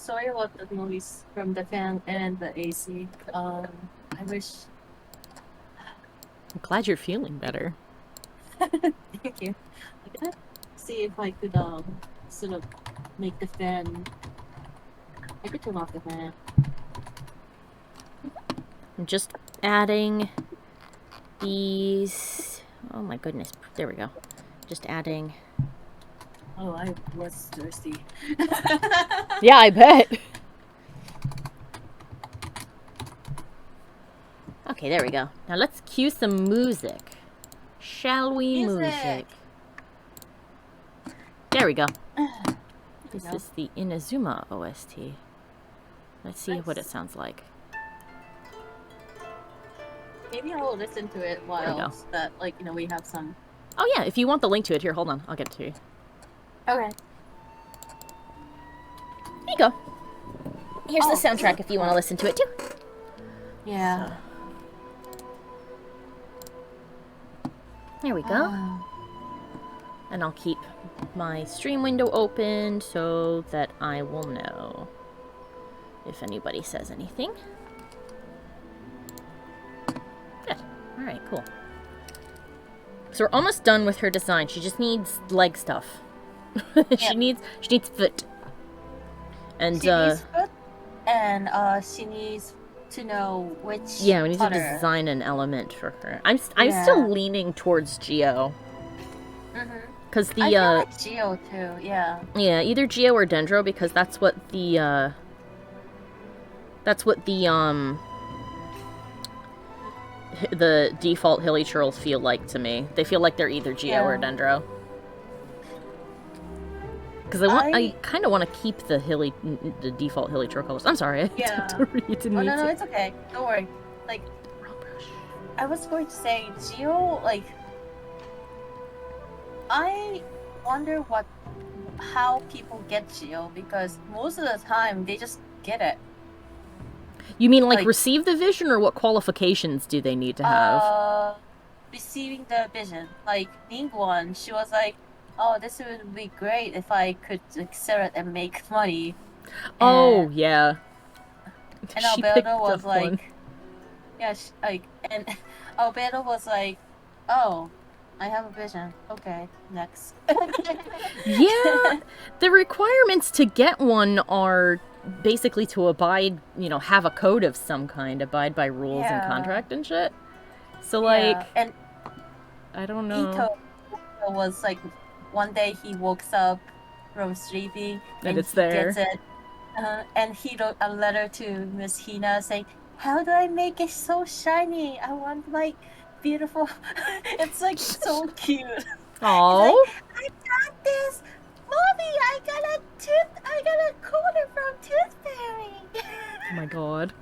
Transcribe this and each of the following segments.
sorry about the noise from the fan and the AC. I wish. I'm glad you're feeling better. Thank you. I gotta see if I could sort of make the fan. I could turn off the fan. I'm just adding these. Oh my goodness. There we go. Just adding. Oh, I was thirsty. Yeah, I bet. Okay, there we go. Now let's cue some music. Shall we, music? There we go. This is the Innozuma OST. Let's see what it sounds like. Maybe I'll listen to it while that, like, you know, we have some. Oh yeah, if you want the link to it, here, hold on. I'll get it to you. Okay. Here you go. Here's the soundtrack if you want to listen to it too. Yeah. So. There we go. And I'll keep my stream window open so that I will know if anybody says anything. Good. Alright, cool. So we're almost done with her design. She just needs leg stuff. she needs foot. And she needs foot, and she needs to know which. Yeah, we need to design an element for her. I'm still leaning towards Geo. Because the I feel like Geo too. Yeah. Yeah, either Geo or Dendro, because that's what the default Hilli-Churls feel like to me. They feel like they're either Geo or Dendro. Because I kind of want to keep the default Hilli-Churl colors. I'm sorry. I didn't mean no, it's okay. Don't worry. Like, I was going to say Geo. Like, I wonder how people get Geo, because most of the time they just get it. You mean like receive the vision, or what qualifications do they need to have? Receiving the vision. Like Ningguang, she was like, "Oh, this would be great if I could sell it and make money." Oh yeah. And Alberto was like, "Yeah, and Alberto was like, oh, I have a vision. Okay, next." Yeah, the requirements to get one are basically to abide, have a code of some kind, abide by rules and contract and shit. So like, and I don't know. Ito was like, one day he wakes up from sleeping and it's there. Gets it, and he wrote a letter to Miss Hina saying, "How do I make it so shiny? I want like beautiful." It's like so cute. Oh, like, I got this, mommy. I got a quarter from Tooth Fairy. Oh my god.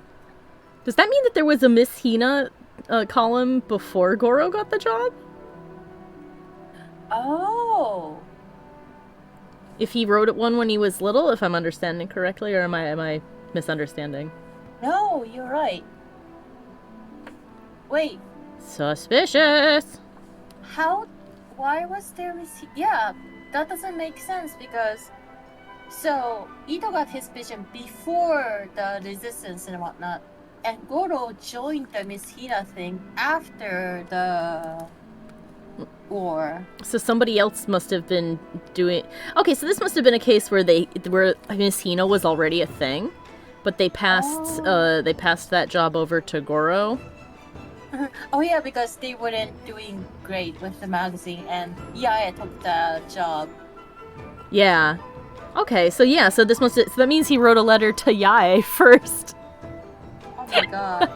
Does that mean that there was a Miss Hina column before Goro got the job? Oh. If he wrote it one when he was little, if I'm understanding correctly, or am I misunderstanding? No, you're right. Wait. Suspicious. Why was there Miss Hina? Yeah, that doesn't make sense, because so Ito got his vision before the resistance and whatnot, and Goro joined the Miss Hina thing after the war. So somebody else must have been doing. Okay, so this must have been a case where Miss Hina was already a thing, but they passed that job over to Goro. Oh yeah, because they weren't doing great with the magazine, and Yaya took the job. Yeah. Okay, so that means he wrote a letter to Yae first. Oh my god.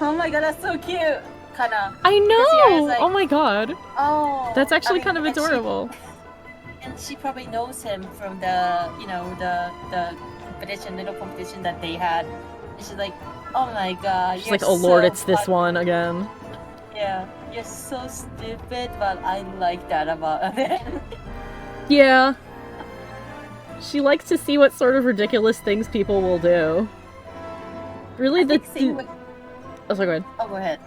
Oh my god, that's so cute. Kinda. I know. Like, oh my god. Oh. That's actually kind of adorable. And she probably knows him from the little competition that they had. And she's like, oh my god. She's like, oh lord, it's this one again. Yeah. You're so stupid, but I like that about it. Yeah. She likes to see what sort of ridiculous things people will do. Really, Oh, sorry, go ahead. Oh, go ahead.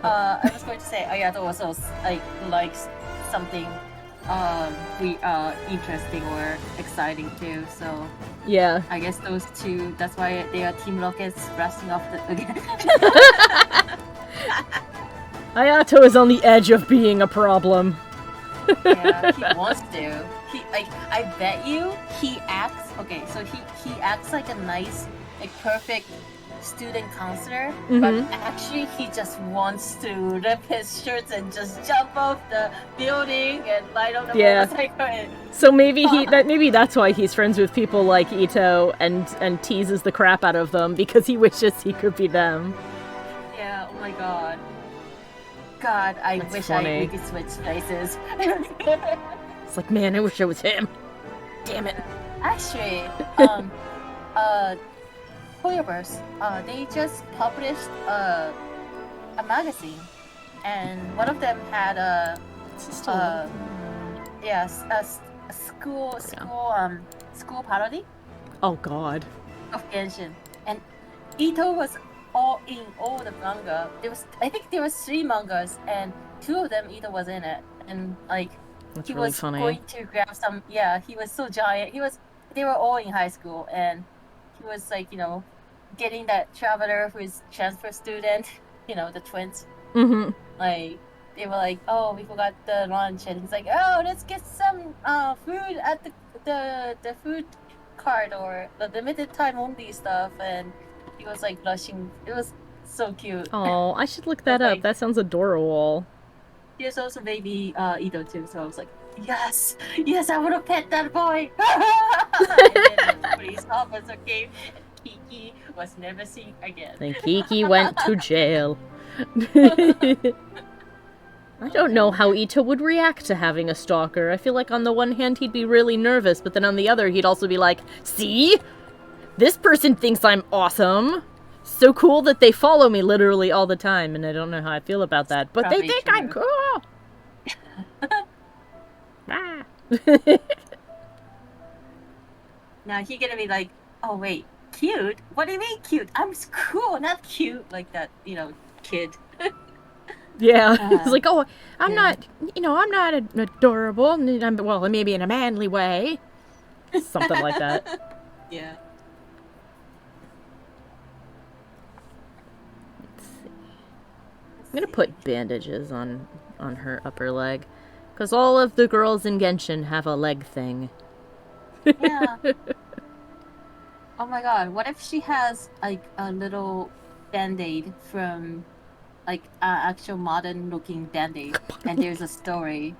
I was going to say Ayato also likes something we interesting or exciting too. So Yeah. I guess those two. That's why they are Team Rocket's resting off the again. Hayato is on the edge of being a problem. Yeah, he wants to. He like I bet you he acts okay. So he acts like a nice, like perfect student counselor, but actually he just wants to rip his shirts and just jump off the building and ride on the motorcycle. And... So maybe maybe that's why he's friends with people like Ito and teases the crap out of them because he wishes he could be them. Yeah. Oh my god. God, I That's wish funny. we could switch places. It's like, man, I wish it was him. Damn it. Actually, Hoyoverse, they just published a magazine, and one of them had a school parody Oh god. of Genshin, and Ito was all in all the manga. I think there was 3 mangas, and 2 of them Ito was in it, and like That's he really was funny. going to grab some. Yeah, he was so giant. They were all in high school, and he was like, getting that traveler who is transfer student, the twins. Like they were like, oh, we forgot the lunch, and he's like, oh, let's get some food at the food cart or the limited time only stuff, and he was like rushing. It was so cute. Oh, I should look that up. Like, That sounds adorable. he was also baby Ito too, so I was like, yes, I want to pet that boy. And then the police officer came, and Kiki was never seen again. Then Kiki went to jail. I don't know how Ito would react to having a stalker. I feel like on the one hand he'd be really nervous, but then on the other he'd also be like, see? This person thinks I'm awesome. So cool that they follow me literally all the time, and I don't know how I feel about that, but Probably they think true. I'm cool. Ah. Now he gonna be like, oh wait, cute? What do you mean cute? I'm cool, not cute like that, kid. Yeah, it's like, oh, I'm yeah. I'm not adorable. Well, maybe in a manly way. Something like that. Yeah. Let's see. I'm gonna put bandages on her upper leg. Because all of the girls in Genshin have a leg thing. Yeah. Oh my god, what if she has like a little band-aid from like actual modern looking band-aid and there's a story.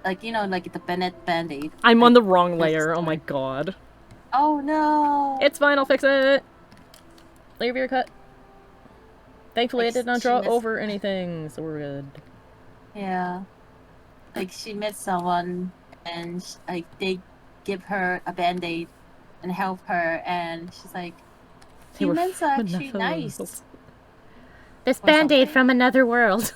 Like like the Bennett band-aid. I'm like, on the wrong there's a layer, oh my story. god. Oh no. It's fine, I'll fix it. Layer beer cut. Thankfully I did not draw over anything, so we're good. Yeah. Like she met someone and like they give her a band-aid and help her, and she's like, humans are actually nice. This band-aid from another world.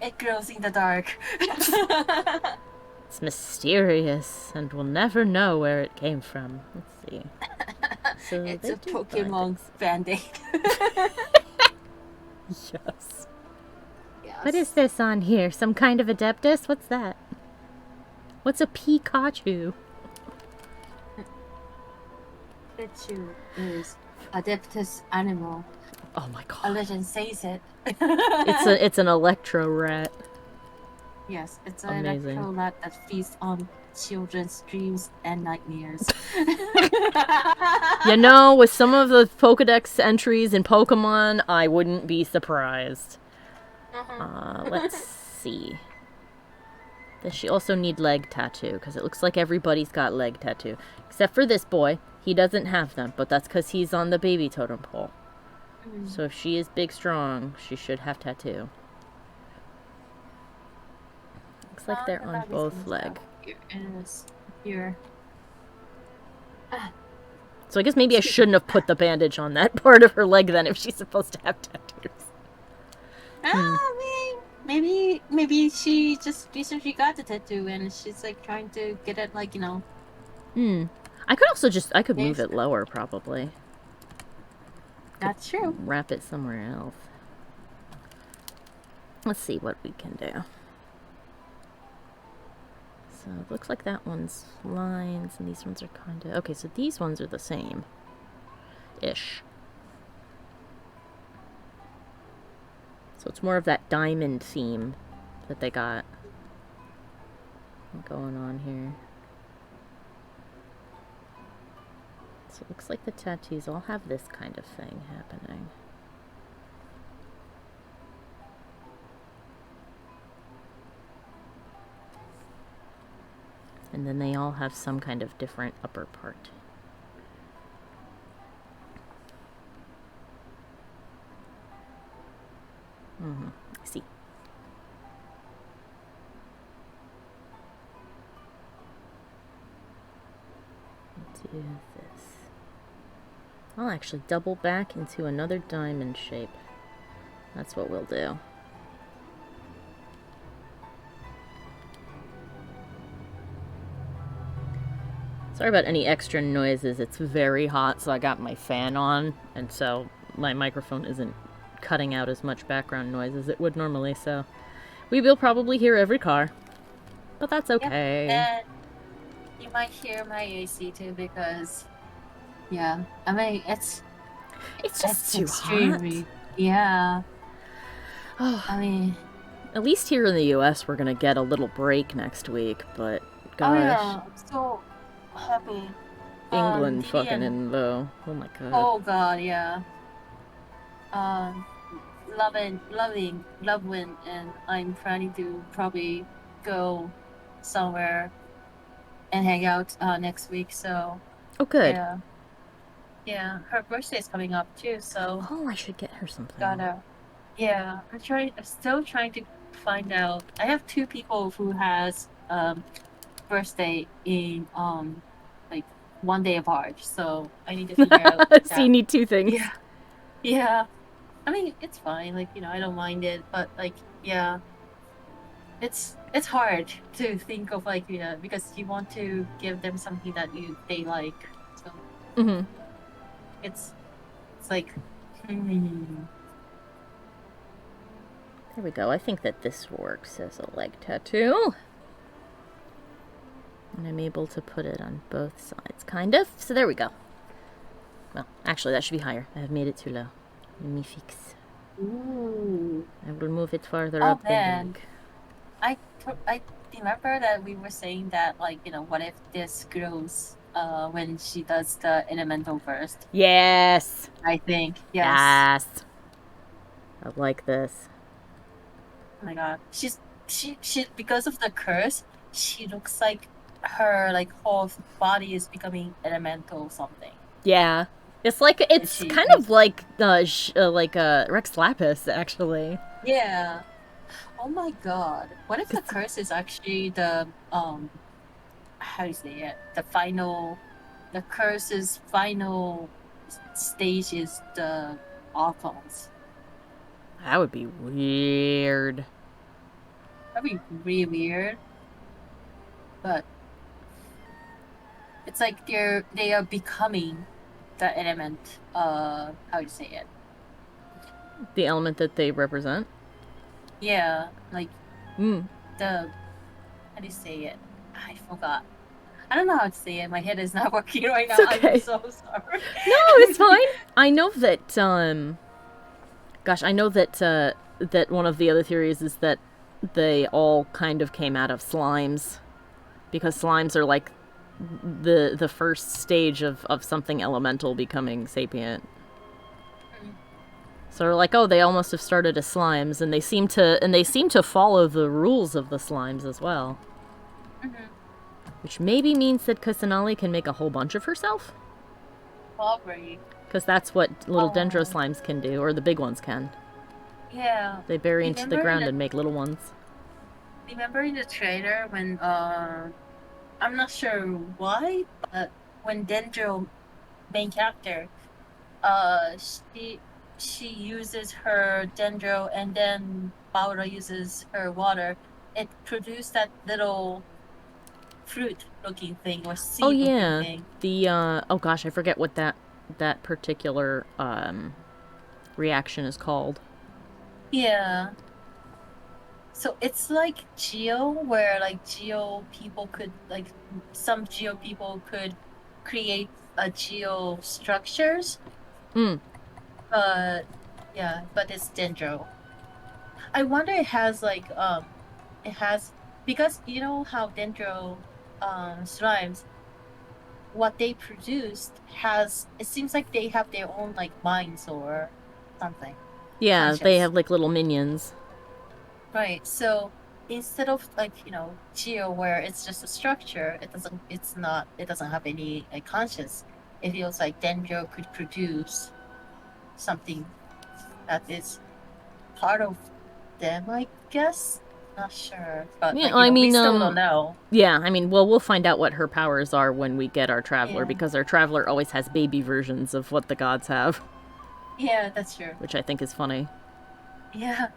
It glows in the dark. It's mysterious, and we'll never know where it came from. Let's see. So it's a Pokemon band-aid. Yes. What is this on here? Some kind of Adeptus? What's that? What's a Pikachu? Pikachu is Adeptus animal. Oh my god. A legend says it. It's an electro rat. Yes, it's an electro rat that feasts on children's dreams and nightmares. With some of the Pokedex entries in Pokemon, I wouldn't be surprised. Let's see. Does she also need leg tattoo? Because it looks like everybody's got leg tattoo. Except for this boy. He doesn't have them, but that's because he's on the baby totem pole. So if she is big strong, she should have tattoo. Looks like they're on both legs. Here. So I guess maybe I shouldn't have put the bandage on that part of her leg then if she's supposed to have tattoos. Maybe she just recently got the tattoo and she's like trying to get it like, I could also I could move it lower probably. That's true. Wrap it somewhere else. Let's see what we can do. So it looks like that one's lines, and these ones are kind of... Okay, so these ones are the same. Ish. So it's more of that diamond theme that they got going on here. So it looks like the tattoos all have this kind of thing happening. And then they all have some kind of different upper part. I see. Do this. I'll actually double back into another diamond shape. That's what we'll do. Sorry about any extra noises. It's very hot, so I got my fan on, and so my microphone isn't cutting out as much background noise as it would normally, so we will probably hear every car. But that's okay. Yep. And you might hear my AC too, because yeah, I mean it's just too extremely hot. Yeah. Oh, I mean, at least here in the US we're gonna get a little break next week, but gosh. Oh yeah, I'm so happy. England fucking in though. Oh my god. Oh god, yeah. Loving, and I'm planning to probably go somewhere and hang out next week. So. Oh, good. Yeah. Yeah, her birthday's coming up too. So. Oh, I should get her something. Yeah, I'm still trying to find out. I have 2 people who has birthday in like one day apart. So I need to figure out. So you need 2 things. Yeah. Yeah. I mean, it's fine. Like, I don't mind it, but like, yeah, it's hard to think of like, because you want to give them something that they like. So it's like, There we go. I think that this works as a leg tattoo. And I'm able to put it on both sides, kind of. So there we go. Well, actually, that should be higher. I have made it too low. Let me fix. Ooh. I will move it farther up the leg. I remember that we were saying that, like, what if this grows when she does the elemental first? Yes. I think. Yes. Yes. I like this. Oh my god. She because of the curse, she looks like her whole body is becoming elemental something. Yeah. It's like kind of like Rex Lapis, actually. Yeah. Oh my god. What if the curse is actually the how do you say it? The curse's final stage is the Archons. That would be weird. That'd be really weird. But it's like they are becoming the element, how do you say it? The element that they represent? Yeah, like how do you say it? I forgot. I don't know how to say it. My head is not working right now. It's okay. I'm so sorry. No, it's fine. I know that I know that that one of the other theories is that they all kind of came out of slimes, because slimes are like the first stage of something elemental becoming sapient. So they're like, oh, they almost have started as slimes, and they seem to follow the rules of the slimes as well. Which maybe means that Kusanali can make a whole bunch of herself? Probably. Because that's what little dendro slimes can do, or the big ones can. Yeah. They bury into the ground and make little ones. Remember in the trailer when, I'm not sure why, but when Dendro, main character, she uses her Dendro and then Baura uses her water, it produced that little fruit-looking thing or seed-looking thing. The oh gosh, I forget what that particular reaction is called. Yeah. So it's like Geo, where like Geo people could like some Geo people could create a Geo structures, Mm. but yeah, but it's Dendro. I wonder it has like it has because you know how Dendro slimes what they produced has it seems like they have their own like minds or something Yeah, they conscious. have like little minions. Right. So instead of like, Geo where it's just a structure, it doesn't have any like conscience. It feels like Dendro could produce something that is part of them, I guess. Not sure. But Yeah, like, I we mean, still don't know. yeah, I mean, well, we'll find out what her powers are when we get our Traveler, Yeah. because our Traveler always has baby versions of what the gods have, Yeah, that's true. which I think is funny. Yeah.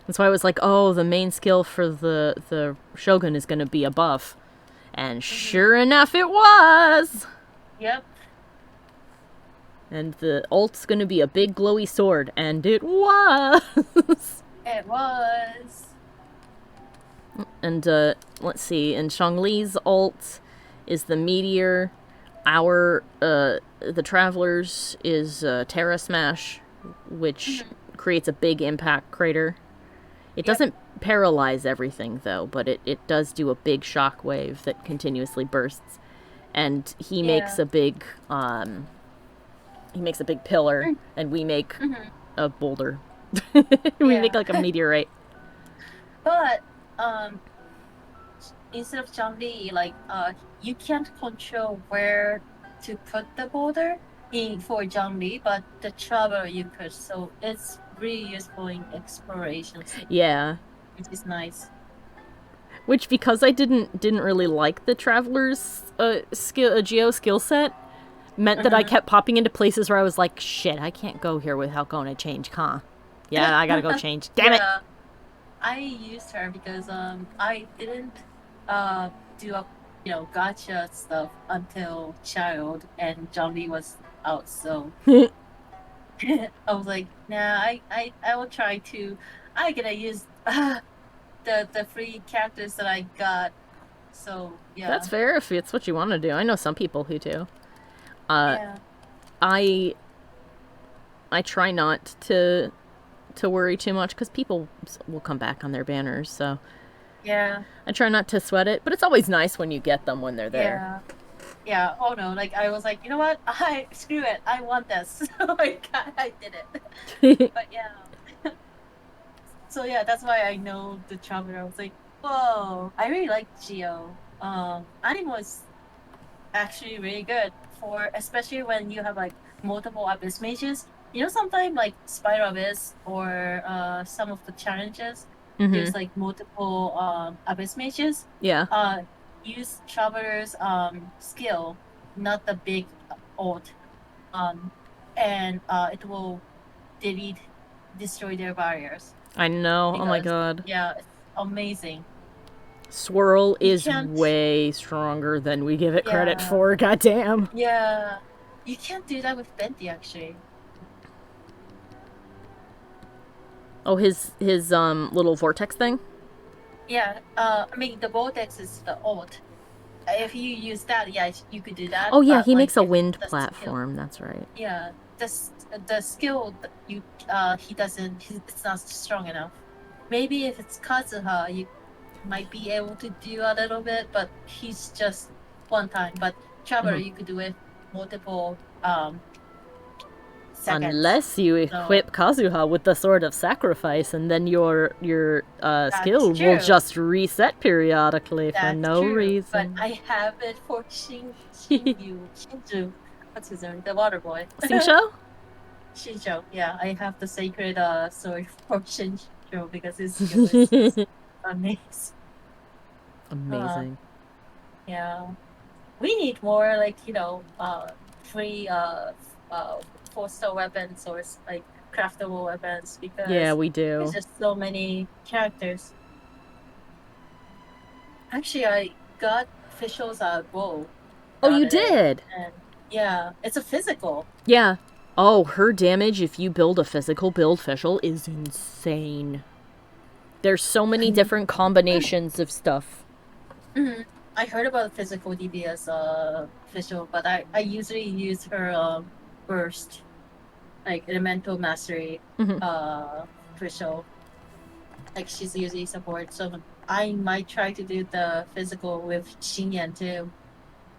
That's why I was like, oh, the main skill for the Shogun is going to be a buff. And Hmm. sure enough, it was! Yep. And the ult's going to be a big glowy sword, and it was! It was. And let's see, and Shang-Li's ult is the meteor. Our the Traveler's is Terra Smash, which Hmm. creates a big impact crater. It Yep. doesn't paralyze everything though, but it does do a big shock wave that continuously bursts. And Yeah. he makes a big pillar, Mm-hmm. and we make Mm-hmm. a boulder. We make Yeah. like a meteorite. But um instead of Zhongli, like you can't control where to put the border in for Zhongli, but the traveler you could. So it's really useful in explorations, Yeah. which is nice. Which, because I didn't really like the Traveler's geo skill set, meant that I Uh-huh. kept popping into places where I was like, shit, I can't go here without going to change, huh? Yeah, I gotta go change. Damn it! Yeah, I used her because I didn't uh do a gotcha stuff until child and Zhongli was out, so I was like, nah, I will try to. I gonna use the free characters that I got. So That's yeah, fair if it's what you want to do. I know some people who do. Uh, yeah, I I try not to worry too much because people will come back on their banners. So yeah, I try not to sweat it. But it's always nice when you get them when they're there. yeah, yeah. Oh no, like I was like, you know what? I screw it. I want this. So I did it. But yeah, so yeah, that's why I know the traveler. I was like, whoa, I really like Geo. Anime was actually really good for especially when you have like multiple abyss mages. Sometimes like Spiral Abyss or some of the challenges, Mm-hmm. there's like multiple abyss mages. Yeah. Uh, use Traveler's skill, not the big ult, um, and it will delete destroy their barriers I know. Oh my because god. yeah, it's amazing. Swirl You is can't. way stronger than we give it credit Yeah, for. Goddamn. yeah. You can't do that with Venti actually. Oh, his little vortex thing. Yeah, I mean the vortex is the ult. If you use that, yeah, you could do that. Oh yeah, But he like makes a if wind the skill, platform. That's right. yeah, the skill that he doesn't. It's not strong enough. Maybe if it's Kazuha, you might be able to do a little bit, but he's just one time. But Traveler, Hmm. you could do it multiple seconds. Unless you So equip Kazuha with the Sword of Sacrifice, and then your that's skill will true. just reset periodically for That's no true. But reason. I have it for Shinju. What's his name? The water boy. Singshou? Shinjo. Yeah, I have the sacred sword for Shinjo because his skill is just amazing. Uh, Amazing. yeah. We need more like, free four-star weapons or like craftable weapons Yeah, because we there's do. just so many characters. Actually, I got officials bow Oh, the you other day, did? and yeah, it's a physical. Yeah. Oh, her damage if you build a physical build fischl is insane. There's so many different combinations of stuff. I heard about physical DPS official, but I usually use her burst, like elemental mastery official. Like she's usually support, so I might try to do the physical with Xingyan too,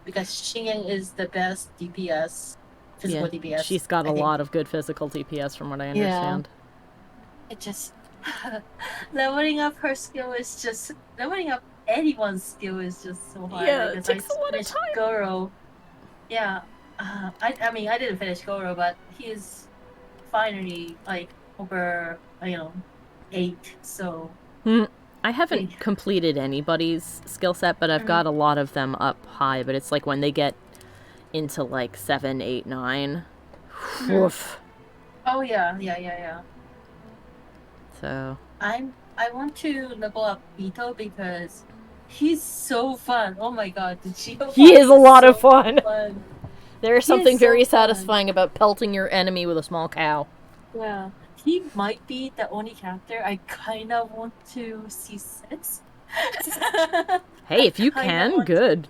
because Xingyan is the best DPS, physical DPS. She's got a lot of good physical DPS from what I understand. It just leveling up her skill is just leveling up anyone's skill is just so hard. Yeah, like, it takes a lot of time. Goro. Yeah, I mean I didn't finish Goro, but he's finally like over 8. So I haven't completed anybody's skill set, but I've got a lot of them up high. But it's like when they get into like 7, 8, 9. Woof. Oh yeah. So I want to level up Vito because he's so fun. Oh my god, the Geo he is a lot of fun. fun. There is something very satisfying about pelting your enemy with a small cow. Yeah, he might be the only character I kind of want to see 6. Hey, if you can, good.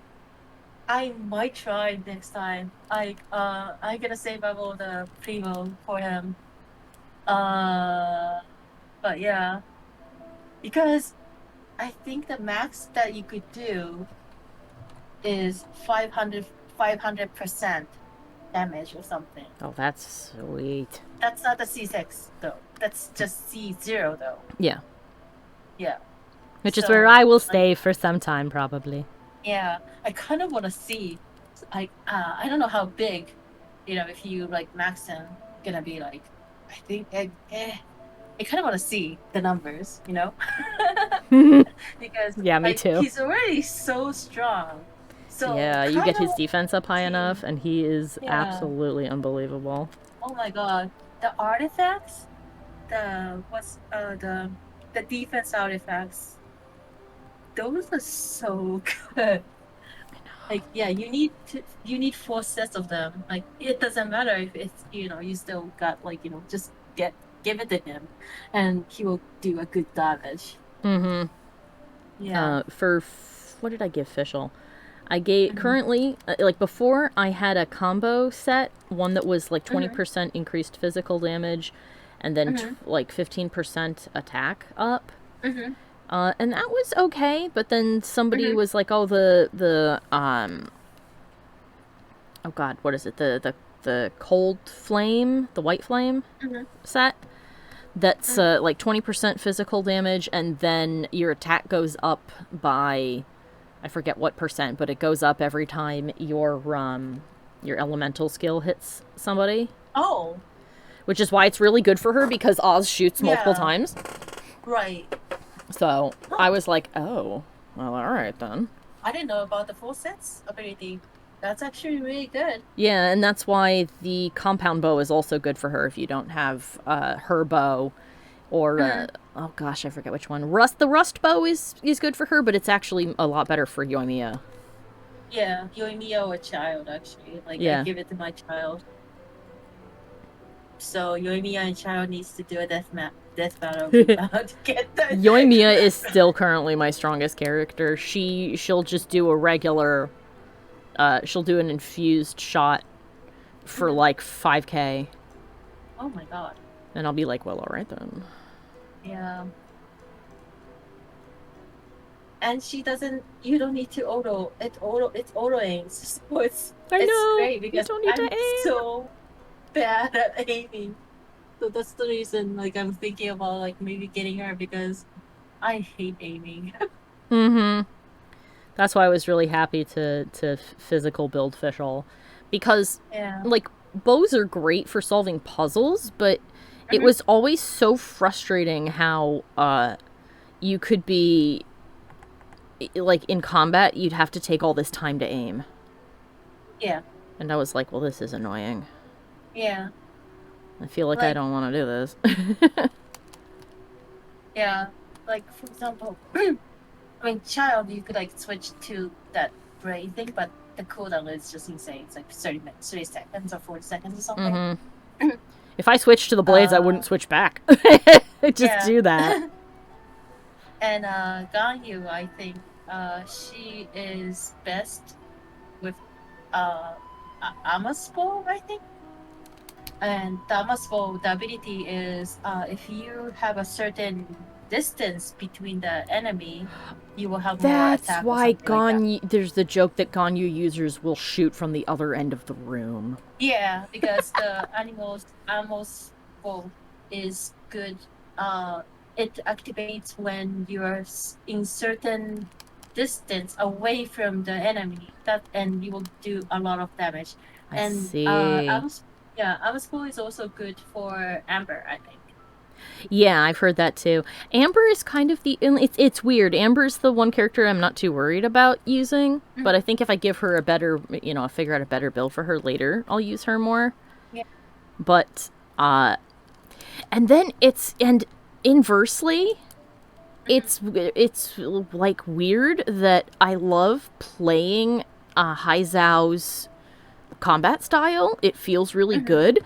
I might try next time. I'm gonna save up all the primo for him. But yeah, because I think the max that you could do is 500% damage or something. Oh, that's sweet. That's not the C6 though. That's just C0 though. Yeah. Yeah. Which is where I will stay for some time, probably. Yeah, I kind of want to see. I don't know how big, if you like max him, gonna be like. I think I kind of want to see the numbers, because yeah, me too. He's already so strong. So yeah, you get his defense up high enough, and he is absolutely unbelievable. Oh my god, the artifacts, the defense artifacts, those are so good. Like you need 4 sets of them. Like it doesn't matter if it's you still got just give it to him, and he will do a good damage. Yeah. For what did I give Fischl? I gave currently before I had a combo set, one that was like 20% increased physical damage, and then 15% attack up. And that was okay, but then somebody was like, "Oh, the oh god, what is it? The cold flame, the white flame set. That's like 20% physical damage, and then your attack goes up by, I forget what percent, but it goes up every time your elemental skill hits somebody. Oh, which is why it's really good for her because Oz shoots multiple times. Right. So I was like, oh, well, all right then. I didn't know about the 4 sets ability. That's actually really good. Yeah, and that's why the compound bow is also good for her if you don't have her bow or oh gosh, I forget which one. The rust bow is good for her, but it's actually a lot better for Yoimiya. Yeah, Yoimiya or child actually. I give it to my child. So Yoimiya and child needs to do a death battle to get that. Yoimiya is still currently my strongest character. She'll just do a regular. She'll do an infused shot for like 5k. Oh my god. And I'll be like, well, all right then. Yeah. And she doesn't. You don't need to auto. It's auto aims. So it's great because I'm so bad at aiming. So that's the reason. I'm thinking about maybe getting her because I hate aiming. That's why I was really happy to physical build Fischl, because bows are great for solving puzzles, but it was always so frustrating how you could be in combat you'd have to take all this time to aim. Yeah. And I was like, well, this is annoying. Yeah. I feel like I don't want to do this. Yeah. For example, child, you could switch to that braid thing, but the cooldown is just insane. It's 30 seconds or 40 seconds or something. If I switched to the blades, I wouldn't switch back. Just do that. And Ganyu, I think she is best with Amaspo, I think. And the Amaspo, the ability is if you have a certain distance between the enemy, you will have more That's attack or why something like that. There's the joke that Ganyu users will shoot from the other end of the room. Yeah, because the Amaspo is good. It activates when you're in certain distance away from the enemy. And you will do a lot of damage. I And see. Amaspo is also good for Amber, I think. Yeah, I've heard that too. Amber is kind of the. It's weird. Amber's the one character I'm not too worried about using, but I think if I give her a better, figure out a better build for her later, I'll use her more. Yeah. But, and then and inversely, it's like weird that I love playing Haizao's combat style. It feels really good.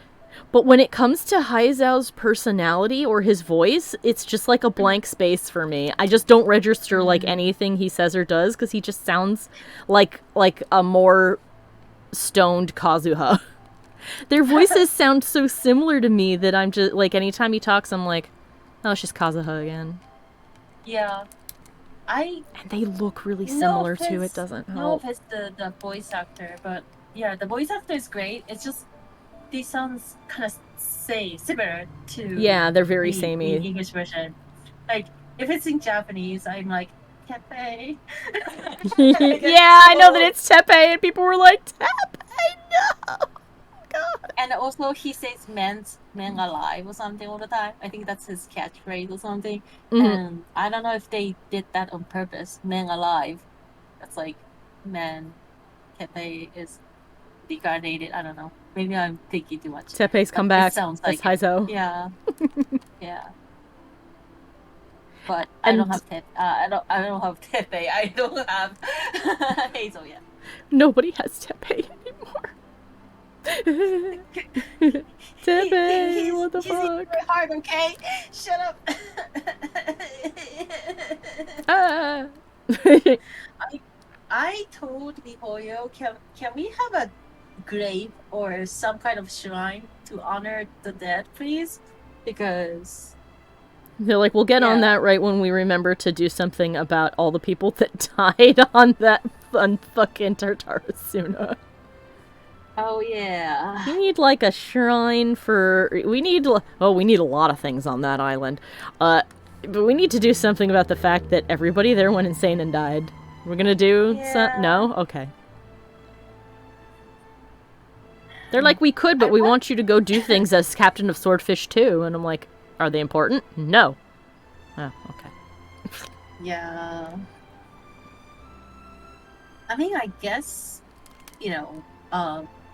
But when it comes to Haizao's personality or his voice, it's just like a blank space for me. I just don't register like anything he says or does because he just sounds like a more stoned Kazuha. Their voices sound so similar to me that I'm just like anytime he talks, I'm like, oh, it's just Kazuha again. Yeah. And they look really similar too. It doesn't help. No offense the voice actor, but yeah, the voice actor is great. It's just these sounds kind of similar to they're very samey. The English version. Like if it's in Japanese, I'm like Teppei. Yeah, I know that it's Teppei, and people were like Teppei, no. God. And also he says man alive or something all the time. I think that's his catchphrase or something. And I don't know if they did that on purpose. Man alive. That's like man Teppei is decarnated. I don't know. Maybe I'm thinking too much. Teppei's come back. Sounds like Haizo. Yeah. Yeah. But I don't have I don't have Teppei. I don't have Hazel yet. Nobody has Teppei anymore. Teppei, what the fuck? He's hard, okay? Shut up. I told Mihoyo, can we have a grave or some kind of shrine to honor the dead, please? Because they're like, we'll get on that right when we remember to do something about all the people that died on that fucking Tartarus Suna. Oh yeah. We need like a shrine for. We need a lot of things on that island. But we need to do something about the fact that everybody there went insane and died. We're gonna do no? Okay. They're like, we could, but we want you to go do things as Captain of Swordfish too. And I'm like, are they important? No. Oh, okay. Yeah. I mean, I guess,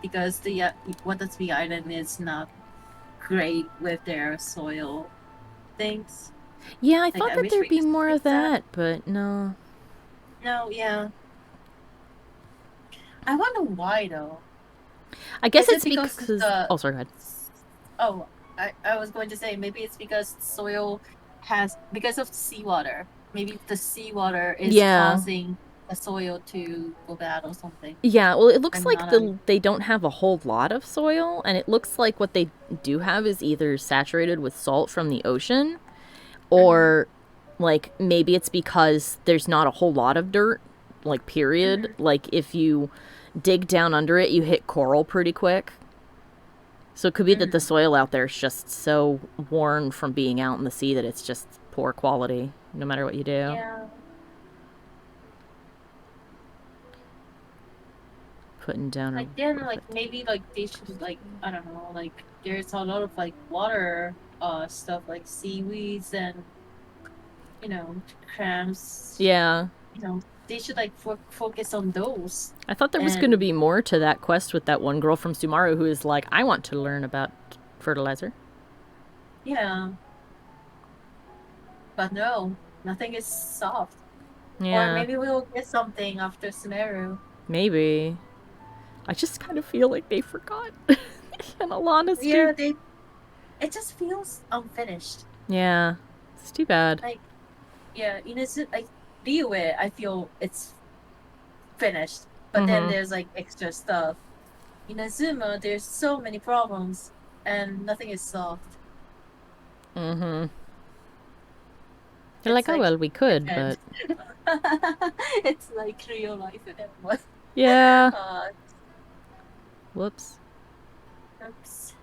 because the Watatsumi Island is not great with their soil things. Yeah, I thought that there'd be more of that, but no. No, yeah. I wonder why, though. I guess it's because oh, sorry, go ahead. Oh, I was going to say, maybe it's because soil because of seawater. Maybe the seawater is causing the soil to go bad or something. Yeah, well, it looks like they don't have a whole lot of soil, and it looks like what they do have is either saturated with salt from the ocean, or like maybe it's because there's not a whole lot of dirt, like period. Like if you dig down under it, you hit coral pretty quick. So it could be that the soil out there is just so worn from being out in the sea that it's just poor quality, no matter what you do. Yeah. Putting down like then like maybe like they should like I don't know, like there's a lot of like water stuff like seaweeds and crabs. Yeah. They should like focus on those. I thought there was going to be more to that quest with that one girl from Sumaru who is like, I want to learn about fertilizer. Yeah. But no, nothing is solved. Yeah. Or maybe we'll get something after Sumeru. Maybe. I just kind of feel like they forgot. In all honesty. Yeah, it just feels unfinished. Yeah. It's too bad. Like, yeah, like Liyue, I feel it's finished, but then there's like extra stuff. Inazuma, there's so many problems and nothing is solved. They're It's like, oh like well, we could, pretend. but It's like real life with everyone. yeah. Uh, Whoops. oops.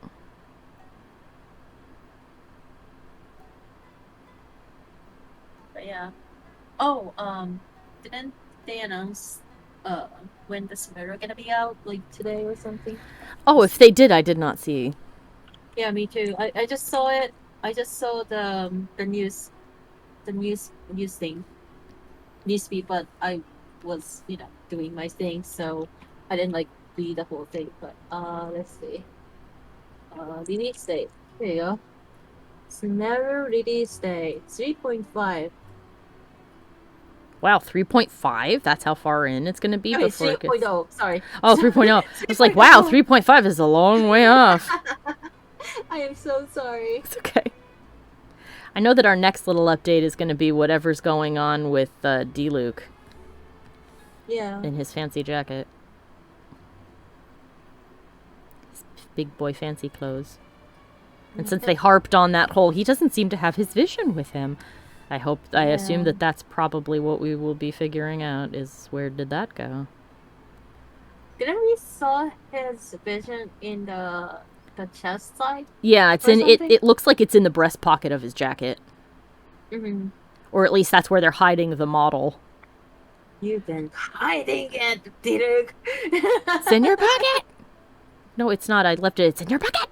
But yeah. Oh, didn't they announce when the Sumero gonna be out, like today or something? Oh, if they did, I did not see. Yeah, me too. I just saw it. I just saw the news thing, newsfeed, but I was doing my thing, so I didn't like read the whole thing. But let's see. Release date. There you go. Scenario release date 3.5. Wow, 3.5? That's how far in it's going to be I mean before it gets... 3.0. Sorry. Oh, 3.0. I was like, wow, 3.5 is a long way off. I am so sorry. It's okay. I know that our next little update is going to be whatever's going on with D-Luke. Yeah. In his fancy jacket. His big boy fancy clothes. And since they harped on that whole, he doesn't seem to have his vision with him. I assume that that's probably what we will be figuring out, is where did that go? Didn't we saw his vision in the chest side? Yeah, it's in it looks like it's in the breast pocket of his jacket. Mm-hmm. Or at least that's where they're hiding the model. You've been hiding it, Dirk. It's in your pocket! No, it's not. I left it. It's in your pocket!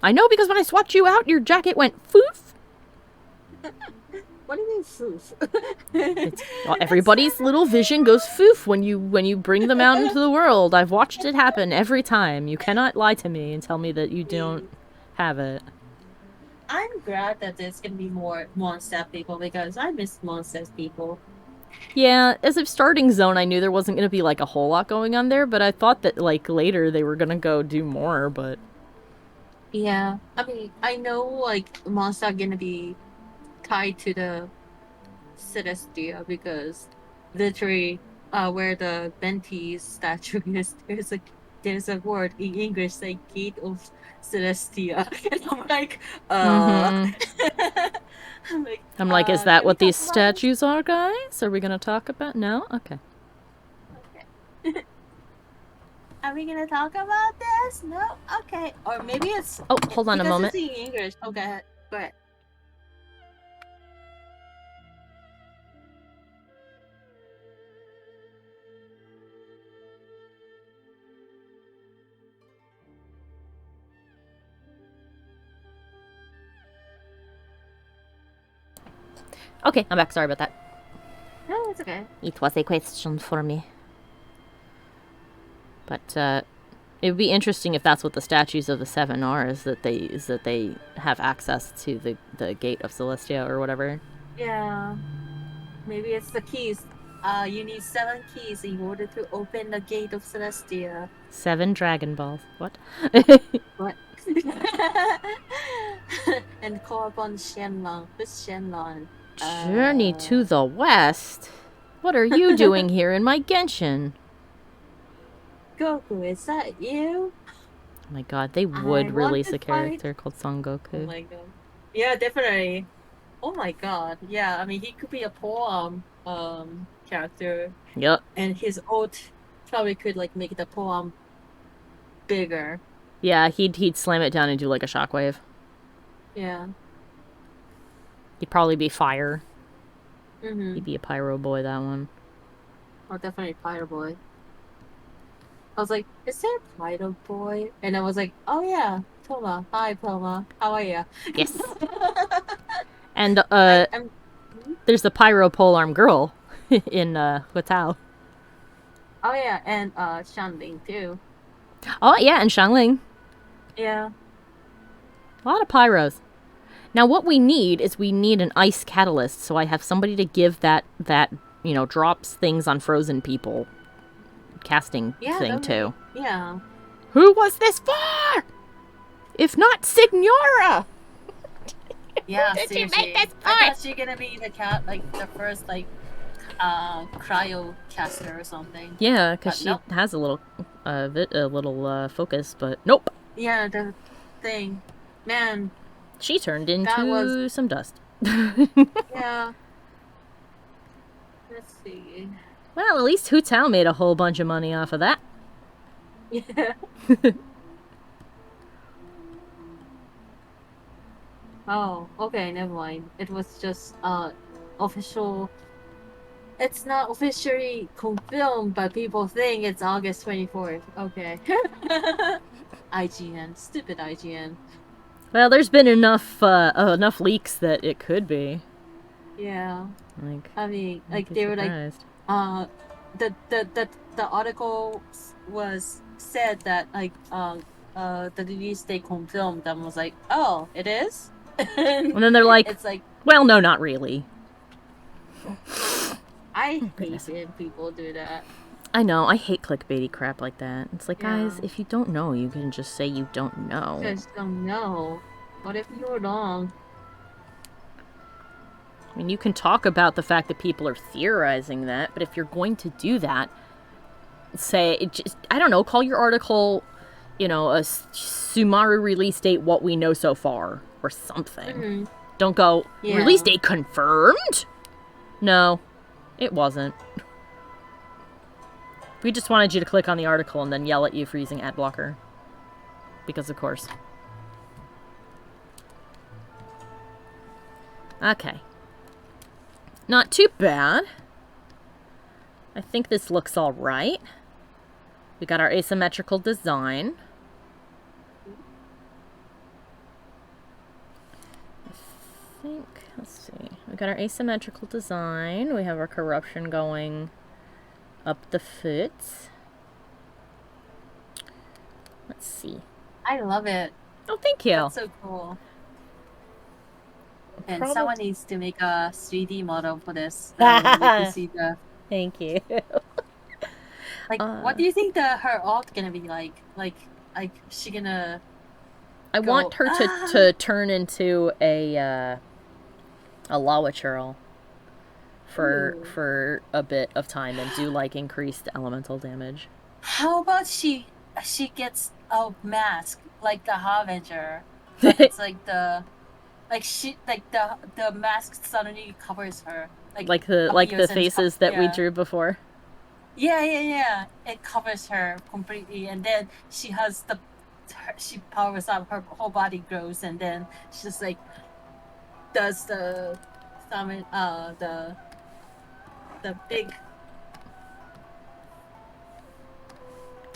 I know, because when I swapped you out, your jacket went foof! What do you mean foof? Well, everybody's little vision goes foof when you bring them out into the world. I've watched it happen every time. You cannot lie to me and tell me that you don't have it. I'm glad that there's gonna be more Mondstadt people, because I miss Mondstadt people. Yeah, as a starting zone, I knew there wasn't going to be like a whole lot going on there, but I thought that like later they were going to go do more, but... Yeah, I mean, I know like Mondstadt gonna be tied to the Celestia, because literally where the Benty's statue is, there's a word in English like Gate of Celestia. And I'm like, I'm like, is that what these talk about statues are, guys? Are we going to talk about... No? Okay. Okay. Are we gonna talk about this? No? Okay. Or maybe it's... Oh, hold on a moment. Because it's in English. Oh, go ahead. Go ahead. Okay, I'm back. Sorry about that. No, it's okay. It was a question for me. But it would be interesting if that's what the statues of the seven are, is that they have access to the gate of Celestia or whatever. Yeah. Maybe it's the keys. You need 7 keys in order to open the gate of Celestia. 7 Dragon Balls. What? What? And call upon Shenlong. Who's Shenlong? Journey to the West? What are you doing here in my Genshin? Goku, is that you? Oh my god, they would release a character called Son Goku. Oh my god. Yeah, definitely. Oh my god. Yeah, I mean, he could be a poem character. Yep. And his ult probably could like make the poem bigger. Yeah, he'd slam it down and do like a shockwave. Yeah. He'd probably be fire. Mm-hmm. He'd be a pyro boy, that one. Oh, definitely Pyro Boy. I was like, is there a Pyro Boy? And I was like, oh yeah, Toma. Hi, Toma. How are you? Yes. And there's the pyro polearm girl in Huatao. Oh yeah, and Shanling too. Oh yeah, and Xiangling. Yeah. A lot of pyros. Now what we need is an ice catalyst, so I have somebody to give that drops things on frozen people casting thing too. Yeah. Who was this for? If not Signora? Yeah, Did you seriously. make this I point? thought she gonna be the cat, like the first like cryo caster or something. Yeah, because But she nope. has a little focus, but nope. Yeah, the thing. Man, She turned that was into some dust. yeah. Let's see. Well, at least Hu Tao made a whole bunch of money off of that. Yeah. Oh, okay, never mind. It was just official. It's not officially confirmed, but people think it's August 24th. Okay. IGN, stupid IGN. Well, there's been enough leaks that it could be. Yeah. Like, I mean, I'd like be they were like, surprised. uh, the article was said that like the release date confirmed and was like, oh, it is. And And then they're like, it's like, well, no, not really. I hate goodness. when people do that. I know, I hate clickbaity crap like that. It's like, Yeah. guys, if you don't know, you can just say you don't know. Just don't know. What if you're wrong? I mean, you can talk about the fact that people are theorizing that, but if you're going to do that, say, I don't know, call your article, a Sumaru release date, what we know so far, or something. Mm-hmm. Don't go, Yeah. release date confirmed? No, it wasn't. We just wanted you to click on the article and then yell at you for using ad blocker. Because of course. Okay. Not too bad. I think this looks alright. We got our asymmetrical design. I think, let's see. We got our asymmetrical design. We have our corruption going up the foot. Let's see. I love it. Oh, thank you. That's so cool. And someone needs to make a 3D model for this. We can see the. Thank you. Like, what do you think her art gonna be like? Like she gonna? I want her to turn into a lava churl for a bit of time and do like increased elemental damage. How about she gets a mask like the Harbinger? It's like the. Like the mask suddenly covers her. Like the faces that we drew before. Yeah. It covers her completely, and then she has she powers up, her whole body grows, and then she just like does the summon the big.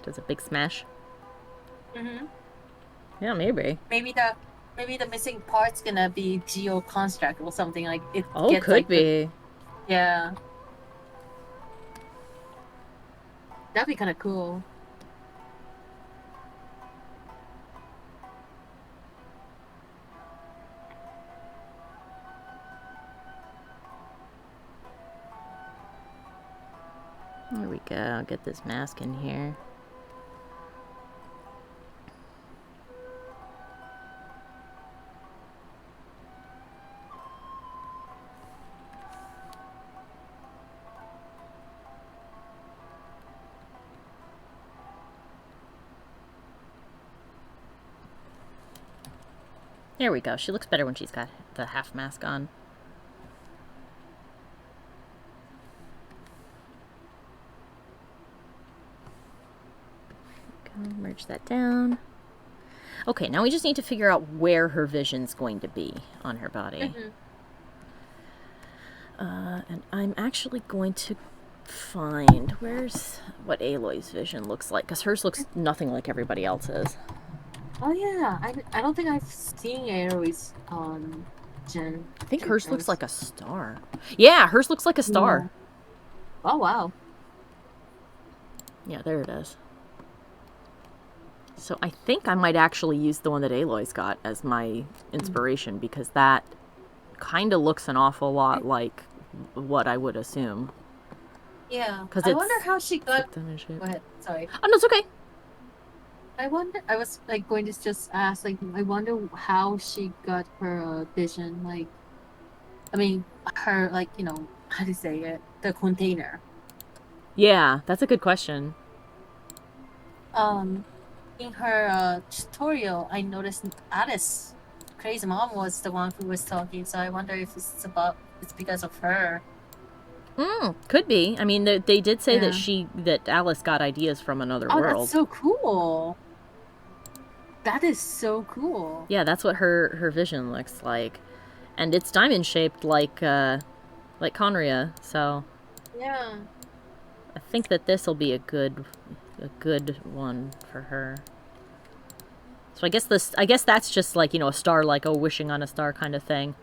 Does a big smash. Mhm. Yeah, maybe. Maybe the missing part's gonna be geo construct or something like it. Oh, gets, could like, be. Yeah. That'd be kind of cool. There we go. I'll get this mask in here. There we go. She looks better when she's got the half mask on. Go, merge that down. Okay, now we just need to figure out where her vision's going to be on her body. And I'm actually going to find what Aloy's vision looks like, because hers looks nothing like everybody else's. Oh yeah, I don't think I've seen Aloy's Jen. I think hers looks like a star. Yeah, hers looks like a star. Yeah. Oh wow. Yeah, there it is. So I think I might actually use the one that Aloy's got as my inspiration, because that kind of looks an awful lot like what I would assume. Yeah. I wonder how she got. Go ahead. Sorry. Oh no, it's okay. I wonder. I was like going to just ask, like, I wonder how she got her vision. Like, I mean, her like how do you say it? The container. Yeah, that's a good question. Um, in her tutorial, I noticed Alice, Crazy Mom, was the one who was talking. So I wonder if it's because of her. Could be. I mean, they did say Yeah. that Alice got ideas from another Oh, that's world. so cool. That is so cool. Yeah, that's what her vision looks like, and it's diamond shaped like Conria. So Yeah. I think that this will be a good one for her. So I guess that's just like a star, like wishing on a star kind of thing,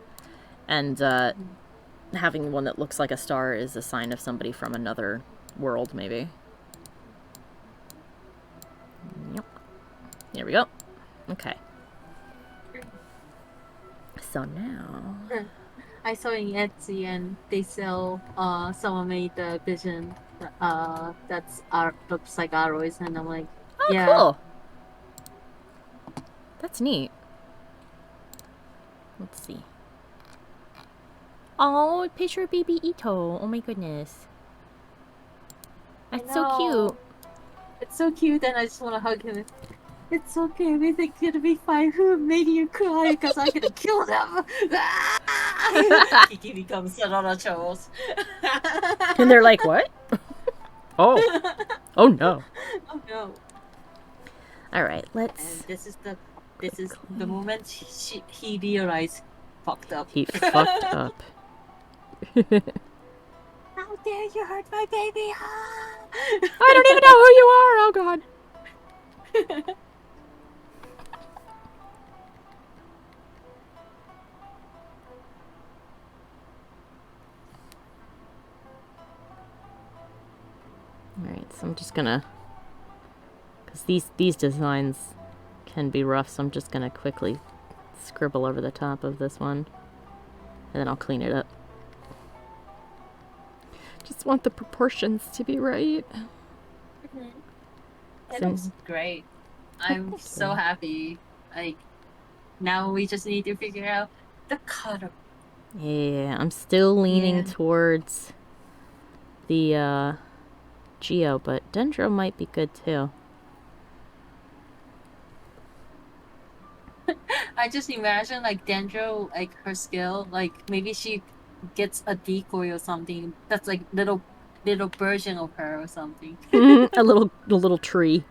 and having one that looks like a star is a sign of somebody from another world, maybe. Yep. Here we go. Okay. So now. I saw in Etsy and they sell someone made the vision that's art looks like arrows and I'm like, Oh, yeah. cool. That's neat. Let's see. Oh, picture of baby Ito. Oh my goodness. I That's so cute. know. It's so cute and I just want to hug him. It's okay, we think it'll be fine. Who made you cry? Because I'm gonna kill them. Kiki becomes Sonora Charles. And they're like, what? Oh. Oh no. Oh no. All right, And let's. this is the moment he realized fucked up. He fucked up. How dare you hurt my baby? I don't even know who you are. Oh god. All right, so I'm just gonna, because these designs can be rough, so I'm just gonna quickly scribble over the top of this one, and then I'll clean it up. Just want the proportions to be right. It looks great. I'm so happy. Like now we just need to figure out the color. Yeah, I'm still leaning towards the Geo, but Dendro might be good too. I just imagine like Dendro, like her skill, like maybe she gets a decoy or something that's like little version of her or something. a little tree.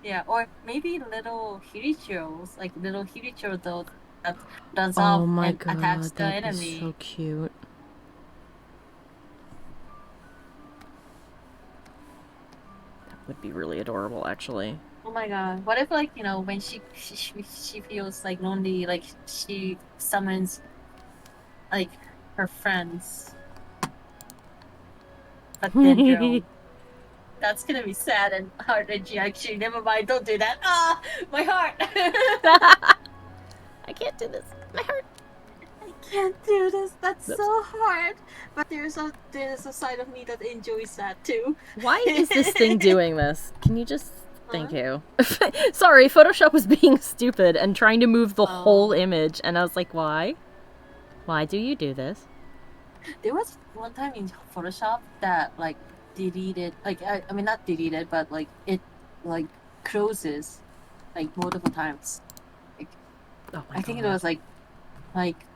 Yeah, or maybe little Hirichiros, like little Hirichiro though that runs Oh off my and god, attacks the that'd be so enemy. cute. That would be really adorable, actually. Oh my god. What if like, when she feels like lonely, like she summons like her friends. But Dendro. That's gonna be sad and heart wrenching actually. Never mind, don't do that. Ah, my heart. I can't do this. My heart. I can't do this. That's so hard. But there's a side of me that enjoys that too. Why is this thing doing this? Can you just thank you? Sorry, Photoshop was being stupid and trying to move the whole image, and I was like, why? Why do you do this? There was one time in Photoshop that like deleted, like I mean not deleted, but like it like closes like multiple times. Like Oh my I think god. it was like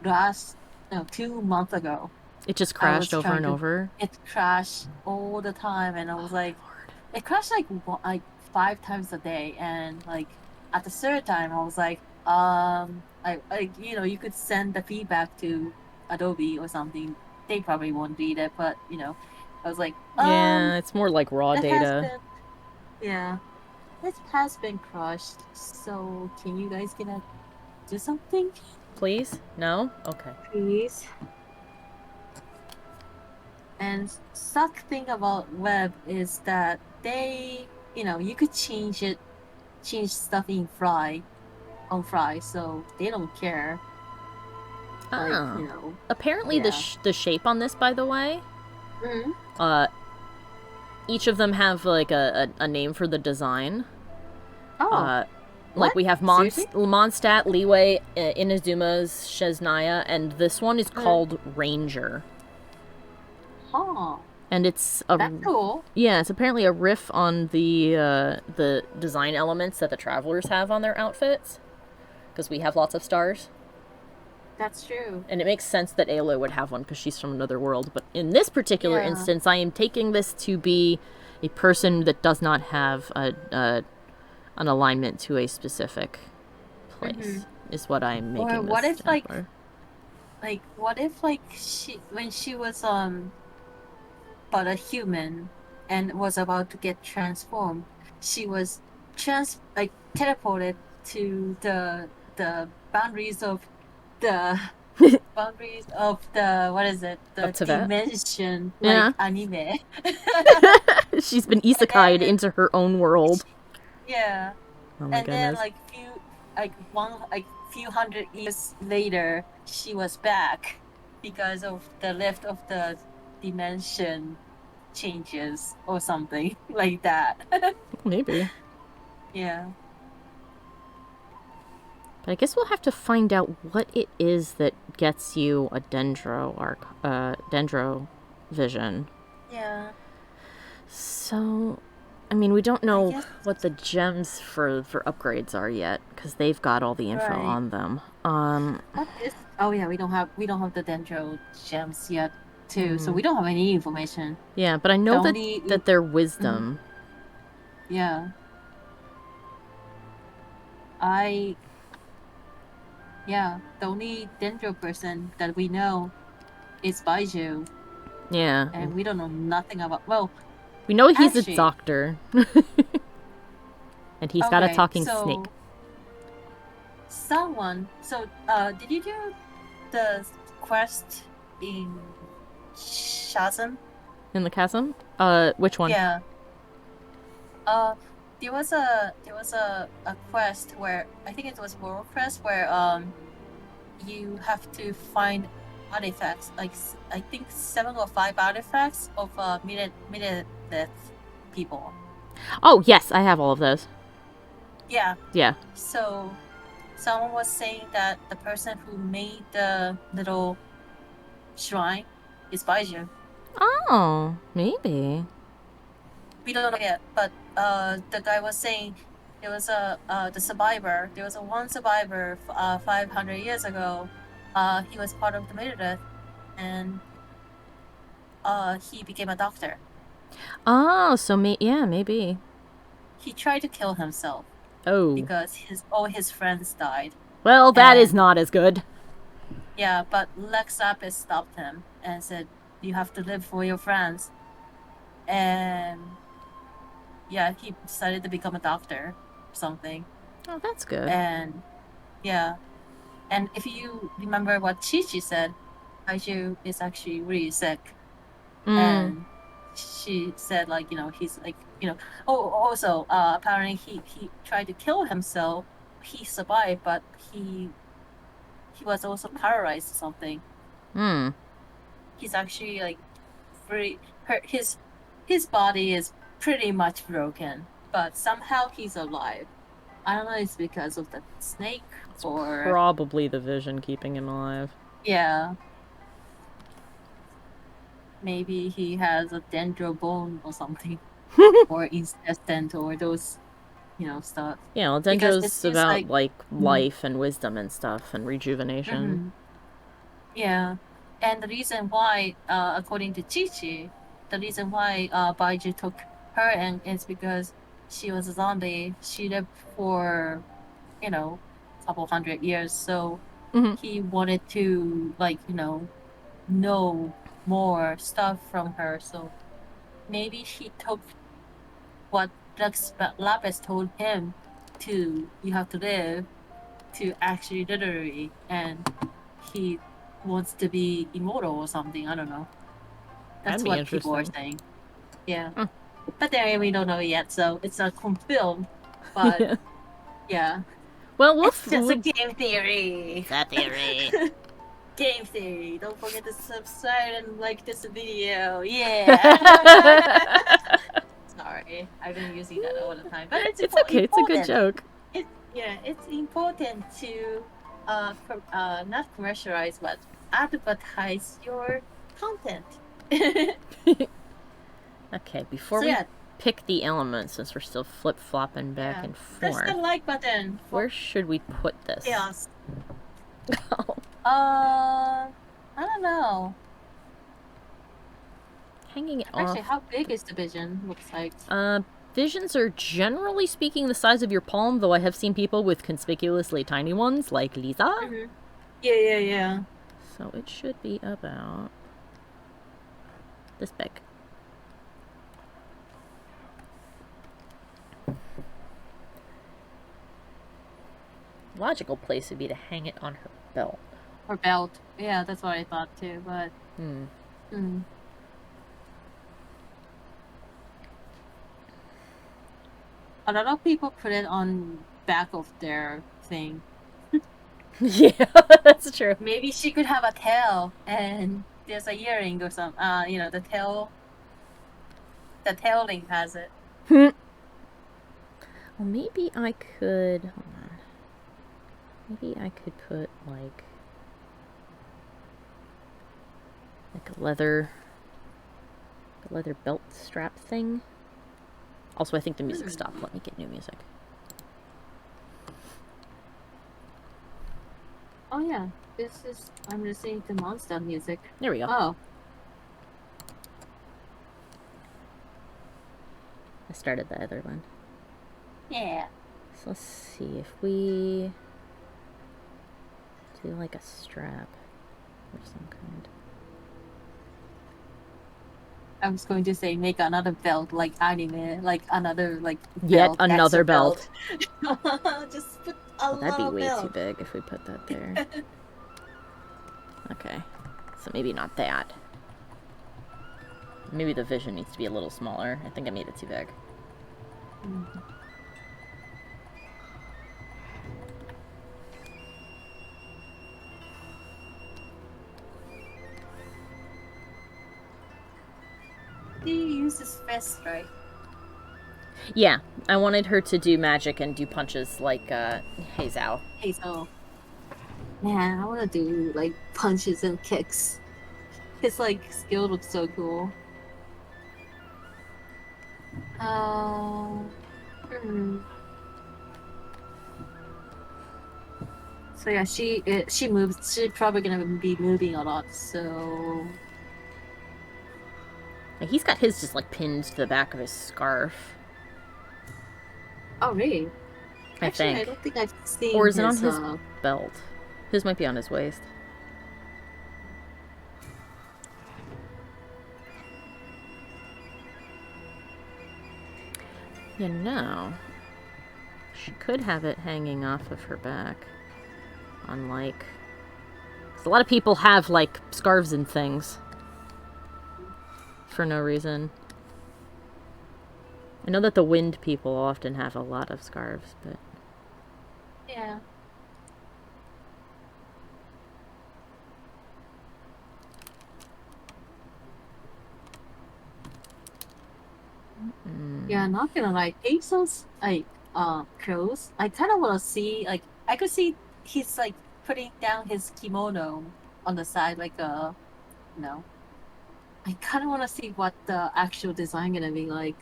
last 2 months ago. It just crashed over and over. It crashed all the time, and I was like, it crashed like 5 times a day, and like at the third time, I was like, you could send the feedback to Adobe or something. They probably won't read it, but I was like, Yeah, it's more like raw it has data. been, yeah, it has been crushed. So can you guys gonna do something, Please? No? Okay. please? And suck thing about web is that you could change stuff on Fry, so they don't care. Like, Apparently, yeah. the shape on this, by the way, Mm-hmm. each of them have like a name for the design. Oh. Like, we have Seriously? Mondstadt, Leeway, Inazuma's Shesnaya, and this one is called Ranger. Huh. And it's That's cool. Yeah, it's apparently a riff on the design elements that the Travelers have on their outfits, because we have lots of stars. That's true. And it makes sense that Ayla would have one because she's from another world. But in this particular instance, I am taking this to be a person that does not have an alignment to a specific place. Is what I'm making. Or what this if for. what if when she was but a human and was about to get transformed, she was teleported to the boundaries of the what is it, the dimension, like anime. She's been isekai'd into her own world. Yeah. Oh my goodness. Then few hundred years later, she was back because of the lift of the dimension changes or something like that. Maybe. Yeah. But I guess we'll have to find out what it is that gets you a dendro vision. Yeah. So, I mean, we don't know what the gems for upgrades are yet because they've got all the info on them. We don't have the dendro gems yet too, so we don't have any information. Yeah, but I know that they're wisdom. Yeah. The only dendro person that we know is Baiju. Yeah. And we don't know nothing about... we know he's a doctor. And he's got a talking snake. Did you do the quest in Chasm? In the chasm? Which one? Yeah. There was a quest where I think it was world quest where you have to find artifacts, like I think 7 or 5 artifacts of death people. Oh yes, I have all of those. Yeah. Yeah. So someone was saying that the person who made the little shrine is Baiju. Oh, maybe. We don't know yet, but the guy was saying there was the survivor. There was one survivor 500 years ago. He was part of the Meredith, and he became a doctor. Oh, so maybe. He tried to kill himself. Oh. Because all his friends died. Well, that is not as good. Yeah, but Lex Lapis stopped him and said, "You have to live for your friends." And yeah, he decided to become a doctor or something. Oh, that's good. And yeah. And if you remember what Chi-Chi said, Kaiju is actually really sick. And she said, he's also, apparently he tried to kill himself. He survived, but he was also paralyzed or something. He's actually, his body is pretty much broken, but somehow he's alive. I don't know if it's because of the snake or... Probably the vision keeping him alive. Yeah. Maybe he has a dendro bone or something. Or incessant or those, stuff. Yeah, well, dendro's about, life and wisdom and stuff and rejuvenation. Yeah. And the reason why, according to Chi-Chi, the reason why Baiju took her in is because she was a zombie. She lived for, a couple hundred years. So he wanted to, know more stuff from her. So maybe he took what Lex Lapis told him you have to live, to actually literally, and he wants to be immortal or something. I don't know. That's what people are saying. Yeah. But then we don't know yet, so it's not confirmed. But yeah. Well, it's just a game theory. It's a theory. Game theory. Don't forget to subscribe and like this video. Yeah. Sorry. Sorry, I've been using that all the time, but it's It's okay. It's a good joke. It's important to not commercialize, but advertise your content. Okay, before So we yeah, pick the elements, since we're still flip-flopping back yeah. and Press forth, the like button for where should we put this? chaos. Oh, I don't know. hanging it Actually, off. how big is the vision? Looks like. Visions are generally speaking the size of your palm, though I have seen people with conspicuously tiny ones, like Lisa. Mm-hmm. Yeah. So it should be about this big. Logical place would be to hang it on her belt. Or belt. Yeah, that's what I thought too, but... A lot of people put it on back of their thing. Yeah, that's true. Maybe she could have a tail and there's a earring or something. The tailing has it. Well, maybe I could... Hold on. Maybe I could put, like a leather belt strap thing. Also, I think the music stopped. Let me get new music. Oh yeah, I'm listening to monster music. There we go. Oh. I started the other one. Yeah. So let's see if we do like a strap or some kind. I was going to say make another belt like anime, like another like yet another belt. Just put a That'd be way belt. too big if we put that there. Okay, so maybe not that. Maybe the vision needs to be a little smaller. I think I made it too big. He uses fist, right? Yeah, I wanted her to do magic and do punches like Hazel. Hazel. Man, I want to do like punches and kicks. His like skill looks so cool. So yeah, she moves. She's probably gonna be moving a lot. So He's got his just like pinned to the back of his scarf. Oh really? Actually, I don't think I've seen. Or is it on his belt? His might be on his waist. You know, she could have it hanging off of her back. Unlike... 'cause a lot of people have, like, scarves and things. For no reason. I know that the wind people often have a lot of scarves, but... Yeah. Yeah, not gonna lie. Hazel's like clothes. I kind of want to see like I could see he's like putting down his kimono on the side like I kind of want to see what the actual design gonna be like.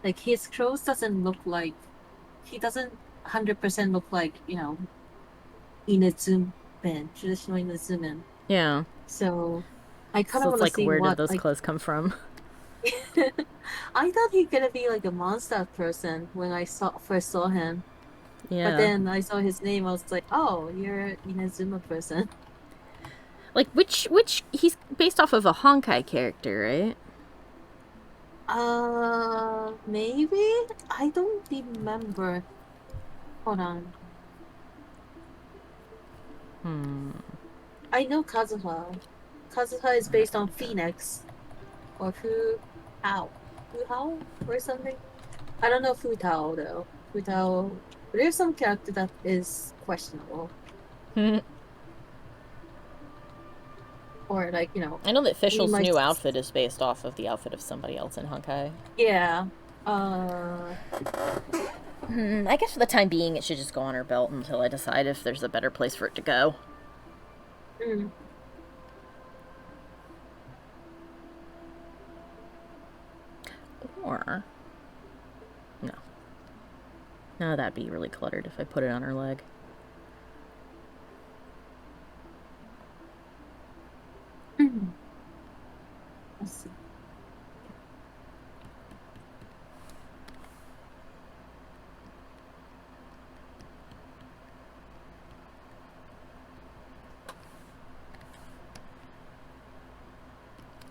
Like his clothes doesn't look like he doesn't 100% look like Inazuma traditional Inazuma. Yeah. So I kind of want to like, see where what did those clothes come from? I thought he's gonna be like a monster person when I first saw him. Yeah. But then I saw his name, I was like, oh, you're Inazuma person. Like, which he's based off of a Honkai character, right? Maybe? I don't remember. Hold on. I know Kazuha. Kazuha is based on Phoenix. Or Fu-Hao or something. I don't know Fu-Tao though. Fu-Tao. There's some character that is questionable. Or like, I know that Fischl's new outfit is based off of the outfit of somebody else in Honkai. Yeah. Uh, I guess for the time being, it should just go on her belt until I decide if there's a better place for it to go. mm. Or... No. No, that'd be really cluttered if I put it on her leg. Let's see.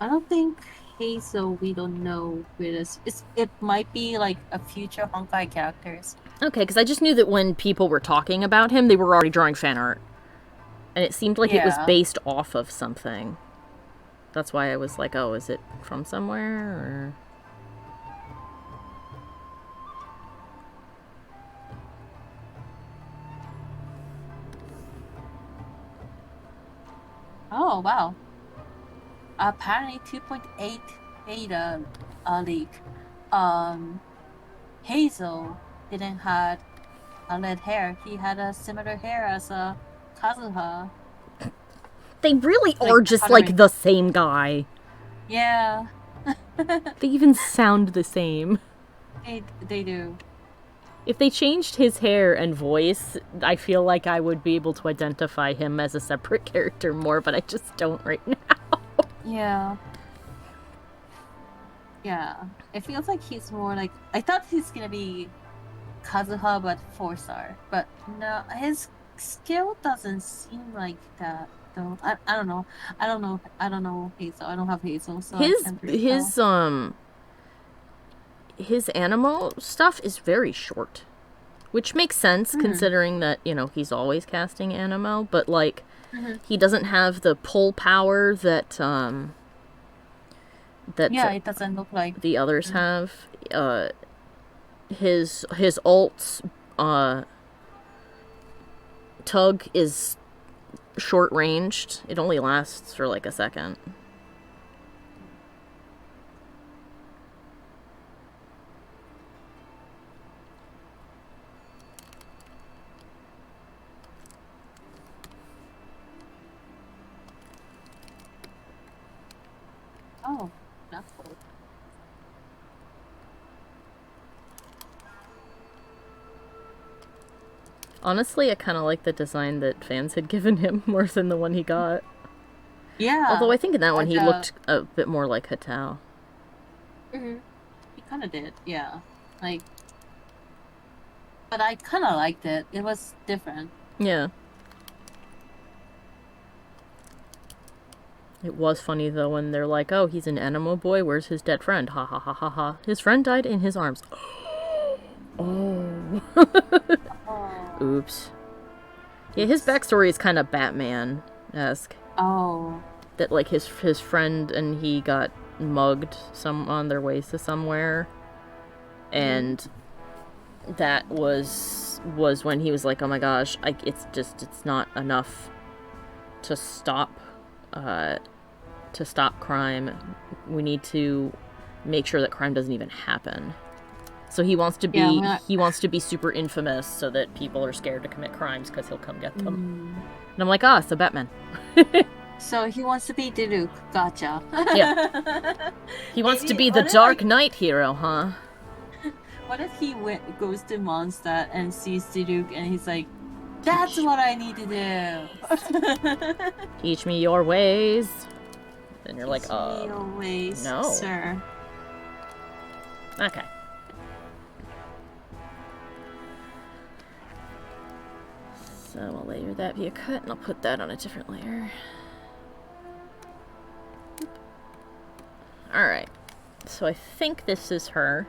I don't think Hazel, we don't know where this is. It might be like a future Honkai characters. Okay, because I just knew that when people were talking about him, they were already drawing fan art. And it seemed like it was based off of something. That's why I was like, oh, is it from somewhere? Or... Oh, wow. Apparently 2.8 beta leak. Hazel didn't have a red hair. He had a similar hair as Kazuha. They really are just like the same guy. Yeah. They even sound the same. They do. If they changed his hair and voice, I feel like I would be able to identify him as a separate character more, but I just don't right now. Yeah. Yeah. It feels like he's more like... I thought he's gonna be Kazuha, but 4-star. But no, his skill doesn't seem like that, though. I don't know. I don't know Hazel. I don't have Hazel, so his animal stuff is very short. Which makes sense, considering that, you know, he's always casting Animo, but, like, he doesn't have the pull power that, yeah, it doesn't look like... the others have. His ult's, tug is short-ranged. It only lasts for, like, a second. Oh, that's cool. Honestly, I kind of like the design that fans had given him more than the one he got. Yeah. Although I think in that one he looked a bit more like Hatao. He kind of did, yeah. Like, but I kind of liked it. It was different. Yeah. It was funny, though, when they're like, oh, he's an Animo boy, where's his dead friend? Ha ha ha ha ha. His friend died in his arms. Oh. Oops. Yeah, his backstory is kind of Batman-esque. Oh. That, like, his friend and he got mugged on their ways to somewhere. And that was when he was like, oh my gosh, it's not enough to stop crime. We need to make sure that crime doesn't even happen. So he wants to be super infamous so that people are scared to commit crimes because he'll come get them. And I'm like, so Batman. So he wants to be Diluc. Gotcha. Yeah. He wants to be the Dark Knight hero, huh? What if he goes to Mondstadt and sees Diluc and he's like, that's what I need to do. Teach me your ways. And you're like, Teach me your ways, no, sir. Okay. So I'll layer that via cut, and I'll put that on a different layer. Alright. So I think this is her.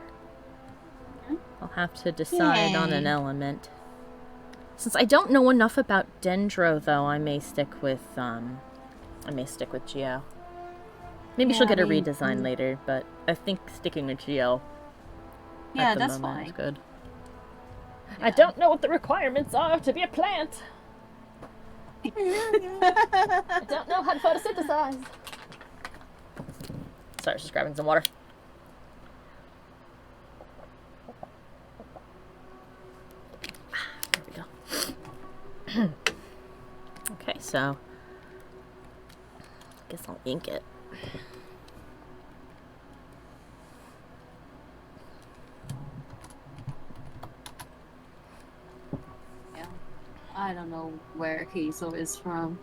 I'll have to decide on an element. Since I don't know enough about Dendro, though, I may stick with Geo. Maybe she'll get a redesign later, but I think sticking with Geo at the moment is good. Yeah. I don't know what the requirements are to be a plant. I don't know how to photosynthesize. Sorry, I was just grabbing some water. Okay, so I guess I'll ink it. Yeah. I don't know where Hazel is from.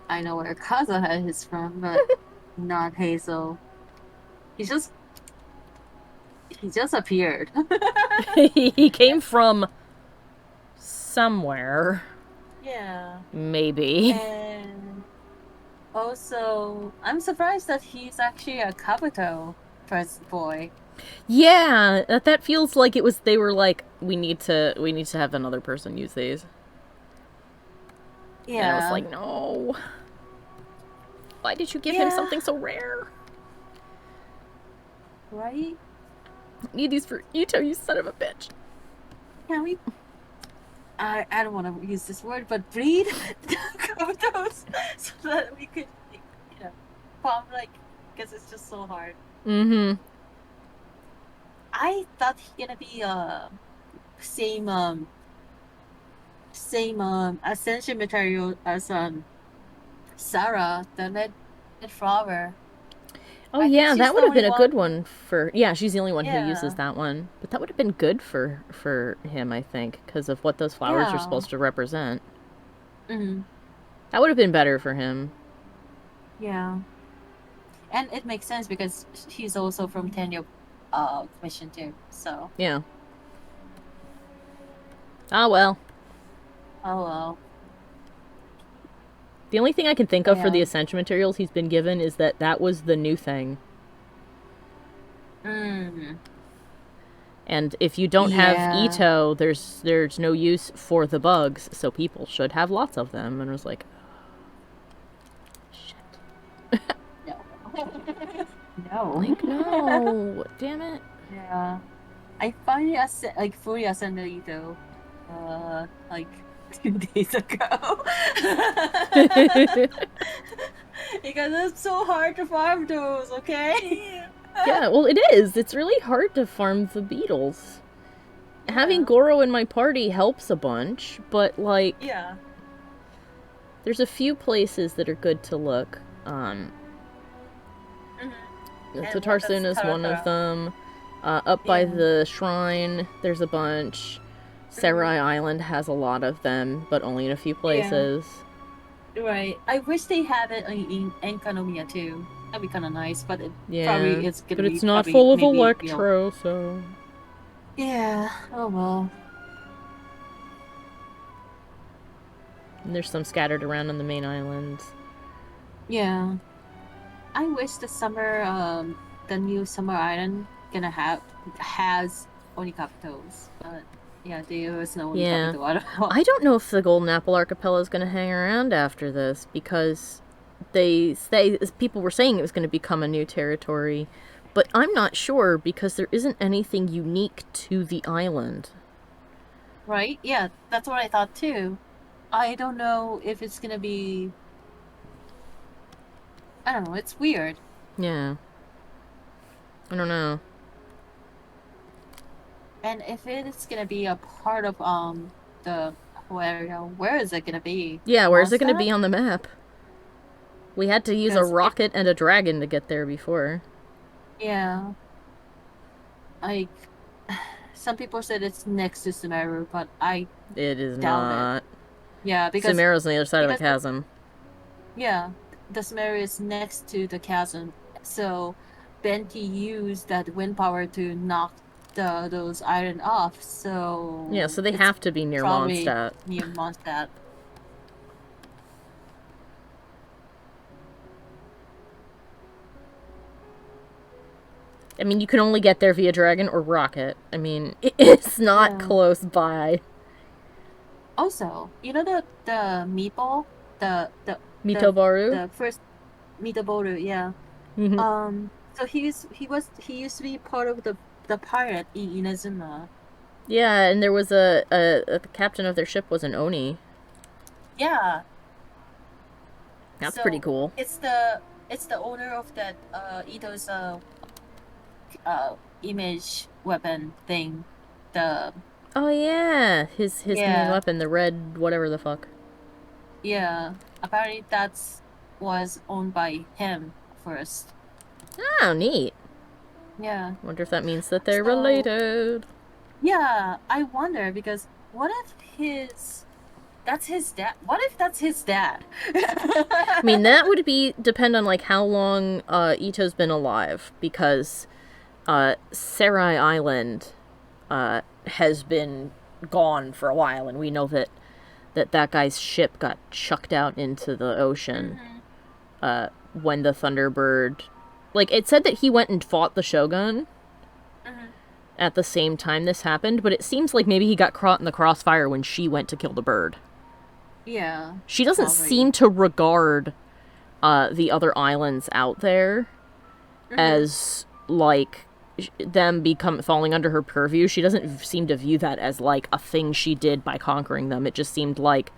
I know where Kazuha is from, but not Hazel. He just appeared. He came from somewhere. Yeah. Maybe. And also, I'm surprised that he's actually a Kabuto first boy. Yeah, that feels like it was. They were like, we need to have another person use these. Yeah. And I was like, no. Why did you give him something so rare? Right? I need these for Ito, you son of a bitch. Can we? I don't want to use this word, but breed the Kabutos so that we could, farm because it's just so hard. Mm-hmm. I thought he's gonna be same ascension material as Sarah, the red flower. Oh I think yeah, she's that the would have only been a good one. one for. Yeah, she's the only one who Yeah. uses that one. But that would have been good for him, I think, because of what those flowers are supposed to represent. Mm-hmm. That would have been better for him. Yeah. And it makes sense because he's also from Tenyo mission too. So. Yeah. Ah well. Oh well. The only thing I can think of for the Yeah. ascension materials he's been given is that was the new thing. Mm. And if you don't have Yeah. Ito, there's no use for the bugs, so people should have lots of them. And I was like, shit. No. No. Like, no. Damn it. Yeah. I finally fully ascended Ito, like 2 days ago. Because it's so hard to farm those, okay? Yeah, well, it is. It's really hard to farm the beetles. Yeah. Having Goro in my party helps a bunch, but, like... Yeah. There's a few places that are good to look. Mm-hmm. Tatarsun is one of them. Up by the shrine, there's a bunch. Serai Island has a lot of them, but only in a few places. Yeah. Right. I wish they had it in Enkanomiya too. That'd be kind of nice, but yeah, probably it's gonna but be it's not full of Electro, so... Yeah, oh well. And there's some scattered around on the main islands. Yeah. I wish the new summer island has Onikabutos, but yeah, there is no Onikabuto at all. I don't know if the Golden Apple Archipelago is going to hang around after this, because people were saying it was going to become a new territory, but I'm not sure because there isn't anything unique to the island. Right? Yeah, that's what I thought too. I don't know if it's going to be... I don't know, it's weird. Yeah. I don't know. And if it's going to be a part of the whole area, where is it going to be? Yeah, where is it going to be on the map? We had to use a rocket and a dragon to get there before. Yeah. Like, some people said it's next to Sumeru, but it is doubt not. It. Yeah, because Sumeru's on the other side of the chasm. Yeah, the Sumeru is next to the chasm, so Benti used that wind power to knock those iron off. So yeah, so they have to be near Mondstadt. Near Mondstadt. I mean, you can only get there via dragon or rocket. I mean, it's not close by. Also, you know the meatball, the Mitoboru? the first Mitoboru, yeah. Mm-hmm. So he used to be part of the pirate in Innozuma. Yeah, and there was the captain of their ship was an Oni. Yeah. That's pretty cool. It's the owner of that Ito's image weapon thing. Oh yeah, his main Yeah, weapon, the red whatever the fuck. yeah. Apparently that's was owned by him first. Oh, neat. Yeah. Wonder if that means that they're So related. yeah, I wonder because what if his that's his dad? What if that's his dad? I mean, that would depend on like how long Ito's been alive, because Serai Island has been gone for a while, and we know that guy's ship got chucked out into the ocean Hmm. when the Thunderbird. Like, it said that he went and fought the Shogun Hmm. at the same time this happened, but it seems like maybe he got caught in the crossfire when she went to kill the bird. Yeah, She doesn't probably. seem to regard the other islands out there Hmm. as like them become falling under her purview. She doesn't seem to view that as like a thing she did by conquering them. It just seemed like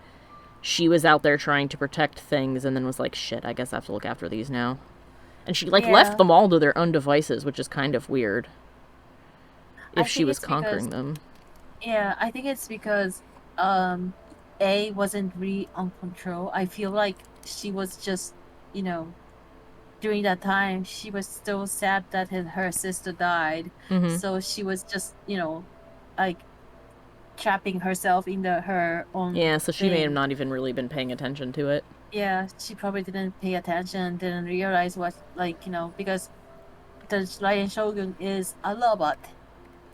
she was out there trying to protect things and then was like, shit, I guess I have to look after these now. And she like left Yeah, them all to their own devices, which is kind of weird if I she think was it's because conquering them. yeah, I think it's because um A wasn't really on control. I feel like she was just, you know, during that time she was still sad that her sister died. Mm-hmm. So she was just, like trapping herself in her own Yeah, so she may have thing. not even really been paying attention to it. Yeah, she probably didn't pay attention, didn't realize what, like, because the Lion Shogun is a robot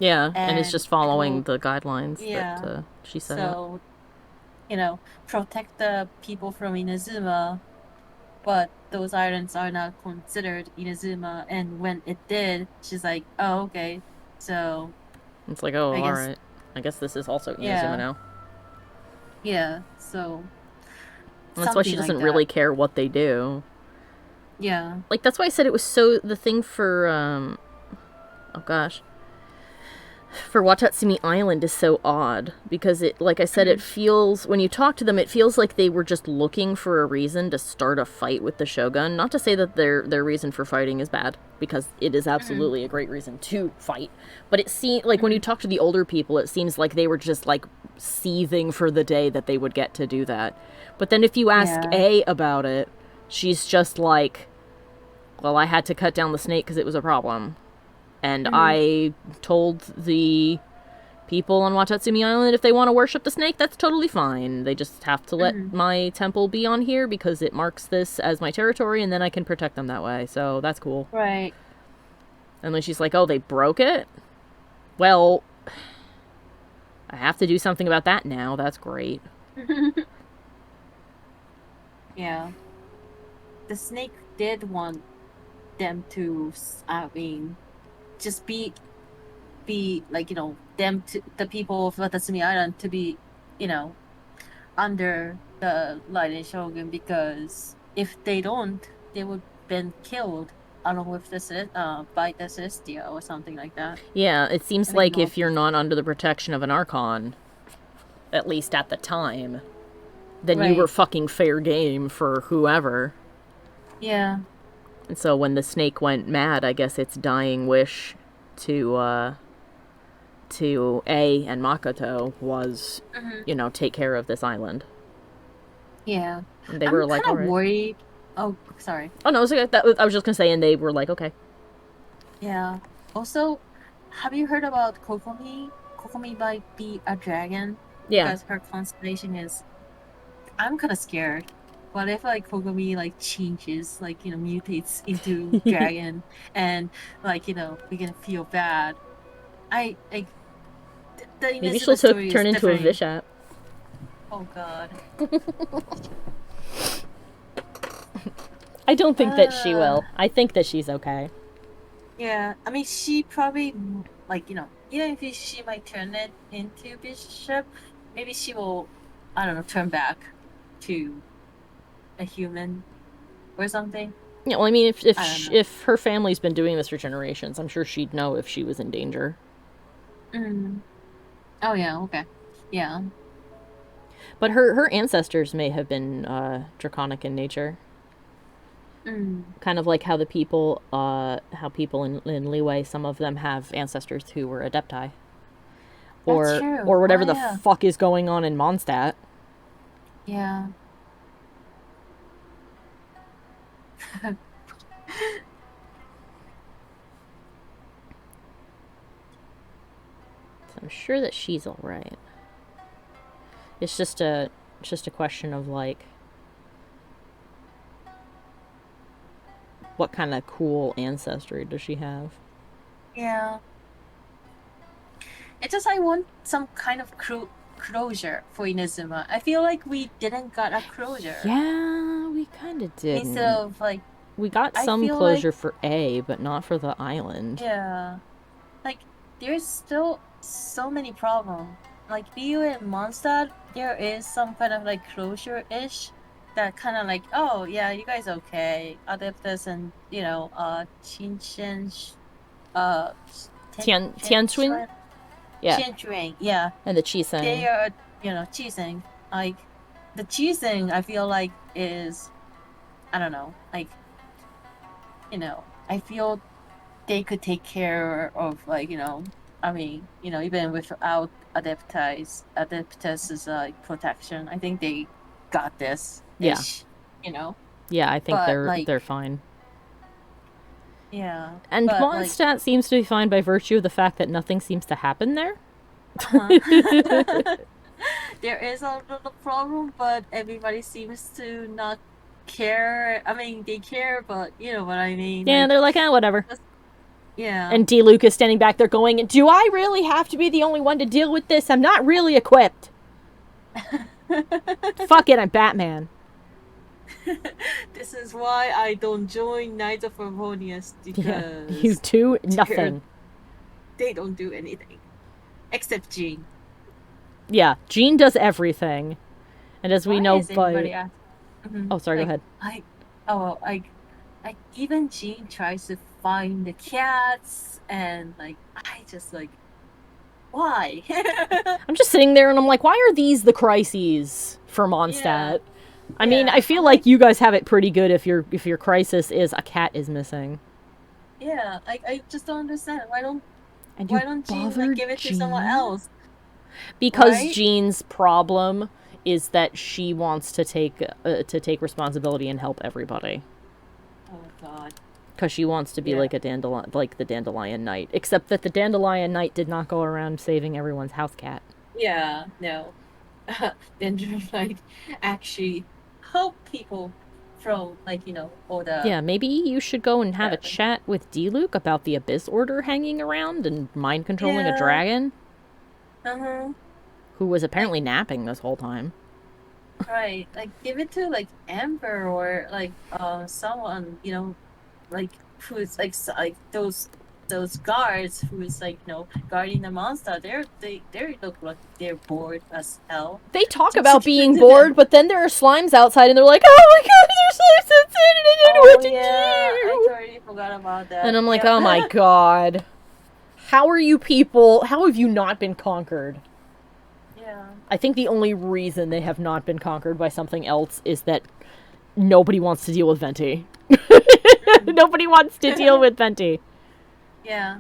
Yeah, and it's and just it following will, the guidelines that yeah. she set up. So, protect the people from Inazuma, but those islands are not considered Inazuma. And when it did, she's like, oh, okay. So, It's like, oh, I all guess, right. I guess this is also Inazuma yeah, now. yeah. So, And that's why she something like doesn't that. really care what they do. Yeah. Like, that's why I said it was so. The thing for, oh gosh. For Watatsumi Island is so odd. Because it, like I said, it Mhm. feels. When you talk to them, it feels like they were just looking for a reason to start a fight with the Shogun. Not to say that their reason for fighting is bad, because it is Mhm. absolutely a great reason to fight. But it seems like when you Mhm. talk to the older people, it seems like they were just like seething for the day that they would get to do that. But then if you ask Yeah. A about it, she's just like, well, I had to cut down the snake because it was a problem. And Mhm. I told the people on Watatsumi Island if they want to worship the snake, that's totally fine. They just have to let Mhm. my temple be on here because it marks this as my territory and then I can protect them that way. So that's cool. Right. And then she's like, oh, they broke it? Well, I have to do something about that now. That's great. Yeah. The snake did want them to, I mean, just be like, them to the people of Watatsumi Island to be, you know, under the Lion Shogun, because if they don't, they would been killed along with by the Celestia or something like that. Yeah, it I seems think like north. if you're not under the protection of an Archon, at least at the time, then you were Right. fucking fair game for whoever. Yeah. And so when the snake went mad, I guess its dying wish to A and Makoto was, Hmm. take care of this island. Yeah. And they I'm were kind like, all of right. worried. Oh, sorry. Oh no, I was just gonna say, and they were like, okay. Yeah. Also, have you heard about Kokomi? Kokomi might be a dragon Yeah. because her constellation is. I'm kind of scared. What if like Kokomi like changes, like mutates into dragon, and like we're gonna feel bad. I like the Maybe she'll Inazuma story is turn into a different. Vishat. Oh God. I don't think that she Uh, will. I think that she's okay. yeah. I mean, she probably like even if she might turn it into bishop, maybe she will. I don't know, turn back to a human or something. Yeah, well, I mean, I don't know. if her family's been doing this for generations, I'm sure she'd know if she was in danger. Mm. Oh yeah, okay. Yeah. But her ancestors may have been draconic in nature, Mm. kind of like how people in Liyue, some of them have ancestors who were adepti. That's true. or whatever Oh, the yeah. fuck is going on in Mondstadt. Yeah. So I'm sure that she's all right. It's just a question of like what kind of cool ancestry does she have? Yeah. It's just I want some kind of closure for Inazuma. I feel like we didn't got a closure. Yeah, we kind of didn't. Instead of like, We got I some feel like, closure for A, but not for the island. yeah, like there's still so many problems. Like BU and Mondstadt, there is some kind of like closure-ish that kind of like, oh yeah, you guys okay. Adeptus and Chinchin, uh, Tianchuan? Yeah. Tianchuan, yeah. And the Chiseng. They are, cheesing. Like the cheesing, I feel like is, I don't know, like, I feel they could take care of like, I mean, even without Adeptus's protection, I think they got this ish, Yeah, I think but like, they're fine. yeah. And but Mondstadt seems to be fine by virtue of the fact that nothing seems to happen there. There is a little problem, but everybody seems to not care. I mean, they care, but you know what I mean. Yeah, like, they're like, whatever. Yeah. And D. Luke is standing back there going, do I really have to be the only one to deal with this? I'm not really equipped. Fuck it, I'm Batman. This is why I don't join Knights of Harmonious, because you do nothing. They don't do anything. Except Jean. Yeah, Jean does everything. And as we know by... Mm-hmm. Oh, sorry, go ahead. Even Jean tries to find the cats, and like, I just like, why? I'm just sitting there and I'm like, why are these the crises for Mondstadt? Yeah. I mean, I feel like you guys have it pretty good if your crisis is a cat is missing. Yeah, I just don't understand. Why don't Jean give it to Jean? someone else? Because Jean's problem is that she wants to take responsibility and help everybody. Oh God. Because she wants to be like the Dandelion Knight, except that the Dandelion Knight did not go around saving everyone's house cat. Yeah, no. Dandelion Knight actually help people from all the... Yeah, maybe you should go and have a chat with D. Luke about the Abyss Order hanging around and mind controlling a dragon. Who was apparently napping this whole time. Right, like give it to like Amber or like someone like who's like those guards who's like guarding the monster. They look like they're bored as hell. They talk about being bored, but then there are slimes outside, and they're like, "Oh my God, there's slimes outside, and I don't know what to do." I totally forgot about that. And I'm like, "Oh my God, how are you people? How have you not been conquered?" Yeah. I think the only reason they have not been conquered by something else is that nobody wants to deal with Venti. Nobody wants to deal with Venti. Yeah.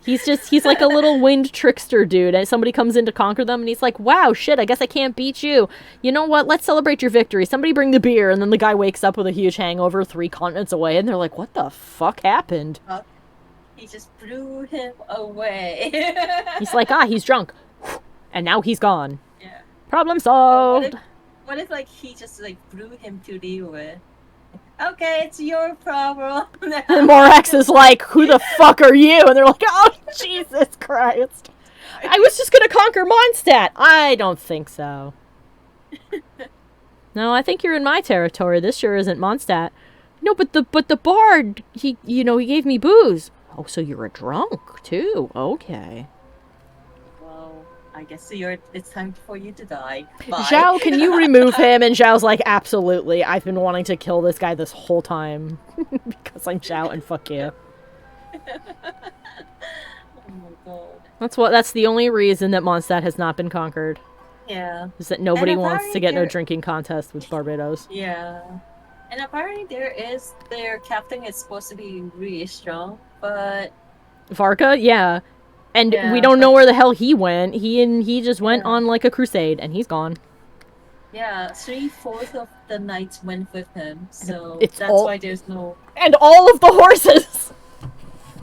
He's like a little wind trickster dude, and somebody comes in to conquer them, and he's like, wow, shit, I guess I can't beat you. You know what? Let's celebrate your victory. Somebody bring the beer. And then the guy wakes up with a huge hangover 3 continents away, and they're like, what the fuck happened? He just blew him away. He's like, he's drunk. And now he's gone. Yeah. Problem solved. What if like he just like blew him to deal with? Okay, it's your problem. And Morax is like, who the fuck are you? And they're like, oh, Jesus Christ. I was just going to conquer Mondstadt. I don't think so. No, I think you're in my territory. This sure isn't Mondstadt. No, but the bard, he gave me booze. Oh, so you're a drunk, too. Okay. I guess it's time for you to die. Bye. Zhao, can you remove him? And Zhao's like, absolutely. I've been wanting to kill this guy this whole time. Because I'm Zhao and fuck you. Oh my God. That's the only reason that Mondstadt has not been conquered. Yeah. Is that nobody wants to get no drinking contest with Barbados. Yeah. And apparently their captain is supposed to be really strong, but... Varka? Yeah. And we Yeah, don't know but where the hell he went. He just went yeah, on like a crusade, and he's gone. yeah, 3/4 of the knights went with him, And so it's that's all why there's no. and all of the horses.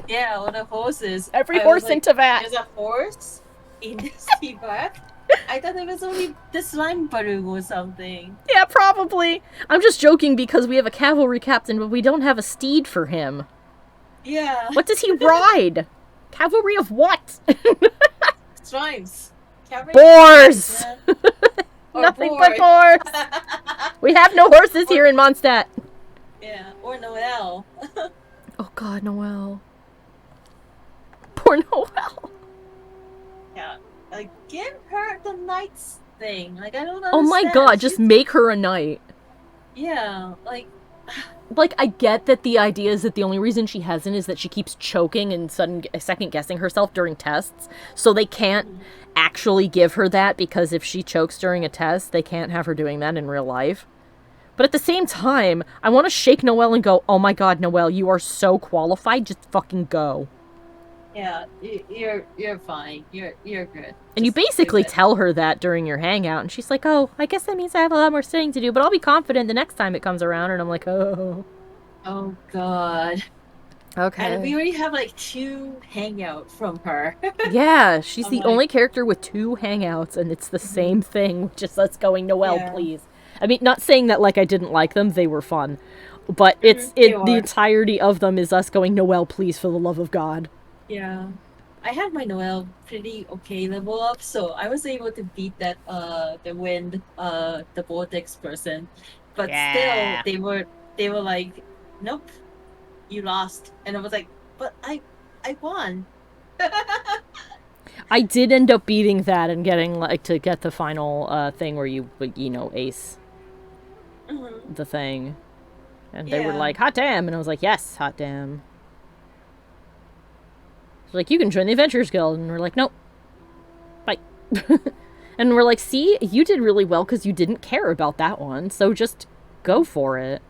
Yeah, all the horses. Every I was horse in like, Teyvat. there's a horse in this Teyvat? I thought it was only the slime balloon or something. Yeah, probably. I'm just joking because we have a cavalry captain, but we don't have a steed for him. Yeah, What does he ride? Cavalry of what? slimes. Cavalry slimes, Boars! man. Or Nothing but boars. boars! We have no horses here in Mondstadt. Yeah, or Noel. Oh god, Noelle. Poor Noelle. Yeah, like, give her the knights thing. Like, I don't understand. Oh my god, just make her a knight. Yeah, like... Like, I get that the idea is that the only reason she hasn't is that she keeps choking and second guessing herself during tests, so they can't actually give her that, because if she chokes during a test, they can't have her doing that in real life. But at the same time, I want to shake Noelle and go, oh my god, Noelle, you are so qualified, just fucking go. Yeah, you're fine. You're good. And you basically tell her that during your hangout, and she's like, oh, I guess that means I have a lot more studying to do, but I'll be confident the next time it comes around. And I'm like, oh. Oh god. Okay. And we already have like 2 hangout from her. Yeah, she's I'm the like, only character with 2 hangouts, and it's the same thing, just us going, Noelle, yeah. please. I mean, not saying that like I didn't like them, they were fun. But They the are. entirety of them is us going, Noelle, please, for the love of God. Yeah. I had my Noel pretty okay level up, so I was able to beat that the wind the vortex person. But Yeah. still they were like, nope, you lost. And I was like, but I won. I did end up beating that and getting like to get the final thing where you ace the thing. And they were Yeah. like, hot damn, and I was like, yes, hot damn. They're like, you can join the Adventurers Guild, and we're like, nope. Bye. And we're like, see, you did really well because you didn't care about that one, so just go for it.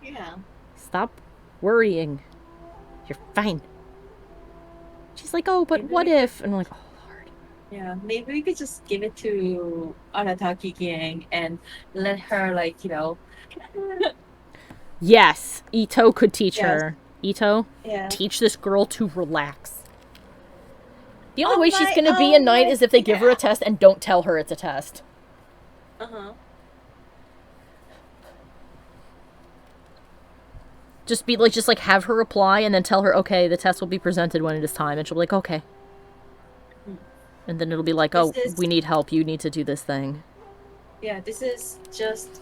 Yeah. Stop worrying. You're fine. She's like, oh, but Maybe what we if? And I'm like, oh, Lord. Yeah, maybe we could just give it to Arataki Gang and let her, like, Yes, Ito could teach Yes. her. Ito, yeah. teach this girl to relax. The only On way she's my gonna be a own, knight like, is if they give her a yeah. test and don't tell her it's a test. Uh-huh. Just like have her apply and then tell her, okay, the test will be presented when it is time, and she'll be like, okay. And then it'll be like, oh, This is- we need help. You need to do this thing. Yeah, this is just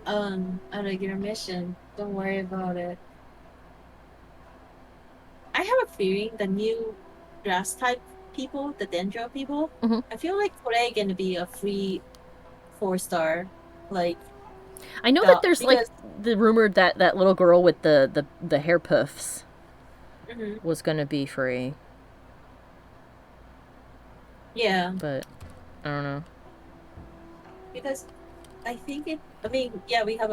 a regular mission. Don't worry about it. I have a feeling the new grass type people, the Dendro people, Mhm. I feel like they're gonna be a free 4-star. Like, I know Yeah, that there's like because- the rumored that that little girl with the hair puffs mhm, was gonna be free, yeah, but I don't know. because I think it. I mean, yeah, we have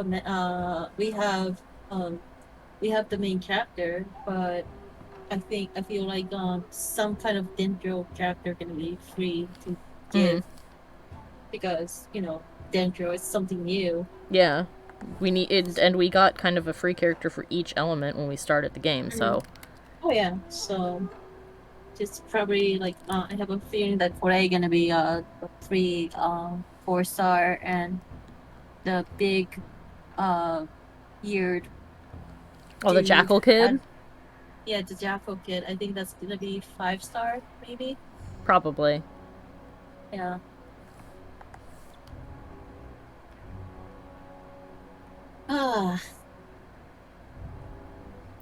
we have the main chapter, but I feel like some kind of Dendro chapter gonna be free to give because Dendro is something new. Yeah, we need it, and we got kind of a free character for each element when we started the game. So Oh yeah, so just probably like I have a feeling that Korea gonna be a free 4-star and the big eared oh, the dude Jackal Kid, yeah, the Jackal Kid. I think that's gonna be 5-star maybe. probably. Yeah. Ah,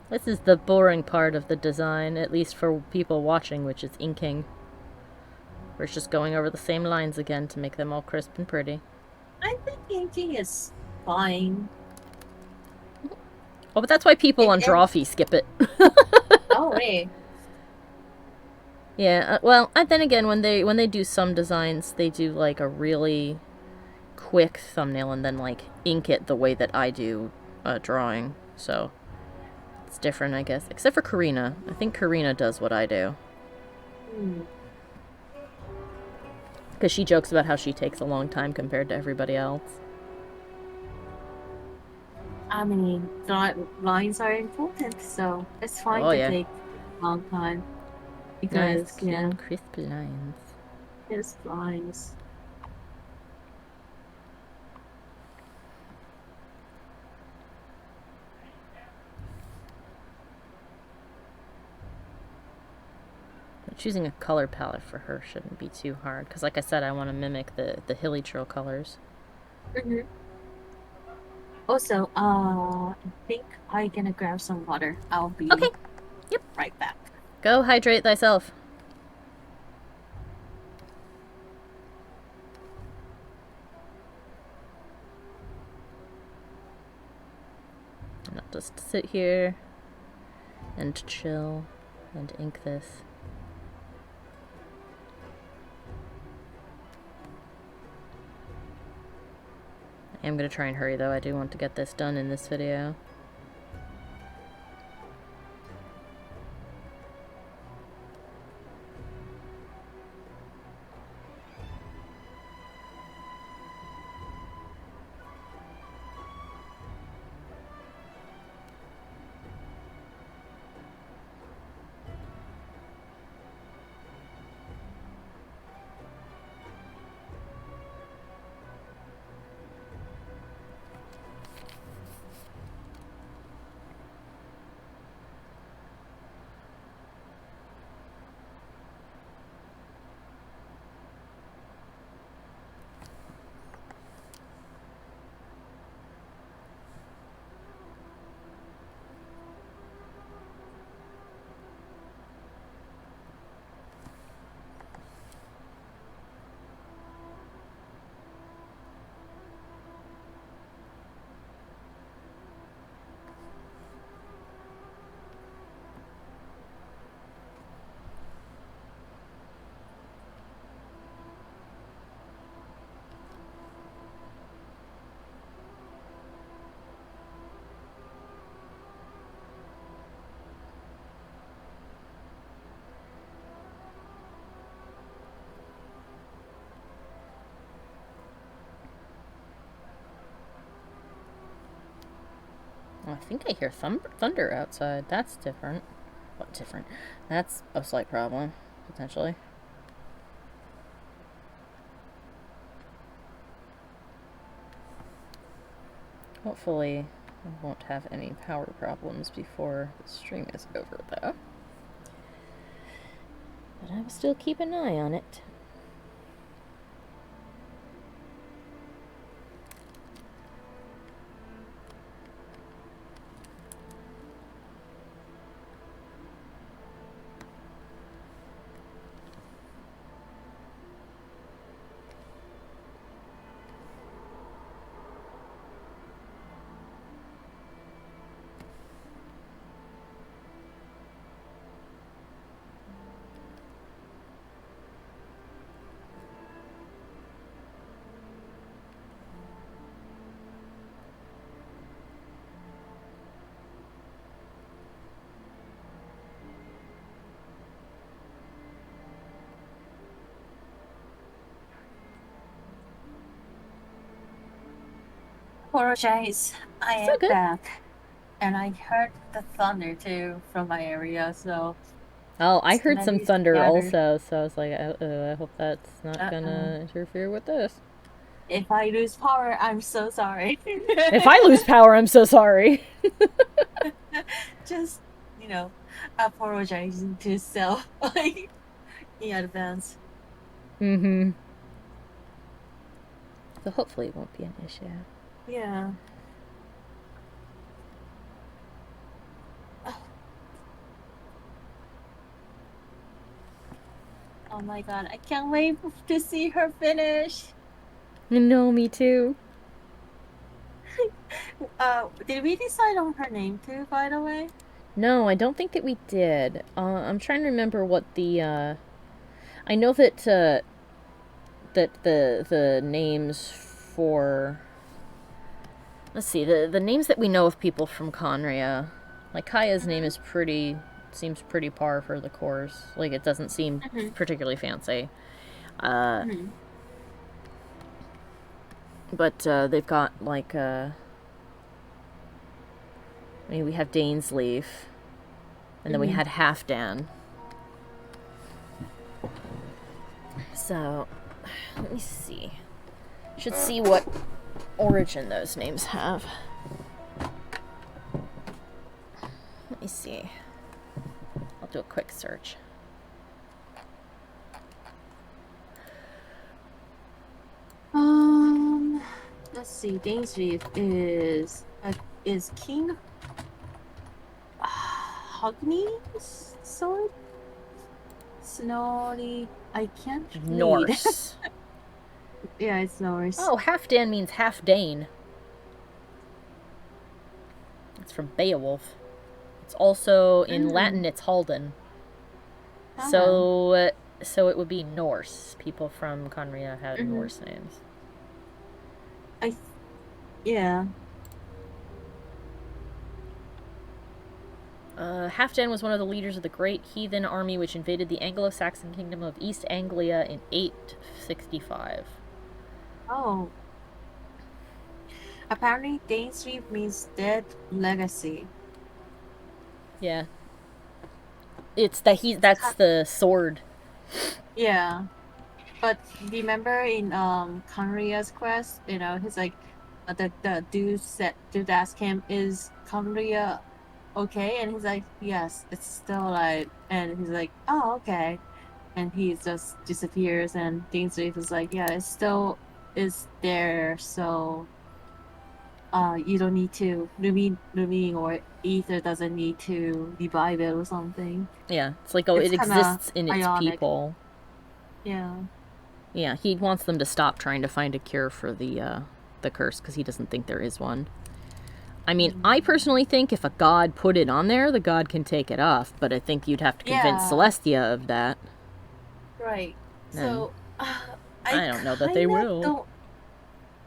This is the boring part of the design, at least for people watching, which is inking. We're just going over the same lines again to make them all crisp and pretty. I think inking is fine. Oh, but that's why people on It- Drawfee skip it. Oh wait. Yeah, well, and then again, when they do some designs, they do like a really quick thumbnail and then like ink it the way that I do drawing. So it's different, I guess. Except for Karina. I think Karina does what I do. Hmm. Because she jokes about how she takes a long time compared to everybody else. I mean, lines are important, so it's fine Oh, to yeah. take a long time Nice, because, yeah, clean, crisp lines. it's lines. Choosing a color palette for her shouldn't be too hard, because like I said, I want to mimic the Hilli-Hero colors. Mm-hmm. Also, I think I'm gonna grab some water. I'll Okay, be yep. right back. Go hydrate thyself. And I'll just sit here and chill and ink this. I am going to try and hurry though, I do want to get this done in this video. Oh, I think I hear thunder outside. That's different. What different? That's a slight problem, potentially. Hopefully, I won't have any power problems before the stream is over, though. But I will still keep an eye on it. Apologize. I So am good. back. And I heard the thunder too from my area, so Oh, I it's heard gonna some be thunder scattered. also, so I was like, I hope that's not Uh-oh. gonna interfere with this. If I lose power, I'm so sorry. If I lose power, I'm so sorry. Just, apologizing to self like in advance. Mm-hmm. So hopefully it won't be an issue. Yeah. Oh my god, I can't wait to see her finish. No, me too. Did we decide on her name too, by the way? No, I don't think that we did. I'm trying to remember what the, I know that, that the names for... Let's see, the names that we know of people from Conria. Like, Kaya's name is pretty seems pretty par for the course. Like, it doesn't seem particularly fancy. But they've got, like, I mean, we have Dainsleif, and then we had Halfdan. So, let me see. Should see what origin those names have. Let me see. I'll do a quick search. Let's see. Dainsleif is King Hogni's sword. Snorri. I can't read. Norse. Yeah, it's Norse. Oh, Halfdan means half Dane. It's from Beowulf. It's also, in Latin, it's Halden. So it would be Norse. People from Conria had Norse names. Yeah. Halfdan was one of the leaders of the great heathen army which invaded the Anglo-Saxon kingdom of East Anglia in 865. Oh. Apparently, Dainsleif means dead legacy. Yeah. It's that that's the sword. Yeah. But remember in Conria's quest, you know, he's like the dude asked him, is Conria okay? And he's like, yes, it's still alive. And he's like, oh, okay. And he just disappears, and Dainsleif is like, yeah, it still is there, so you don't need to Lumine or Ether doesn't need to revive it or something. Yeah, it's like, oh, it exists in its ionic. people. Yeah. Yeah, he wants them to stop trying to find a cure for the curse, because he doesn't think there is one. I mean, I personally think if a god put it on there, the god can take it off, but I think you'd have to convince Celestia of that. Right. So, I don't know that they will.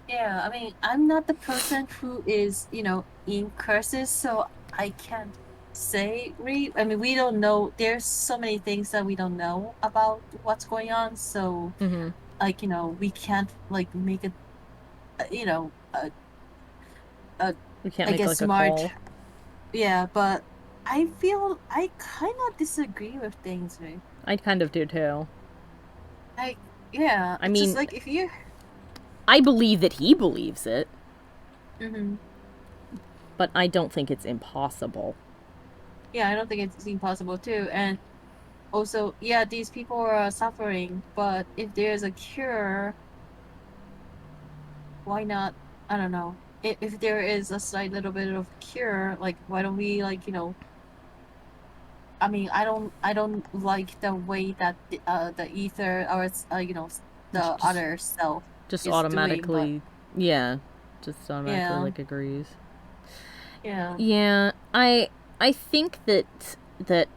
Yeah, I mean, I'm not the person who is, you know, in curses, so I can't say. I mean, we don't know. There's so many things that we don't know about what's going on, so, like, you know, we can't, like, make it, you know, we can't make, like, smart, a call. Yeah, but I feel I kind of disagree with things, right? I kind of do too. Yeah. I mean, just like if you. I believe that he believes it. But I don't think it's impossible. Yeah, I don't think it's impossible too. And also, yeah, these people are suffering, but if there's a cure, why not? I don't know. If there is a slight little bit of cure, like, why don't we, like, you know, I mean, I don't like the way that the ether or you know, the other self just automatically doing, just automatically like agrees. Yeah, I think that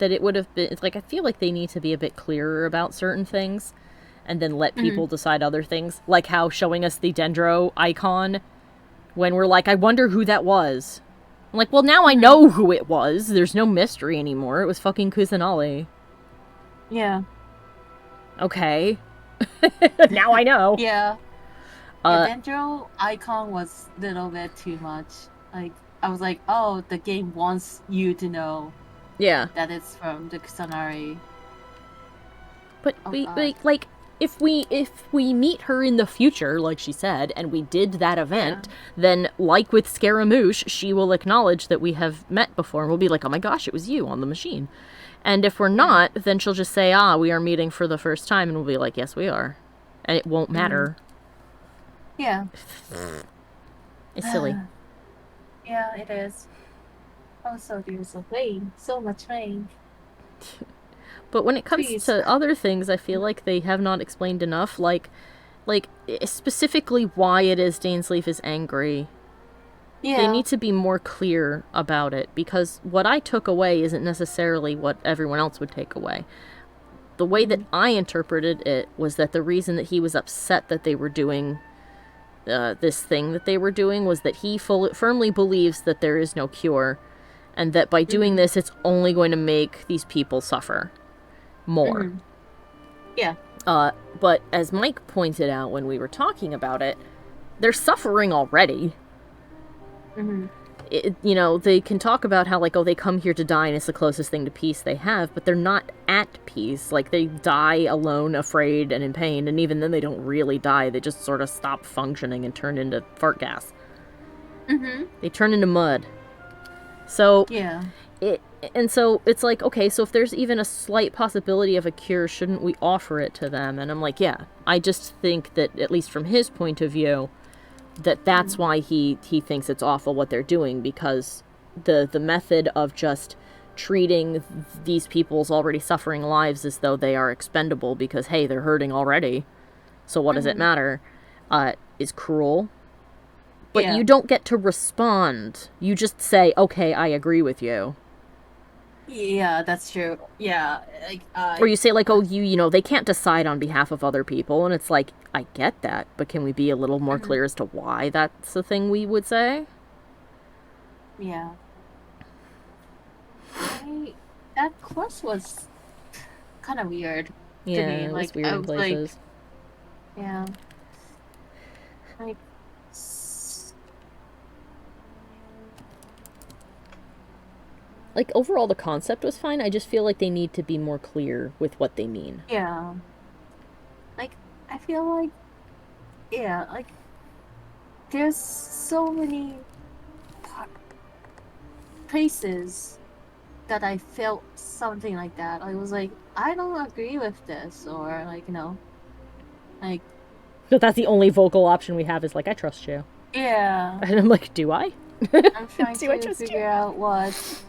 it would have been, it's like, I feel like they need to be a bit clearer about certain things and then let people decide other things, like how showing us the Dendro icon when we're like, I wonder who that was. I'm like, well, now I know who it was. There's no mystery anymore. It was fucking Kusanali. Yeah. Okay. Now I know. Yeah. The Dendro icon was a little bit too much. Like, I was like, oh, the game wants you to know. Yeah. That it's from the Kusanari. But like, if we meet her in the future, like she said, and we did that event, then, like with Scaramouche, she will acknowledge that we have met before, and we'll be like, oh my gosh, it was you on the machine. And if we're not, then she'll just say, we are meeting for the first time, and we'll be like, yes, we are. And it won't matter. Yeah. It's silly. Yeah, it is. Also, there's a rain. So much rain. But when it comes to other things, I feel like they have not explained enough. Like specifically why it is Dainsleif is angry. Yeah. They need to be more clear about it, because what I took away isn't necessarily what everyone else would take away. The way that I interpreted it was that the reason that he was upset that they were doing this thing that they were doing was that he firmly believes that there is no cure, And that by doing this, it's only going to make these people suffer more. Yeah. But as Mike pointed out when we were talking about it, they're suffering already. They can talk about how, like, oh, they come here to die and it's the closest thing to peace they have, but they're not at peace. Like, they die alone, afraid, and in pain, and even then they don't really die. They just sort of stop functioning and turn into fart gas. They turn into mud. So, yeah. So it's like, okay, so if there's even a slight possibility of a cure, shouldn't we offer it to them? And I'm like, yeah, I just think that, at least from his point of view, that's why he thinks it's awful what they're doing, because the method of just treating these people's already suffering lives as though they are expendable because, hey, they're hurting already, so what does it matter, is cruel. But you don't get to respond. You just say, okay, I agree with you. Yeah, that's true. Yeah. Or you say, like, oh, they can't decide on behalf of other people. And it's like, I get that, but can we be a little more clear as to why that's the thing we would say? Yeah. That course was kind of weird to me. It was weird in places. Yeah. Like, overall, the concept was fine. I just feel like they need to be more clear with what they mean. Yeah. Like, I feel like, yeah, like, there's so many places that I felt something like that. I was like, I don't agree with this, or, like, like... But that's the only vocal option we have is, like, I trust you. Yeah. And I'm like, do I? I'm trying to figure out what...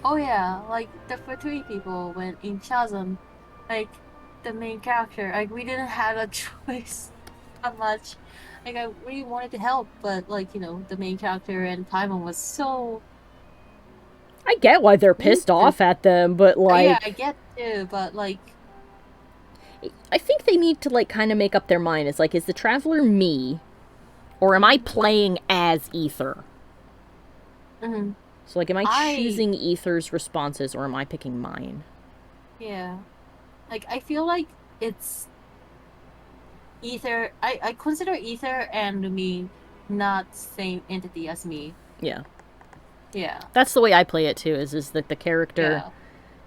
Oh yeah, like the Fatui people when in Chasm, like the main character, like we didn't have a choice that much. Like I really wanted to help, but like, the main character and Paimon was so... I get why they're pissed off at them, but like... Yeah, I get too, but like... I think they need to like kind of make up their mind. It's like, is the Traveler me? Or am I playing as Ether? So, like, am I choosing Ether's responses, or am I picking mine? Yeah. Like, I feel like it's... Ether... I consider Ether and me not same entity as me. Yeah. Yeah. That's the way I play it, too, is that the character... Yeah.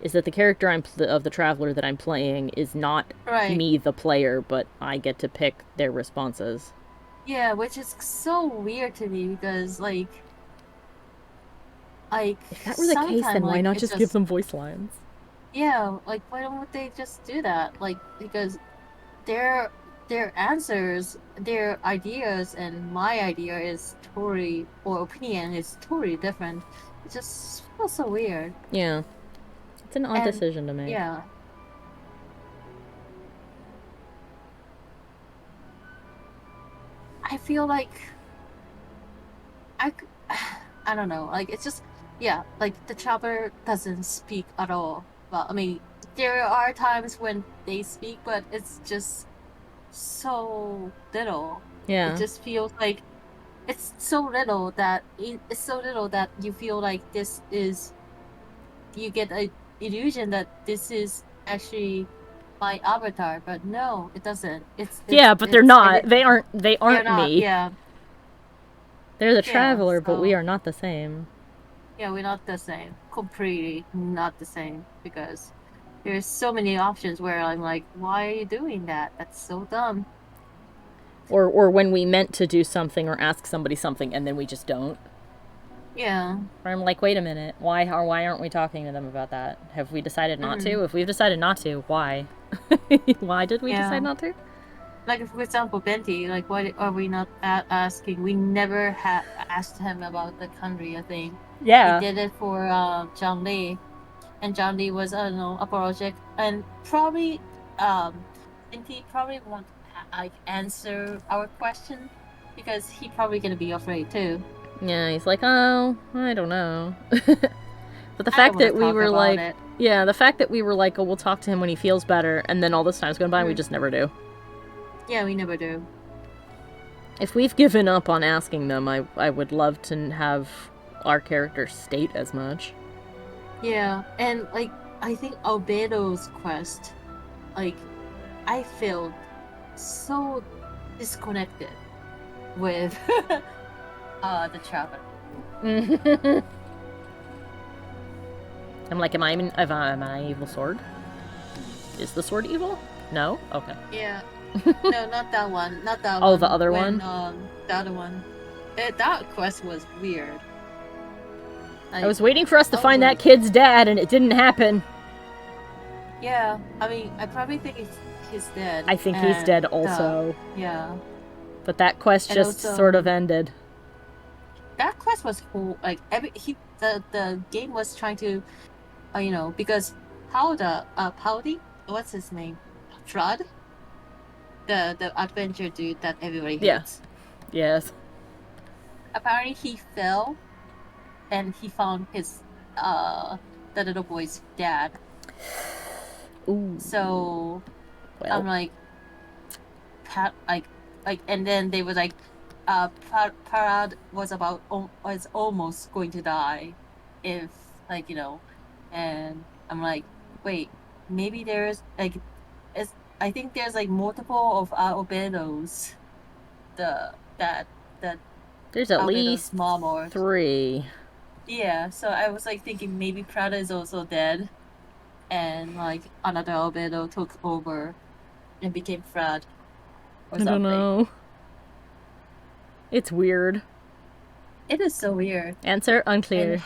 Is that the character of the Traveler that I'm playing is not me, the player, but I get to pick their responses. Yeah, which is so weird to me, because, like... if that were the case, then why not just give them voice lines? Yeah, like, why don't they just do that? Like, because their answers, their ideas, and my idea is totally, or opinion is totally different. It just feels so weird. Yeah. It's an odd decision to make. Yeah. I feel like... I don't know, like, it's just... Yeah, like, the Chopper doesn't speak at all. Well, I mean, there are times when they speak, but it's just so little. Yeah. It just feels like it's so little that you feel like this is... You get an illusion that this is actually my avatar, but no, it doesn't. But they're not. They aren't me. Yeah. They're the Traveler, but we are not the same. Yeah, we're not the same. Completely not the same. Because there's so many options where I'm like, why are you doing that? That's so dumb. Or when we meant to do something or ask somebody something and then we just don't. Yeah. Or I'm like, wait a minute. Why aren't we talking to them about that? Have we decided not to? If we've decided not to, why? Why did we decide not to? Like, for example, Benti, like, why are we not asking? We never asked him about the country, I think. Yeah. We did it for Zhang Li. And Zhang Li was, I don't know, apologetic. And probably, Benti probably won't, answer our question. Because he probably gonna be afraid, too. Yeah, he's like, oh, I don't know. But the fact that we were like... Yeah, the fact that we were like, oh, we'll talk to him when he feels better, and then all this time's going by and we just never do. Yeah, we never do. If we've given up on asking them, I would love to have our characters state as much. Yeah, and like I think Albedo's quest, like I felt so disconnected with the traveler. I'm like, am I an evil sword? Is the sword evil? No? Okay. Yeah. No, not that one. Not that one. Oh, the other one? The other one. That quest was weird. I was waiting for us to find that kid's dad, and it didn't happen. Yeah, I mean, I probably think he's dead. I think he's dead also. Yeah. But that quest And just also, sort of ended. That quest was cool. Like the game was trying to, because how the Pouty, what's his name, Flood, the adventure dude that everybody hates. Yes. Apparently he fell, and he found his the little boy's dad. Ooh. So well. I'm like, and then they were like, Parad was almost going to die, if and I'm like, wait, maybe there's I think there's like multiple of Albedo's, there's at Albedo's least mom or 3. Yeah, so I was like thinking maybe Prada is also dead, and like another Albedo took over and became Frad or something. I don't know. It's weird. It is so weird. Answer unclear.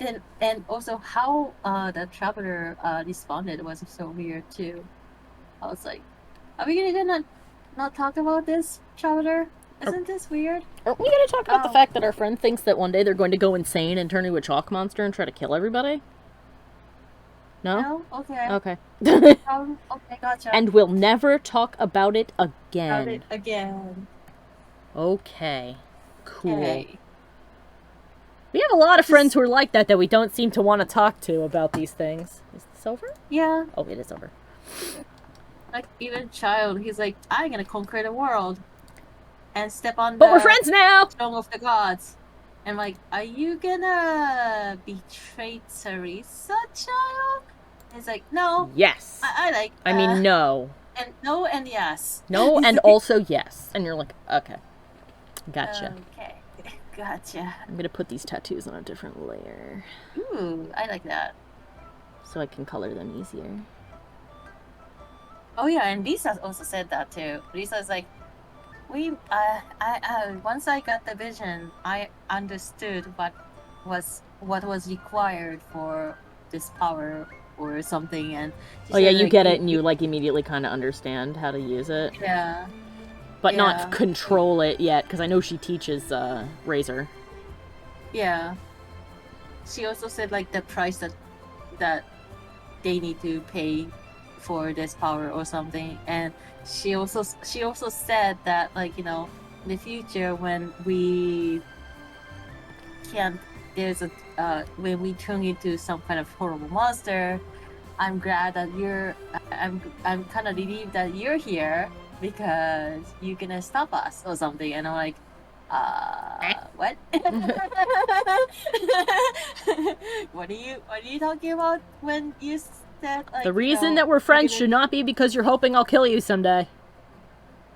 And also how the traveler responded was so weird too. I was like, are we gonna not talk about this traveler? Isn't this weird? Aren't we gonna talk about the fact that our friend thinks that one day they're going to go insane and turn into a chalk monster and try to kill everybody? No? Okay. Okay. Okay, gotcha. And we'll never talk about it again. Okay. Cool. Okay. We have a lot of friends who are like that we don't seem to want to talk to about these things. Is this over? Yeah. Oh, it is over. Like, even Child, he's like, I'm gonna conquer the world and step on But we're friends now! throne of the gods. And like, are you gonna betray Teresa, Child? He's like, no. Yes. I mean, no. And no and yes. No and also yes. And you're like, okay. Gotcha. Okay. Gotcha. I'm gonna put these tattoos on a different layer. Ooh, I like that. So I can color them easier. Oh yeah, and Lisa also said that too. Lisa's like, once I got the vision, I understood what was required for this power or something, and oh yeah, you get it, and you like immediately kind of understand how to use it. Yeah. But not control it yet, because I know she teaches Razor. Yeah. She also said like the price that they need to pay for this power or something, and she also said that, like, in the future when we can't, when we turn into some kind of horrible monster, I'm glad that I'm kind of relieved that you're here because you're gonna stop us or something. And I'm like, what? What are you talking about when you said, like, the reason that we're friends should not be because you're hoping I'll kill you someday.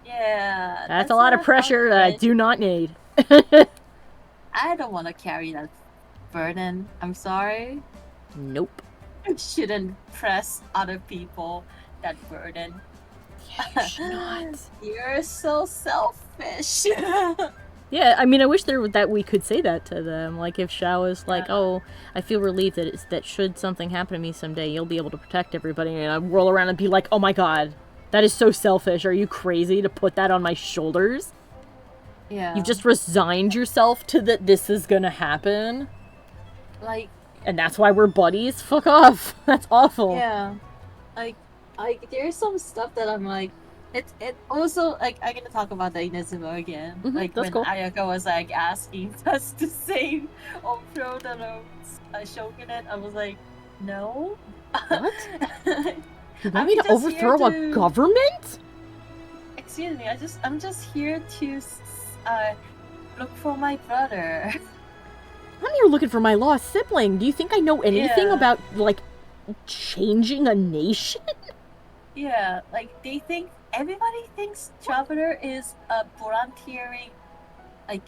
Yeah. That's a lot of pressure that I do not need. I don't want to carry that burden. I'm sorry. Nope. You shouldn't press other people that burden. Yeah, you should not. You're so selfish. Yeah, I mean, I wish that we could say that to them. Like, if Shao is like, oh, I feel relieved that should something happen to me someday, you'll be able to protect everybody. And I roll around and be like, oh my god, that is so selfish. Are you crazy to put that on my shoulders? Yeah. You've just resigned yourself to that this is gonna happen? Like... And that's why we're buddies? Fuck off. That's awful. Yeah. Like, there's some stuff that I'm like... It also, like, I'm gonna talk about the Innozuma again. Mm-hmm, like, when cool. Ayaka was, like, asking us to save or throw the shogunate, I was like, no? What? You want me to overthrow a government? Excuse me, I'm just here to look for my brother. I'm here looking for my lost sibling. Do you think I know anything about, like, changing a nation? Yeah, like, everybody thinks Traveler is a volunteering, like,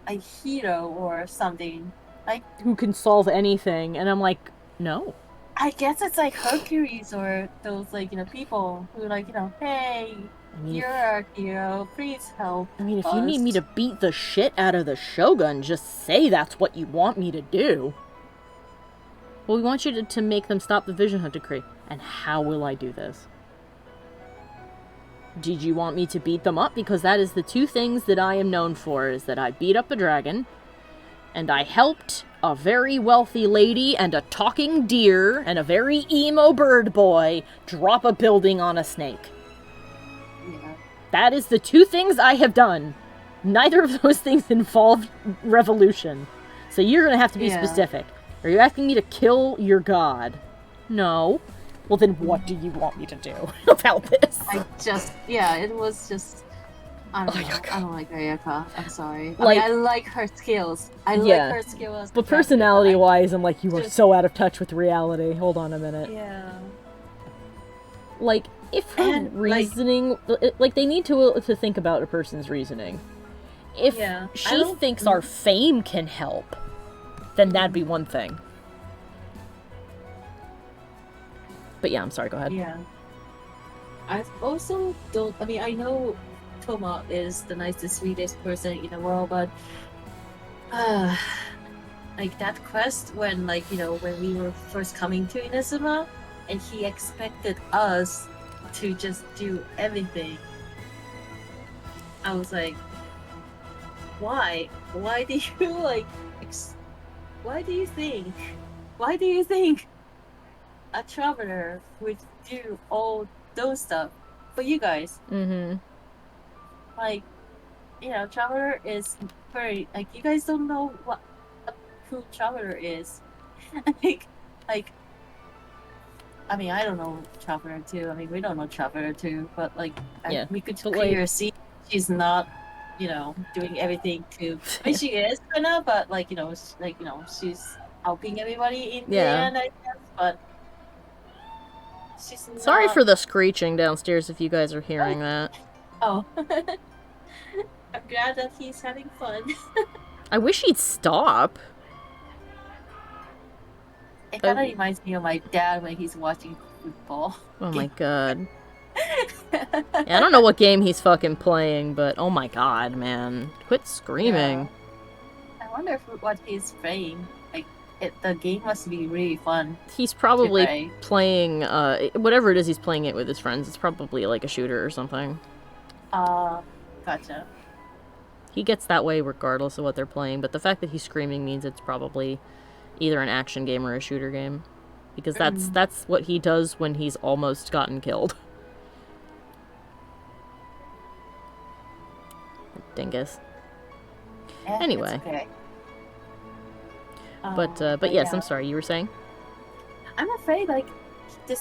a hero or something. Like, who can solve anything, and I'm like, no. I guess it's like Hercules or those, like, people who, like, hey, you're our hero, please help if us. you need me to beat the shit out of the Shogun, just say that's what you want me to do. Well, we want you to make them stop the Vision Hunt decree. And how will I do this? Did you want me to beat them up? Because that is the two things that I am known for, is that I beat up a dragon, and I helped a very wealthy lady and a talking deer and a very emo bird boy drop a building on a snake. Yeah. That is the two things I have done. Neither of those things involved revolution. So you're going to have to be specific. Are you asking me to kill your god? No. Well, then what do you want me to do about this? It was just... I don't know. I don't like Ayaka. I'm sorry. Like, I like her skills. I like her skills. But personality-wise, I'm like, you are so out of touch with reality. Hold on a minute. Yeah. Like, if her reasoning... Like, they need to think about a person's reasoning. If she thinks our fame can help, then that'd be one thing. But yeah, I'm sorry, go ahead. Yeah. I also don't... I know Toma is the nicest, sweetest person in the world, but... like, that quest when, when we were first coming to Innozuma, and he expected us to just do everything. I was like, why? Why do you, why do you think a traveler would do all those stuff for you guys? Mm-hmm. Like, Traveler is very, you guys don't know who Traveler is. I don't know Traveler too. We don't know Traveler too, but we could clearly see she's not, doing everything to. She is right now, but she's helping everybody in the end, I guess. But she's not... Sorry for the screeching downstairs if you guys are hearing that. Oh. I'm glad that he's having fun. I wish he'd stop. It kind of reminds me of my dad when he's watching football. Oh my god. Yeah, I don't know what game he's fucking playing, but oh my god, man. Quit screaming. Yeah. I wonder what he's playing. The game must be really fun. He's probably playing, whatever it is he's playing it with his friends. It's probably like a shooter or something. Gotcha. He gets that way regardless of what they're playing, but the fact that he's screaming means it's probably either an action game or a shooter game. Because that's what he does when he's almost gotten killed. Dingus. Yeah, anyway. Okay. But yes, I'm sorry, you were saying? I'm afraid, the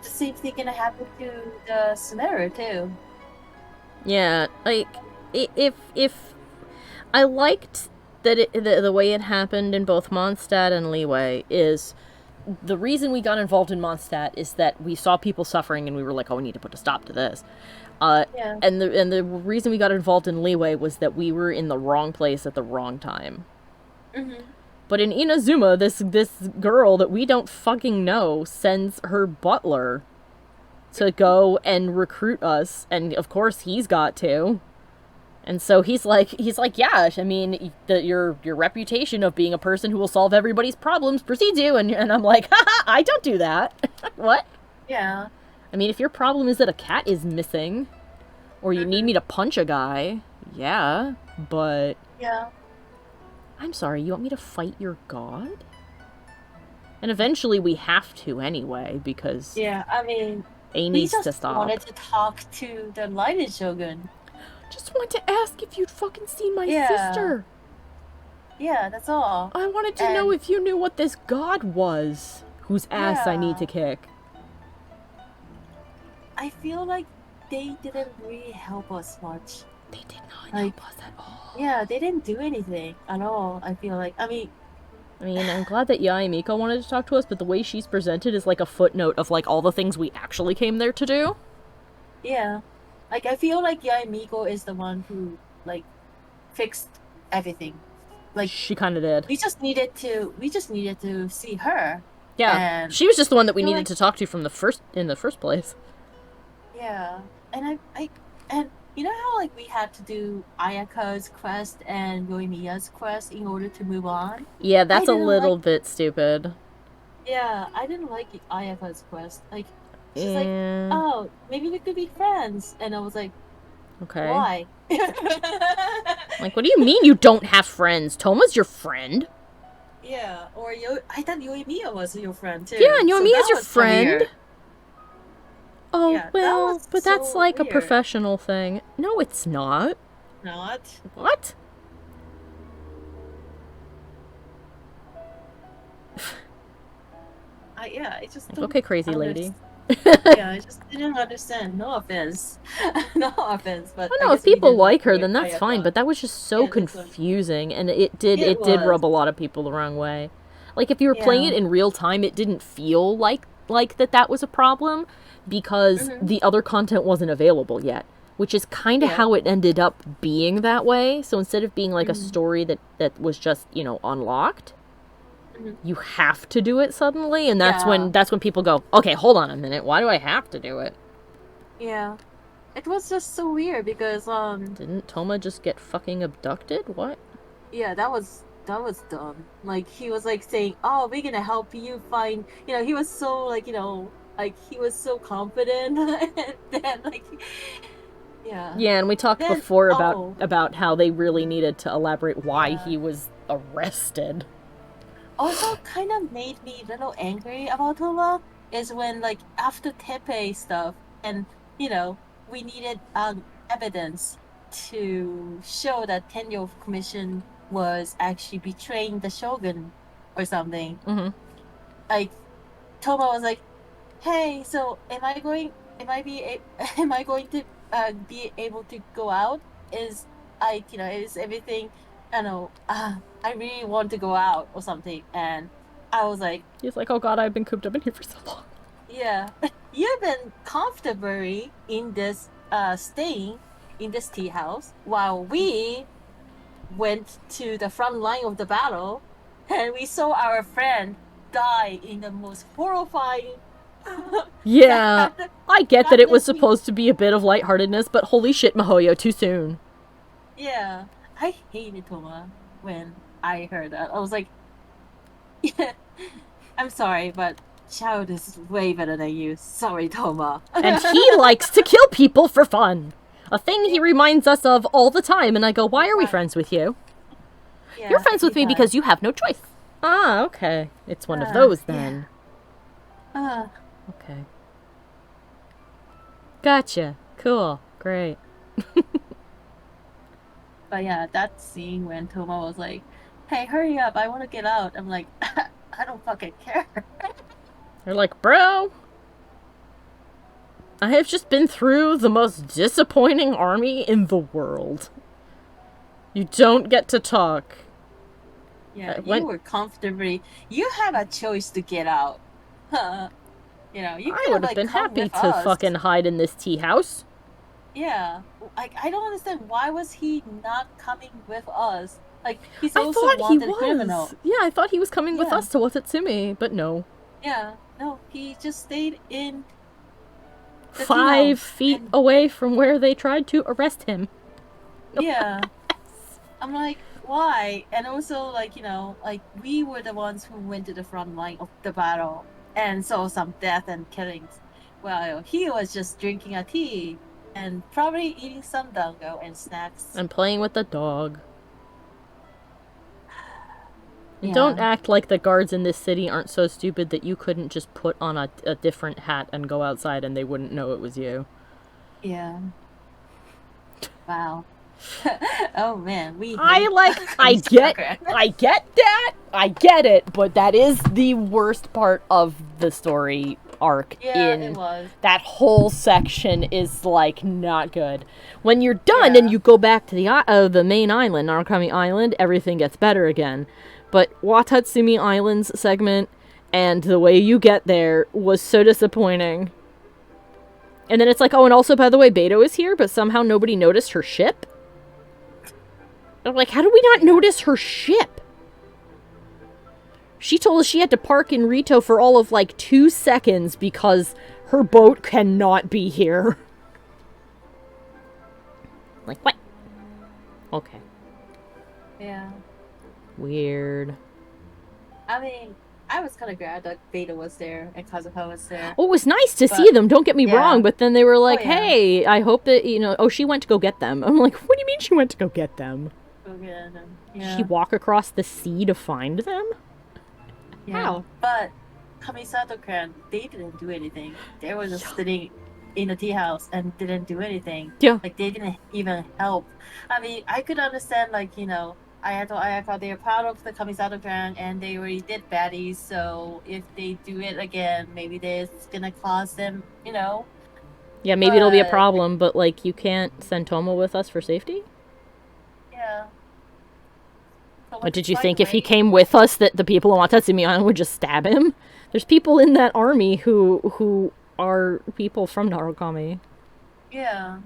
same thing gonna happen to the scenario, too. Yeah, if I liked that the way it happened in both Mondstadt and Liyue is the reason we got involved in Mondstadt is that we saw people suffering and we were like, oh, we need to put a stop to this. And the reason we got involved in Liyue was that we were in the wrong place at the wrong time. Mm-hmm. But in Innozuma, this girl that we don't fucking know sends her butler to go and recruit us, and of course he's got to. And so he's like, yeah, your reputation of being a person who will solve everybody's problems precedes you, and I'm like, haha, I don't do that. What? Yeah. If your problem is that a cat is missing, or you need me to punch a guy, yeah, but... Yeah. I'm sorry, you want me to fight your god? And eventually we have to anyway, because... Yeah, A needs to stop. We just wanted to talk to the Lighted Shogun. Just wanted to ask if you'd fucking seen my sister. Yeah, that's all. I wanted to know if you knew what this god was, whose ass I need to kick. I feel like they didn't really help us much. They did not Like, help us at all. yeah, they didn't do anything at all. I feel like. I mean, I'm glad that Yae Miko wanted to talk to us, but the way she's presented is like a footnote of like all the things we actually came there to do. yeah, like I feel like Yaemiko is the one who like fixed everything. Like She kind of did. we just needed to see her. Yeah, And she was just the one that we I feel needed like- to talk to from in the first place. Yeah, and and you know how like we had to do Ayaka's quest and Yoimiya's quest in order to move on? Yeah, that's a didn't little like- bit stupid. Yeah, I didn't like Ayaka's quest. Like she's like, Yeah. oh, maybe we could be friends, and I was like, Okay. why? Like, what do you mean you don't have friends? Toma's your friend. Yeah, or I thought Yoimiya was your friend too. Yeah, and So Yoimiya's that your was so friend. weird. Oh, Yeah, that well, was but that's so like a weird. professional thing. No, it's not. Not. What? Yeah, I just Okay, crazy lady. Yeah, I just didn't understand. No offense. No offense, but Oh, no, I if guess we people didn't like her, Ayaka. then that's fine, but that was just so Yeah, that's fine. confusing, and it did was. rub a lot of people the wrong way. Like, if you were playing it Yeah. in real time, it didn't feel like that was a problem, because Mhm. the other content wasn't available yet, which is kind of Yeah. how it ended up being that way. So instead of being like a Mhm. story that was just, unlocked, Mhm. you have to do it suddenly, and that's Yeah. when people go, okay, hold on a minute, why do I have to do it? Yeah. It was just so weird because Didn't Toma just get fucking abducted? What? yeah, that was dumb. Like he was like saying, "Oh, we're gonna help you find." He was so like like he was so confident, and then like yeah. Yeah, and we talked Then- before oh. about how they really needed to elaborate why Yeah. he was arrested. Also, kind of made me a little angry about Toma is when like after Tepe stuff, and we needed evidence to show that Tenyo Commission was actually betraying the shogun or something. Mm-hmm. Like Toma was like, "Hey, so am I going to be able to go out? Is is everything? I don't know. I really want to go out or something." And I was like, He's like, oh god, I've been cooped up in here for so long. "Yeah, you've been comfortably in this staying in this tea house while we went to the front line of the battle, and we saw our friend die in the most horrifying." Yeah, I get that it was That makes me- supposed to be a bit of lightheartedness, but holy shit, Mihoyo, too soon. Yeah, I hated Toma when I heard that. I was like, "Yeah, I'm sorry, but Child is way better than you. Sorry, Toma." And he likes to kill people for fun. A thing he reminds us of all the time, and I go, why are we friends with you? Yeah, You're friends with he me does. because you have no choice. Ah, okay. It's one of Ah, those yeah. then. Uh, Okay. Gotcha. Cool. Great. but yeah, that scene when Toma was like, "Hey, hurry up! I want to get out." I'm like, I don't fucking care. They're like, bro, I have just been through the most disappointing army in the world. You don't get to talk. Yeah, when- you were comfortably. You have a choice to get out. You I could would have like been come happy with to us. fucking hide in this tea house. Yeah, like I don't understand why was he not coming with us? Like he's I also thought he wanted criminal. was. Yeah, I thought he was coming with Yeah. us to Watatsumi, but no. Yeah, no, he just stayed in the tea 5 house feet and- away from where they tried to arrest him. Yeah, I'm like, why? And also, like like we were the ones who went to the front line of the battle and saw some death and killings. Well, he was just drinking a tea and probably eating some dango and snacks. And playing with the dog. And Yeah. don't act like the guards in this city aren't so stupid that you couldn't just put on a different hat and go outside and they wouldn't know it was you. Yeah. Wow. Oh man, we. I hate get Sakura. I get that. I get it, but that is the worst part of the story arc Yeah, it in was. that whole section is like not good. When you're done Yeah. and you go back to the main island, Narukami Island, everything gets better again. But Watatsumi Island's segment and the way you get there was so disappointing. And then it's like, oh, and also, by the way, Beto is here, but somehow nobody noticed her ship? I'm like, how did we not notice her ship? She told us she had to park in Rito for all of, like, 2 seconds because her boat cannot be here. Like, what? Okay. Yeah. Weird. I mean, I was kind of glad that Beta was there and Kazuha was there. Oh, it was nice to see them, don't get me wrong, but then they were like, yeah. hey, I hope that, oh, she went to go get them. I'm like, what do you mean she went to go get them? Go get them. Did she walk across the sea to find them? Yeah. How? But Kamisato-clan, they didn't do anything. They were just sitting in the tea house and didn't do anything. Yeah. Like, they didn't even help. I mean, I could understand, like, Ayato Ayaka, they're part of the Kamisato-clan and they already did baddies, so if they do it again, maybe it's gonna cause them, Yeah, maybe it'll be a problem, but, like, you can't send Tomo with us for safety? Yeah. But did you think if he came with us that the people in Watatsumi Island would just stab him? There's people in that army who are people from Narukami. Yeah.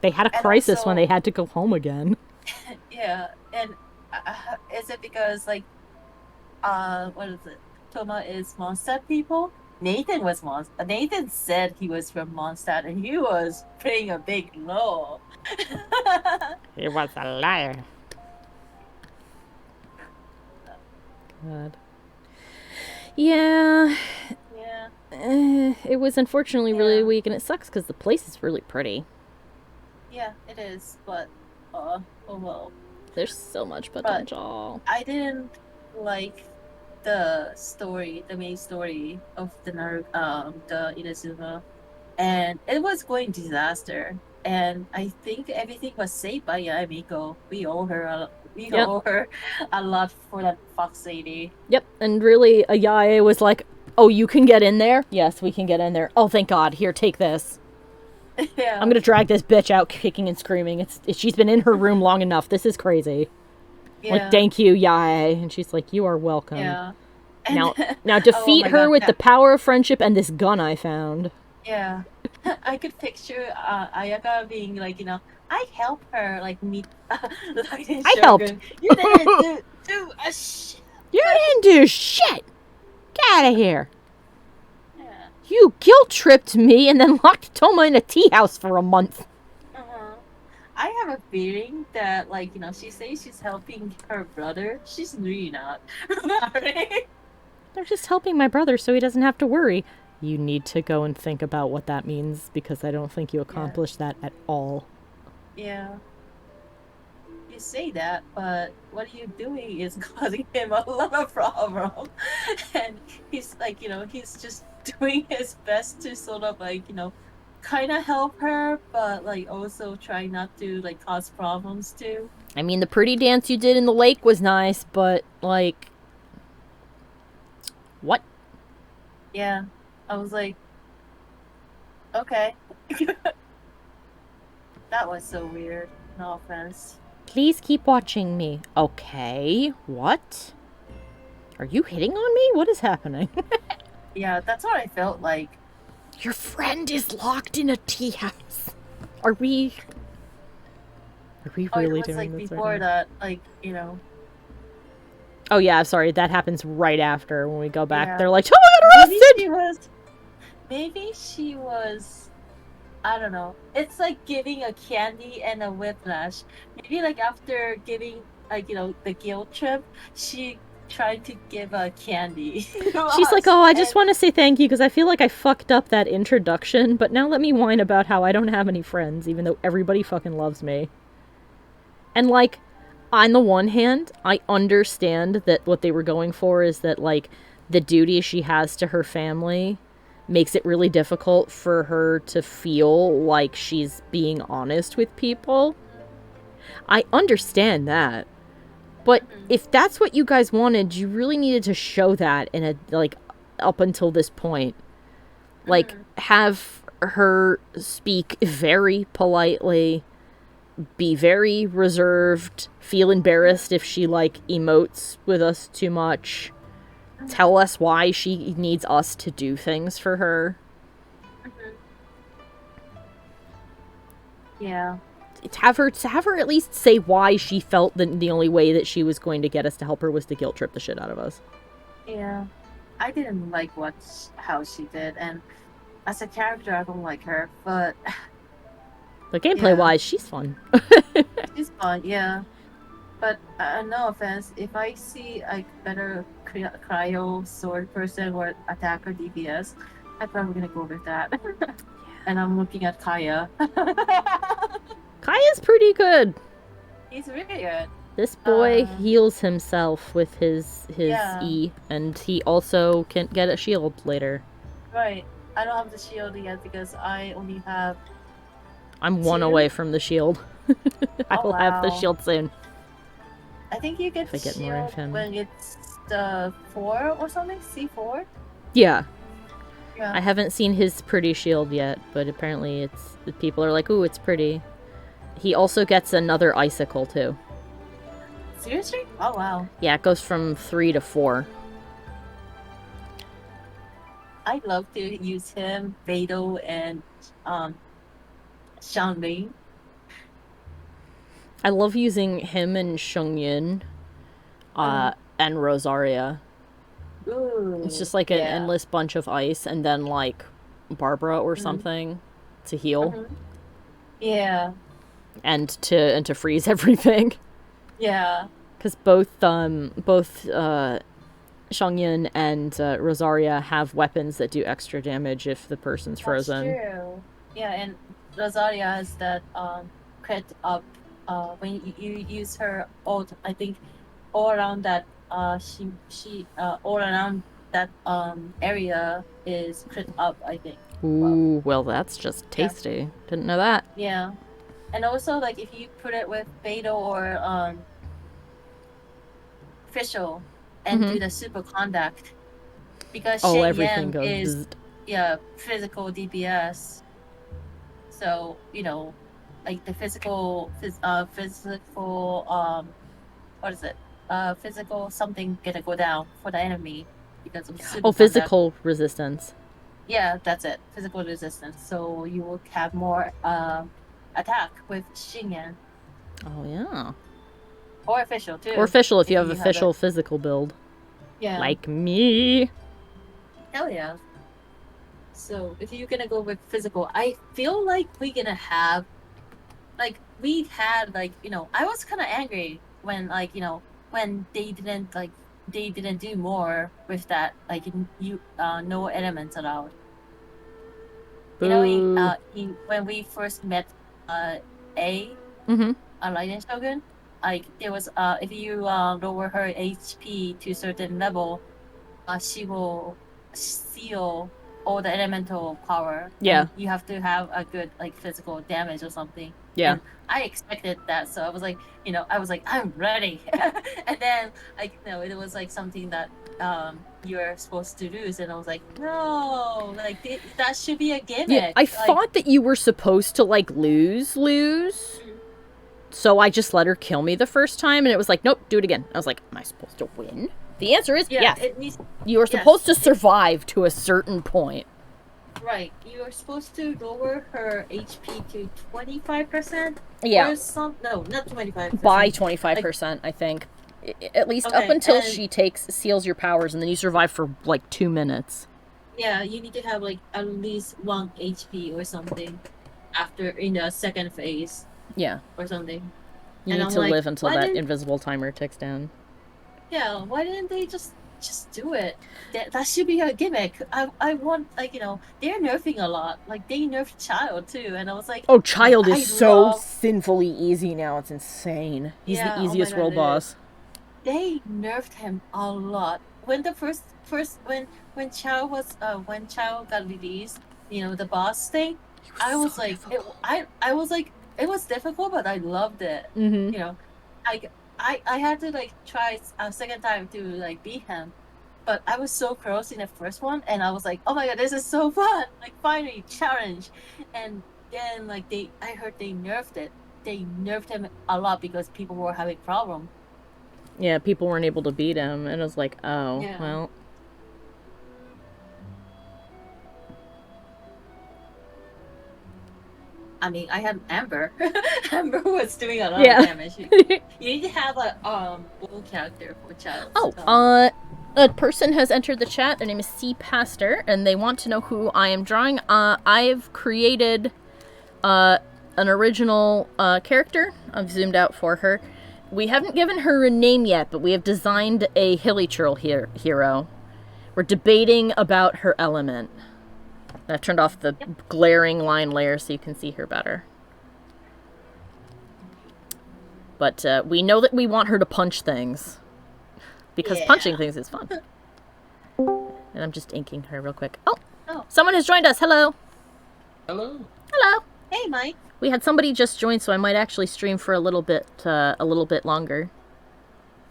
They had a crisis when they had to go home again. Yeah, and is it because, like, what is it? Toma is Mondstadt people? Nathan was Mondstadt. Nathan said he was from Mondstadt, and he was playing a big role. He was a liar. God. Yeah. Yeah. It was unfortunately really weak, and it sucks because the place is really pretty. Yeah, it is, but oh well. There's so much potential. But I didn't like the main story of the Innozuma, and it was going disaster. And I think everything was saved by Miko. We owe her a lot for that fox lady. Yep, and really, Ayae was like, oh, you can get in there? Yes, we can get in there. Oh, thank God. Here, take this. Yeah. I'm gonna drag this bitch out kicking and screaming. She's been in her room long enough. This is crazy. Yeah. Like, thank you, Yae. And she's like, you are welcome. Yeah. Now defeat her with the power of friendship and this gun I found. Yeah. I could picture Ayaka being like, I helped her, like, meet I helped. You didn't do a shit. You didn't do shit. Get out of here. Yeah. You guilt-tripped me and then locked Toma in a tea house for a month. I have a feeling that, like, she says she's helping her brother. She's really not. They're just helping my brother so he doesn't have to worry. You need to go and think about what that means, because I don't think you accomplished that at all. Yeah. You say that, but what you're doing is causing him a lot of problems. And he's like, he's just doing his best to sort of, like, kind of help her, but, like, also try not to, like, cause problems too. I mean, the pretty dance you did in the lake was nice, but, like... What? Yeah. I was like, okay. That was so weird. No offense. Please keep watching me. Okay. What? Are you hitting on me? What is happening? Yeah, that's what I felt like. Your friend is locked in a tea house. Are we really it was, doing like, this before right now? that, like, Oh yeah, sorry. That happens right after when we go back. Yeah. They're like, "Oh, Maybe she was. I don't know. It's like giving a candy and a whiplash. Maybe, like, after giving, like, the guilt trip, she tried to give a candy. She's like, oh, I just want to say thank you because I feel like I fucked up that introduction, but now let me whine about how I don't have any friends, even though everybody fucking loves me. And, like, on the one hand, I understand that what they were going for is that, like, the duty she has to her family makes it really difficult for her to feel like she's being honest with people. I understand that. But if that's what you guys wanted, you really needed to show that in a, like, up until this point. Like, have her speak very politely, be very reserved, feel embarrassed if she, like, emotes with us too much, tell us why she needs us to do things for her. Yeah. Have her at least say why she felt that the only way that she was going to get us to help her was to guilt trip the shit out of us. Yeah. I didn't like how she did, and as a character, I don't like her, but But gameplay-wise, she's fun. she's fun, yeah. But no offense, if I see like better cryo sword person or attacker DPS, I'm probably gonna go with that. And I'm looking at Kaya. Kaya's pretty good. He's really good. This boy heals himself with his E, and he also can get a shield later. Right. I don't have the shield yet because I only have... I'm 1 away from the shield. I will have the shield soon. I think you get the shield when it's the 4 or something? C4? Yeah. I haven't seen his pretty shield yet, but apparently people are like, ooh, it's pretty. He also gets another icicle, too. Seriously? Oh, wow. Yeah, it goes from 3 to 4. I'd love to use him, Beidou, and Xiangling. I love using him and Shungyun, and Rosaria. Ooh, it's just like an endless bunch of ice, and then like Barbara or something to heal. Yeah. And to freeze everything. Yeah. Because both Shongyun and Rosaria have weapons that do extra damage if the person's frozen. That's true. Yeah, and Rosaria has that crit up when you use her ult. I think all around that she all around that area is crit up, I think. Ooh, well that's just tasty. Yeah. Didn't know that. Yeah. And also, like, if you put it with Beidou or Fischl and do the super conduct, because everything goes is physical DPS. So, you know, like the physical what is it? Physical something gonna go down for the enemy because of super physical resistance. Yeah, that's it. Physical resistance. So you will have more attack with Xingyan. Oh, yeah. Or official, too. Or official if you have official physical build. Yeah. Like me. Hell yeah. So, if you're gonna go with physical, I feel like we're gonna have... Like, we had, like, you know... I was kind of angry when, like, you know, when they didn't do more with that. Like, no elements allowed. Boo. You know, when we first met A Lightning Shogun, like there was if you lower her HP to a certain level, she will steal all the elemental power. Yeah. You have to have a good like physical damage or something. Yeah. And I expected that, so I was like, you know, I'm ready. And then like it was like something that you're supposed to lose, and I was like, no, like that should be a gimmick. Yeah, I thought that you were supposed to like lose. So I just let her kill me the first time, and it was like, nope, do it again. I was like, am I supposed to win? The answer is yes. You are supposed to survive to a certain point. Right. You are supposed to lower her HP to 25%? Yeah. Or no, not 25%. By 25%, I think. At least up until she seals your powers, and then you survive for like 2 minutes. Yeah, you need to have like at least 1 HP or something after in the second phase. Yeah. Or something. You need to live until that invisible timer ticks down. Yeah, why didn't they just do it? That should be a gimmick. I want, like, you know, they're nerfing a lot. Like, they nerfed Child, too, and I was like... Oh, Child is so sinfully easy now, it's insane. He's the easiest world boss. They nerfed him a lot. When the first when Child got released, you know, the boss thing, I was like, I was like, it was difficult, but I loved it. You know, I had to like try a second time to like beat him, but I was so close in the first one, and I was like, oh my god, this is so fun! Like finally challenge, and then like I heard they nerfed it. They nerfed him a lot because people were having problem. Yeah, people weren't able to beat him, and I was like, oh, Yeah. well. I mean, I had Amber. Amber was doing a lot Yeah. of damage. You need to have a blue character for child. Oh, a person has entered the chat. Their name is C Pastor, and they want to know who I am drawing. I've created an original character. I've zoomed out for her. We haven't given her a name yet, but we have designed a Hilli-Hero. We're debating about her element. I've turned off the glaring line layer so you can see her better. But we know that we want her to punch things. Because punching things is fun. And I'm just inking her real quick. Oh! Someone has joined us! Hello! Hello! Hello! Hey, Mike! We had somebody just join, so I might actually stream for a little bit longer.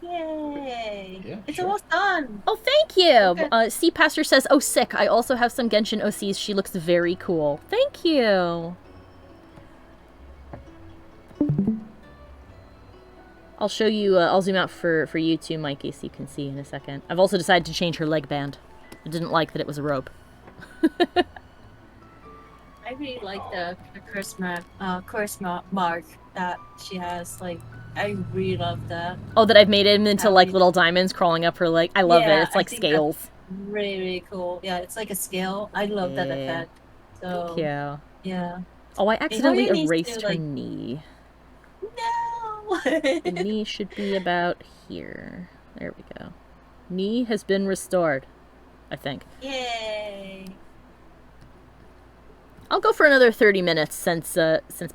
Yay! Yeah, it's sure. almost done! Oh, thank you! Okay. C Pastor says, oh, sick. I also have some Genshin OCs. She looks very cool. Thank you! I'll show you, I'll zoom out for you too, Mikey, so you can see in a second. I've also decided to change her leg band. I didn't like that it was a robe. I really like the curse mark that she has. Like, I really love that. Oh, that I've made him into, like, little diamonds crawling up her leg. I love it. It's like scales. Really, really cool. Yeah, it's like a scale. I love that effect. So, thank you. Yeah. Oh, I accidentally erased her knee. No! The knee should be about here. There we go. Knee has been restored, I think. Yay! I'll go for another 30 minutes since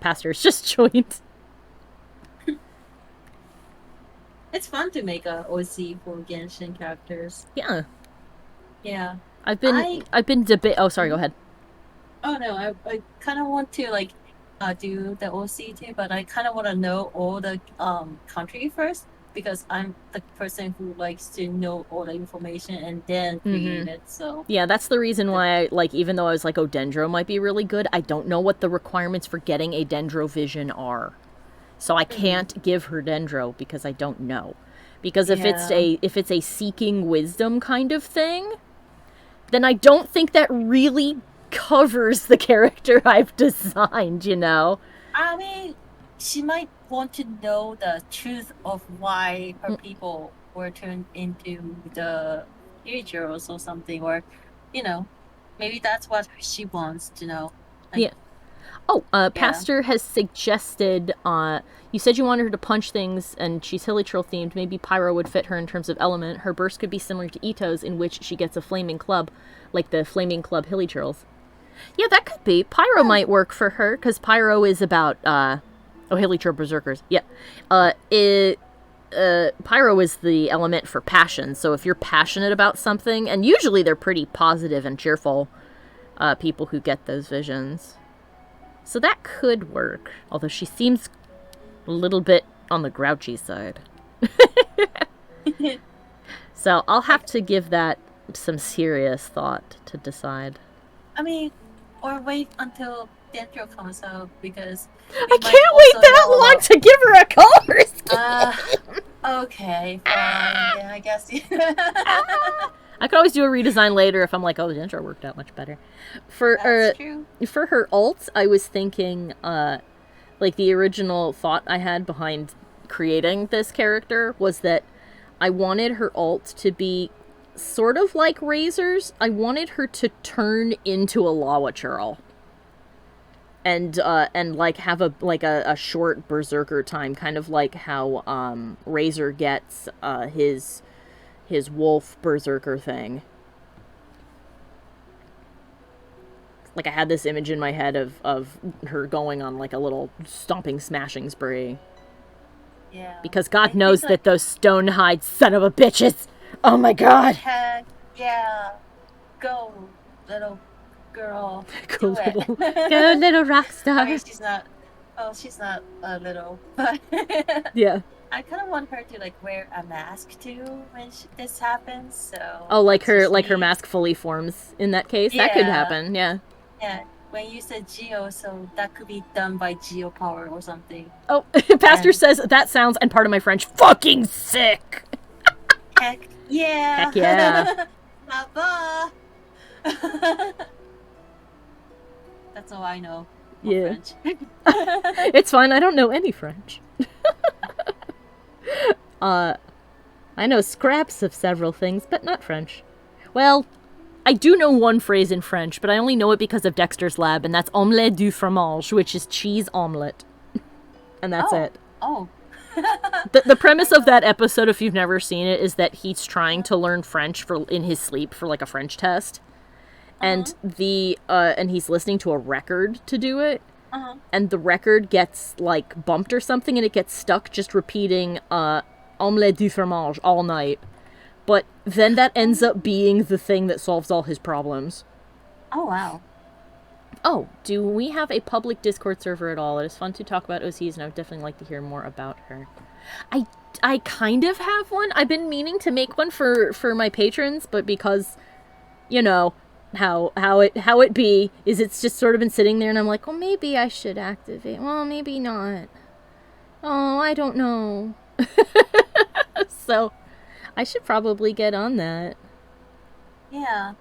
Pastor's just joined. It's fun to make a OC for Genshin characters. Yeah. Yeah. I've been oh, sorry, go ahead. Oh no, I kind of want to like do the OC too, but I kind of want to know all the country first because I'm the person who likes to know all the information and then create it. So yeah, that's the reason why I, like, even though I was like, oh, Dendro might be really good, I don't know what the requirements for getting a Dendro vision are. So I can't give her Dendro because I don't know. Because if it's a seeking wisdom kind of thing, then I don't think that really covers the character I've designed, you know? I mean, she might want to know the truth of why her people were turned into the Hilli-Heroes or something, or, you know, maybe that's what she wants to know. Like, yeah. Oh, Pastor has suggested, you said you wanted her to punch things, and she's Hilly-Troll themed. Maybe Pyro would fit her in terms of element. Her burst could be similar to Ito's, in which she gets a flaming club, like the flaming club Hilly-Trolls. Yeah, that could be. Pyro might work for her, because Pyro is about, Hilly-Troll Berserkers. Yeah. Pyro is the element for passion, so if you're passionate about something, and usually they're pretty positive and cheerful, people who get those visions. So that could work, although she seems a little bit on the grouchy side. So I'll have to give that some serious thought to decide. I mean, or wait until Dendro comes out, because I can't wait that long to give her a color scheme! Okay, fine. Yeah, I guess. I could always do a redesign later if I'm like, oh, the Dendro worked out much better. For her ult, I was thinking, like, the original thought I had behind creating this character was that I wanted her ult to be sort of like Razor's. I wanted her to turn into a Lawa Churl. And like have a short berserker time, kind of like how Razor gets his wolf berserker thing. Like, I had this image in my head of her going on like a little stomping, smashing spree. Yeah. Because God knows that those stone-hide son of a bitches. Oh my god. Yeah. Go, little girl. Go little rock star. I mean, she's not Well, she's not little, but Yeah. I kind of want her to like wear a mask too when this happens. So Oh, like it's just her me. mask fully forms in that case. That could Yeah, happen. Yeah. yeah. When you said Geo, so that could be done by Geo power or something. Oh, Pastor And says that sounds, and part of my French, fucking sick. heck yeah, Heck yeah. Papa. That's all I know. For Yeah. French. It's fine. I don't know any French. I know scraps of several things, but not French. Well, I do know one phrase in French, but I only know it because of Dexter's Lab, and that's omelette du fromage, which is cheese omelette. And that's it. Oh. The premise of that episode, if you've never seen it, is that he's trying to learn French in his sleep for like a French test. And and he's listening to a record to do it. And the record gets like bumped or something, and it gets stuck just repeating omelette du fromage all night. But then that ends up being the thing that solves all his problems. Oh, wow. Oh, do we have a public Discord server at all? It is fun to talk about OCs, and I would definitely like to hear more about her. I kind of have one. I've been meaning to make one for my patrons, but because, you know, how it be is it's just sort of been sitting there, and I'm like, well, maybe I should activate. Well, maybe not. Oh, I don't know. So, I should probably get on that. Yeah.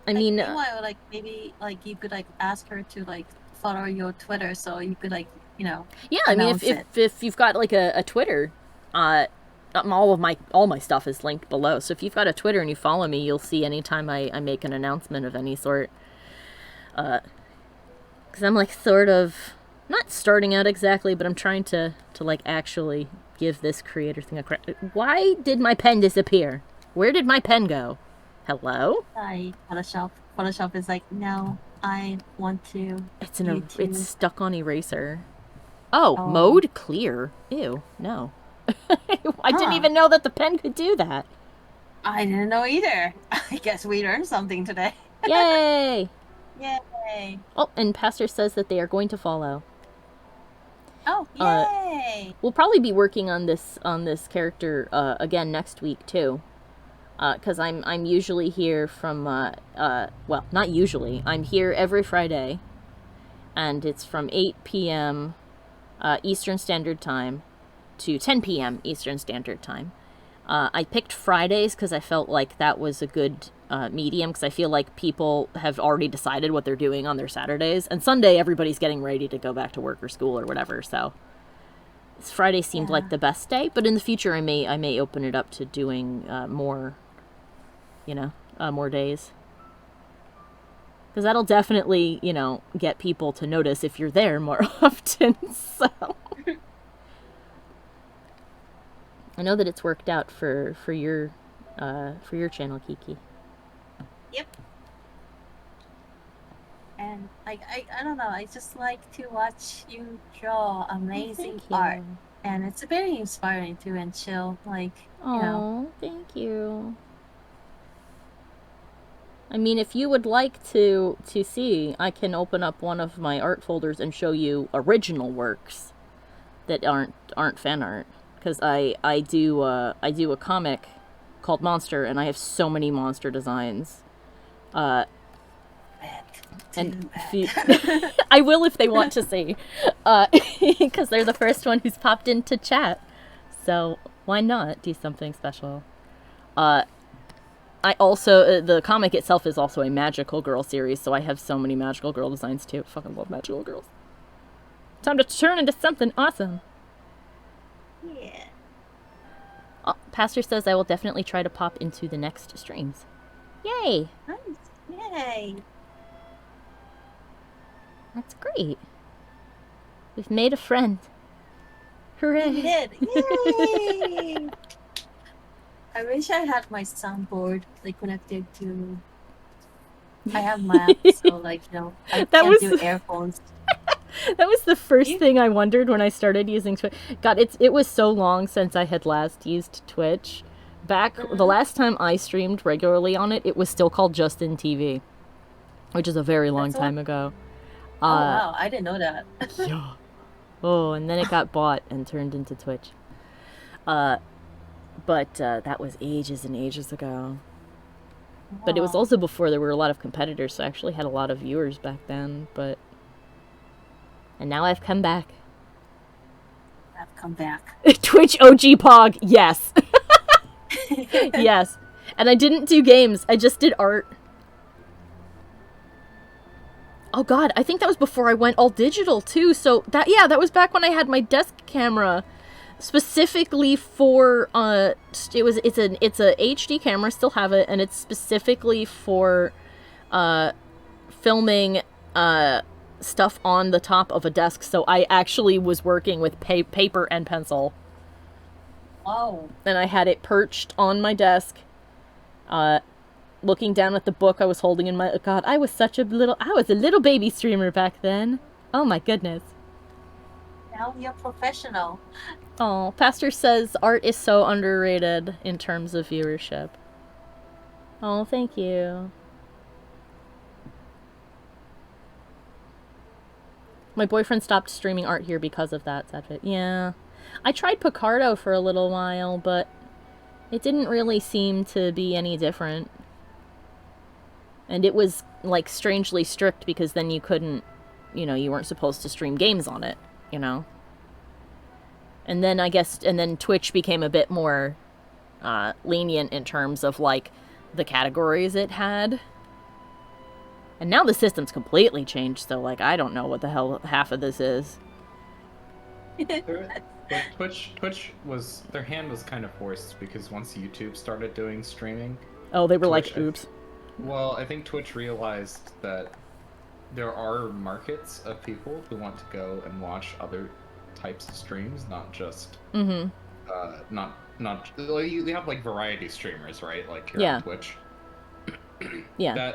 I mean, meanwhile, like maybe like you could like ask her to like follow your Twitter, so you could like yeah. I mean, if you've got like a Twitter, all my stuff is linked below. So if you've got a Twitter and you follow me, you'll see anytime I make an announcement of any sort. Because I'm like sort of not starting out exactly, but I'm trying to like actually give this creator thing a credit. Why did my pen disappear? Where did my pen go? Hello? Photoshop. Photoshop is like, no, I want to. It's stuck on eraser. Oh, mode clear. Ew, no. I didn't even know that the pen could do that. I didn't know either. I guess we learned something today. Yay! Yay! Oh, and Pastor says that they are going to follow. Oh, yay! We'll probably be working on this character again next week too. Because I'm usually here from, well, not usually. I'm here every Friday, and it's from 8 p.m. Eastern Standard Time to 10 p.m. Eastern Standard Time. I picked Fridays because I felt like that was a good medium, because I feel like people have already decided what they're doing on their Saturdays, and Sunday everybody's getting ready to go back to work or school or whatever, so Friday seemed like the best day, but in the future I may open it up to doing more, more days. Because that'll definitely, get people to notice if you're there more often, so... I know that it's worked out for your channel, Kiki. Yep. And I don't know, I just like to watch you draw amazing art. And it's very inspiring too, and chill, like, thank you. I mean, if you would like to see, I can open up one of my art folders and show you original works that aren't fan art. Because I do a comic called Monster, and I have so many monster designs. And I will if they want to see, because they're the first one who's popped into chat. So why not do something special? I also the comic itself is also a magical girl series, so I have so many magical girl designs too. I fucking love magical girls. Time to turn into something awesome. Yeah. Oh, Pastor says I will definitely try to pop into the next streams. Yay! Nice. Yay! That's great. We've made a friend. Hooray! We did! Yay! I wish I had my soundboard like connected to. I have maps, so like I can't do earphones. That was the first thing I wondered when I started using Twitch. God, it was so long since I had last used Twitch. Back the last time I streamed regularly on it, it was still called Justin TV, which is a very long time ago. Oh wow, I didn't know that. Yeah. Oh, and then it got bought and turned into Twitch. But that was ages and ages ago. But it was also before there were a lot of competitors, so I actually had a lot of viewers back then, but... And now I've come back. I've come back. Twitch OG Pog, yes. Yes. And I didn't do games, I just did art. Oh god, I think that was before I went all digital too, so that was back when I had my desk camera. Specifically for it's a HD camera, still have it, and it's specifically for filming stuff on the top of a desk, so I actually was working with paper and pencil. Oh. And I had it perched on my desk, looking down at the book I was holding in my... God, I was a little baby streamer back then. Oh my goodness. Now you're professional. Oh, Pastor says art is so underrated in terms of viewership. Oh, thank you. My boyfriend stopped streaming art here because of that, Satchit. Yeah. I tried Picardo for a little while, but it didn't really seem to be any different. And it was, like, strangely strict because then you couldn't, you weren't supposed to stream games on it, And then Twitch became a bit more lenient in terms of, like, the categories it had. And now the system's completely changed, so, like, I don't know what the hell half of this is. But Twitch was... Their hand was kind of forced, because once YouTube started doing streaming... Oh, they were Twitch, like, oops. Well, I think Twitch realized that there are markets of people who want to go and watch other types of streams, not just you have like variety streamers, right? Like here on Twitch. Yeah.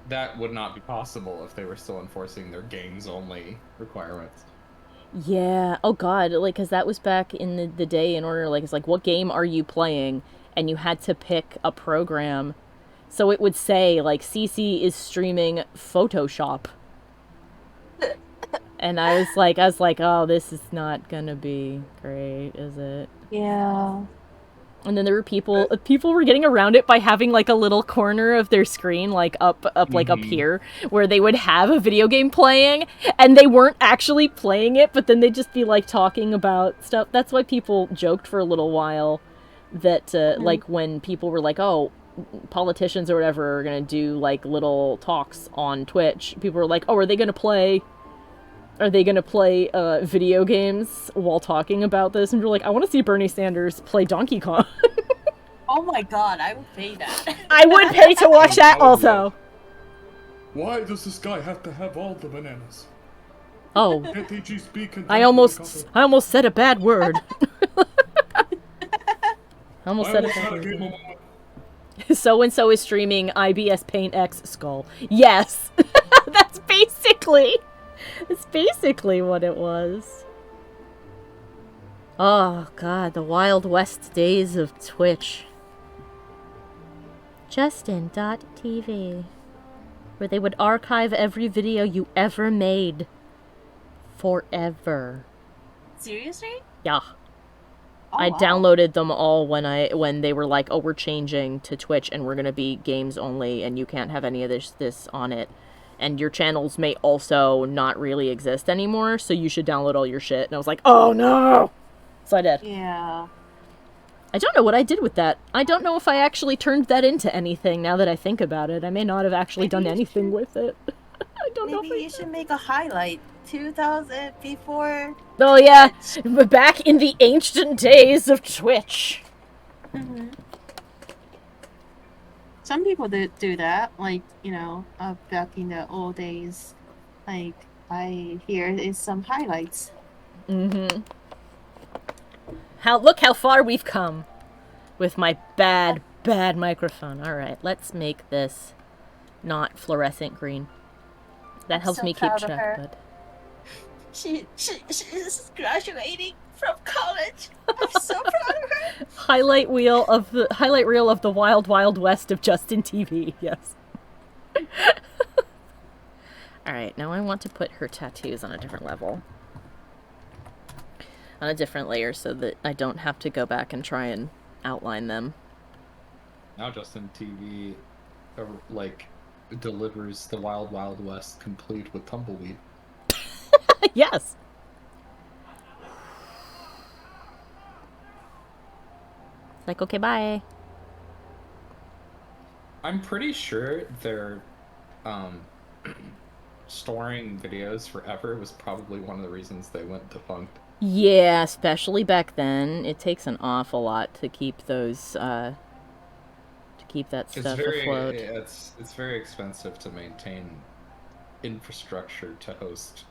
That would not be possible if they were still enforcing their games only requirements. Yeah. Oh god, like, cuz that was back in the day in order, like, it's like, what game are you playing? And you had to pick a program. So it would say, like, CC is streaming Photoshop. And I was like, oh, this is not gonna be great, is it? Yeah. And then there were people were getting around it by having, like, a little corner of their screen, like, up here, where they would have a video game playing, and they weren't actually playing it, but then they'd just be, like, talking about stuff. That's why people joked for a little while that, like, when people were like, oh, politicians or whatever are gonna do, like, little talks on Twitch, people were like, oh, are they gonna play video games while talking about this? And we're like, I want to see Bernie Sanders play Donkey Kong. Oh my god, I would pay that. I would pay to watch that also. Why does this guy have to have all the bananas? Oh. Can't he just speak and I almost said a bad word. I almost said a bad word. So-and-so is streaming IBS Paint X Skull. Yes! That's basically what it was. Oh, God, the Wild West days of Twitch. Justin.tv, where they would archive every video you ever made. Forever. Seriously? Yeah. Oh, I wow. downloaded them all when they were like, oh, we're changing to Twitch and we're gonna be games only and you can't have any of this on it. And your channels may also not really exist anymore, so you should download all your shit. And I was like, oh no! So I did. Yeah. I don't know what I did with that. I don't know if I actually turned that into anything now that I think about it. I may not have actually done anything with it. I don't know. Maybe you should make a highlight. 2000 before. Oh yeah, back in the ancient days of Twitch. Mm-hmm. Some people do that, like, back in the old days. Like, I hear is some highlights. Mm-hmm. Look how far we've come with my bad microphone. All right, let's make this not fluorescent green. That helps me keep track, but she's graduating from college. I'm so proud of her. highlight reel of the wild west of Justin TV. Yes. All right, now I want to put her tattoos on a different level. on a different layer so that I don't have to go back and try and outline them. Now Justin TV, like, delivers the Wild Wild West complete with tumbleweed. Yes. Like, okay, bye. I'm pretty sure they're storing videos forever was probably one of the reasons they went defunct. Yeah, especially back then. It takes an awful lot to keep those, to keep that stuff afloat. It's very expensive to maintain infrastructure to host.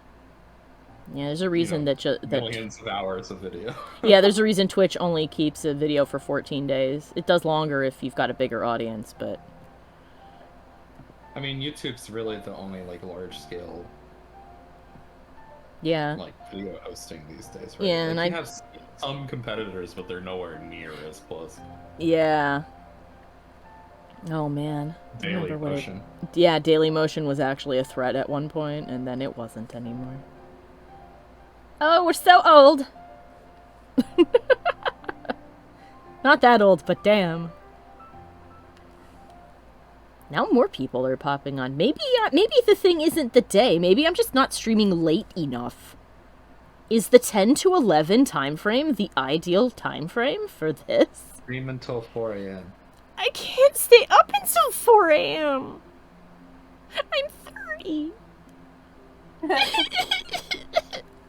Yeah, there's a reason that millions of hours of video. Yeah, there's a reason Twitch only keeps a video for 14 days. It does longer if you've got a bigger audience, but... I mean, YouTube's really the only, like, large-scale... Yeah. Like, video hosting these days, right? Yeah, like, and I have some competitors, but they're nowhere near as close. Yeah. Oh, man. Daily Motion. Yeah, Daily Motion was actually a threat at one point, and then it wasn't anymore. Oh, we're so old! Not that old, but damn. Now more people are popping on. Maybe the thing isn't the day. Maybe I'm just not streaming late enough. Is the 10 to 11 time frame the ideal time frame for this? Stream until 4 a.m. I can't stay up until 4 a.m. I'm 30.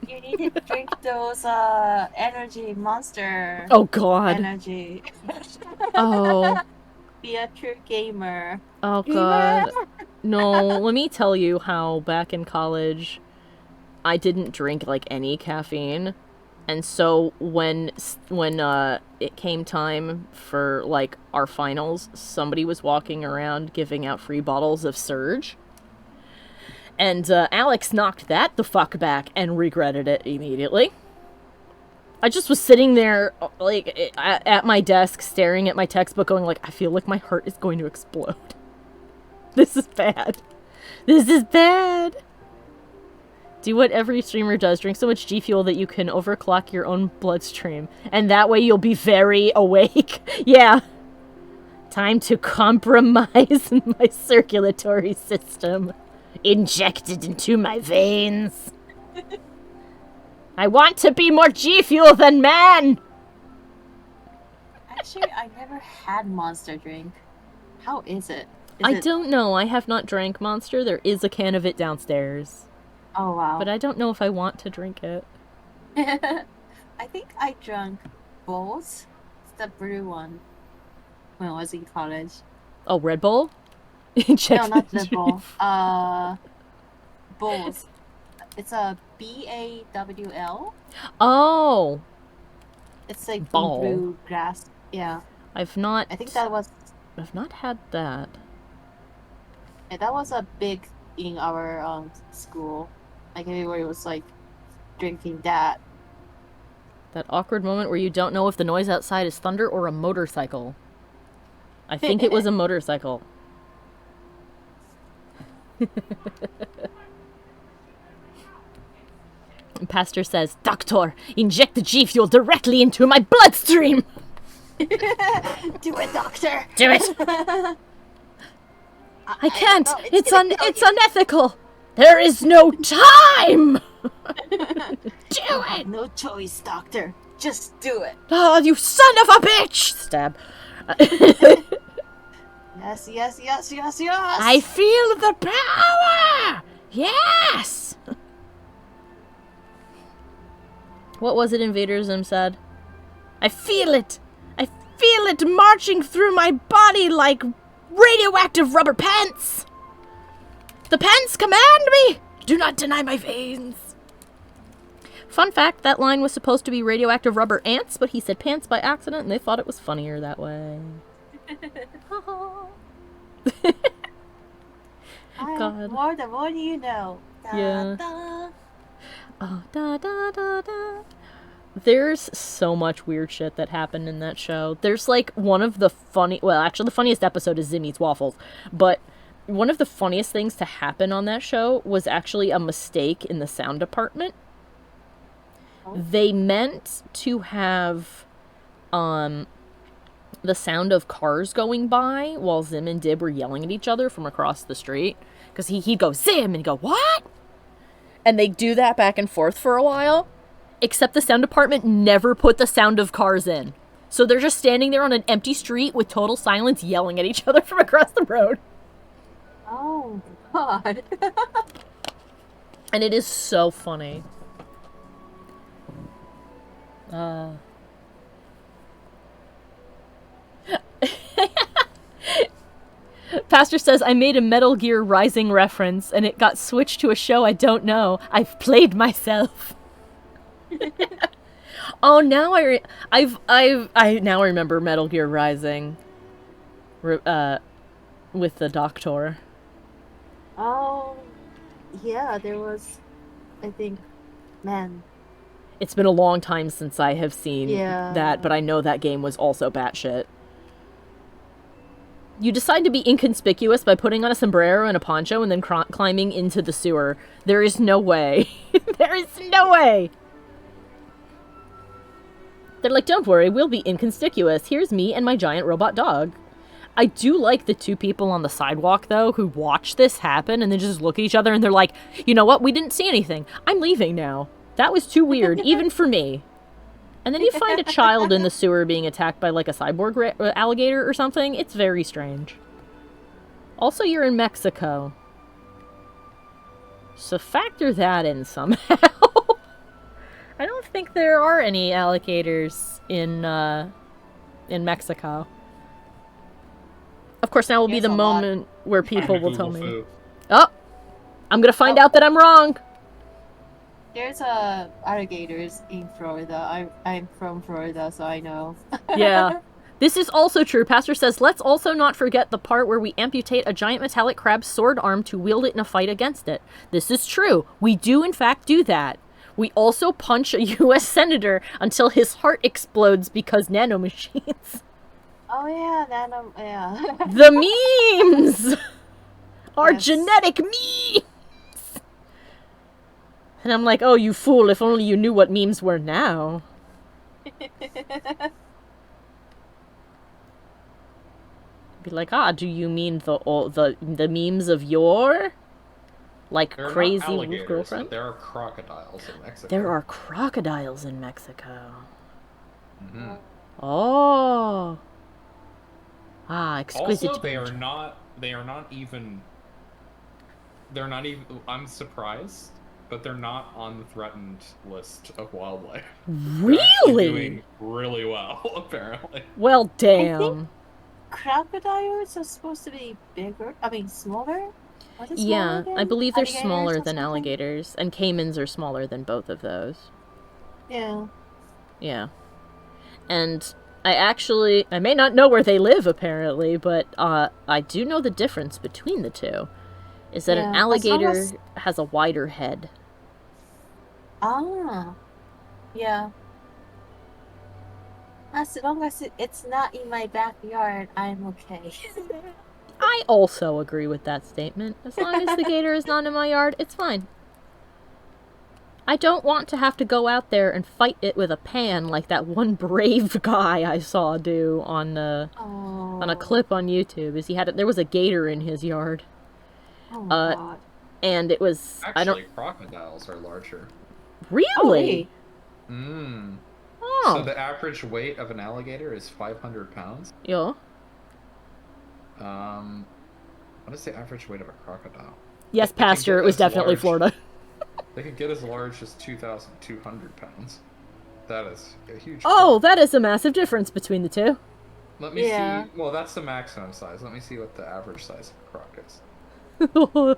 You need to drink those energy monster. Oh god. Energy. Oh. Be a true gamer. Oh god. No, let me tell you how back in college I didn't drink like any caffeine. And so when it came time for like our finals, somebody was walking around giving out free bottles of Surge. And Alex knocked that the fuck back and regretted it immediately. I just was sitting there, like, at my desk, staring at my textbook, going like, I feel like my heart is going to explode. This is bad. This is bad. Do what every streamer does. Drink so much G Fuel that you can overclock your own bloodstream. And that way you'll be very awake. Yeah. Time to compromise my circulatory system. Injected into my veins. I want to be more G Fuel than man! Actually, I never had Monster drink. How is it? I don't know. I have not drank Monster. There is a can of it downstairs. Oh, wow. But I don't know if I want to drink it. I think I drank Bowls. It's the blue one. When I was in college. Oh, Red Bull? No, not Red Bull. Bowls. It's a BAWL. Oh! It's like Ball. blue grass. Yeah. I've not... I think that was... I've not had that. Yeah, that was a big in our school. Like everybody was like drinking that. That awkward moment where you don't know if the noise outside is thunder or a motorcycle. I think it was a motorcycle. Pastor says, Doctor, inject the G Fuel directly into my bloodstream! Do it, doctor! Do it! I can't! No, It's unethical! There is no time! Do it! No choice, doctor. Just do it. Oh, you son of a bitch! Stab. Yes, yes, yes, yes, yes! I feel the power! Yes! What was it Invader Zim said? I feel it! I feel it marching through my body like radioactive rubber pants! The pants command me! Do not deny my veins! Fun fact, that line was supposed to be radioactive rubber ants, but he said pants by accident and they thought it was funnier that way. God. The more you know. Da, Yeah. da. Oh, da da da da. There's so much weird shit that happened in that show. There's like one of the actually the funniest episode is Zim Eats Waffles, but one of the funniest things to happen on that show was actually a mistake in the sound department. They meant to have the sound of cars going by while Zim and Dib were yelling at each other from across the street. Because he'd go, Zim, and he'd go, what? And they'd do that back and forth for a while. Except the sound department never put the sound of cars in. So they're just standing there on an empty street with total silence yelling at each other from across the road. Oh, God. And it is so funny. Pastor says, I made a Metal Gear Rising reference, and it got switched to a show I don't know. I've played myself. Oh, now I now remember Metal Gear Rising. With the Doctor. Oh, yeah, there was, I think, man. It's been a long time since I have seen Yeah. that, but I know that game was also batshit. You decide to be inconspicuous by putting on a sombrero and a poncho and then climbing into the sewer. There is no way. There is no way! They're like, don't worry, we'll be inconspicuous. Here's me and my giant robot dog. I do like the two people on the sidewalk, though, who watch this happen and then just look at each other and they're like, you know what? We didn't see anything. I'm leaving now. That was too weird, even for me. And then you find a child in the sewer being attacked by, like, a cyborg alligator or something. It's very strange. Also, you're in Mexico. So factor that in somehow. I don't think there are any alligators in Mexico. Of course, now will be the moment where people will tell me. Oh! I'm gonna find out that I'm wrong! There's alligators in Florida. I'm from Florida, so I know. Yeah. This is also true. Pastor says, let's also not forget the part where we amputate a giant metallic crab's sword arm to wield it in a fight against it. This is true. We do, in fact, do that. We also punch a U.S. senator until his heart explodes because nanomachines. Oh yeah, yeah. The memes are Yes. genetic memes. And I'm like, oh, you fool, if only you knew what memes were now. Be like, do you mean the memes of yore? Like There are crazy not alligators, girlfriend? but there are crocodiles in Mexico. There are crocodiles in Mexico. Mhm. Oh. Exquisite. Also, they are not even. They're not even. I'm surprised, but they're not on the threatened list of wildlife. They're actually Really? doing really well, apparently. Well, damn. Crocodiles are supposed to be bigger. I mean, smaller. Was it Yeah, smaller I than believe they're alligators smaller or than something? alligators, and caimans are smaller than both of those. Yeah. Yeah. And I may not know where they live, apparently, but I do know the difference between the two. Is that an Yeah, as long alligator as- has a wider head. Ah. Yeah. As long as it's not in my backyard, I'm okay. I also agree with that statement. As long as the gator is not in my yard, it's fine. I don't want to have to go out there and fight it with a pan like that one brave guy I saw do on a clip on YouTube. There was a gator in his yard, Oh my god. and it was Actually, crocodiles are larger. really. Mm. Oh, So the average weight of an alligator is 500 pounds. yeah. What is the average weight of a crocodile? Yes, They can Pastor. get It was as definitely large- Florida. They can get as large as 2,200 pounds. That is a huge. Oh, that is a massive difference between the two. Let me Yeah. see. Well, that's the maximum size. Let me see what the average size of a croc is.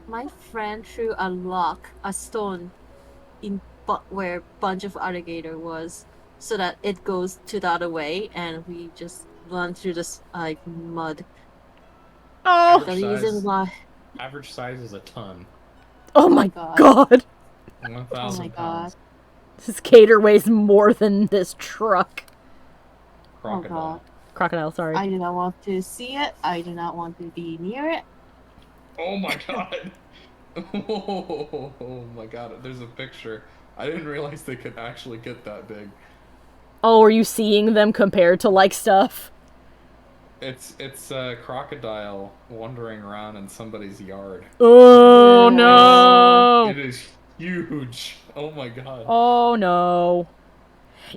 My friend threw a stone, in where bunch of alligator was, so that it goes to the other way, and we just run through this like mud. Oh, The reason why. Average size is a ton. oh my God. god. 1,000 Oh my god. pounds. This gator weighs more than this truck. Crocodile. Oh god. Crocodile, sorry. I do not want to see it. I do not want to be near it. Oh my god. Oh my god, there's a picture. I didn't realize they could actually get that big. Oh, are you seeing them compared to like stuff? It's a crocodile wandering around in somebody's yard. Oh And no! it is huge. Oh my god. Oh no.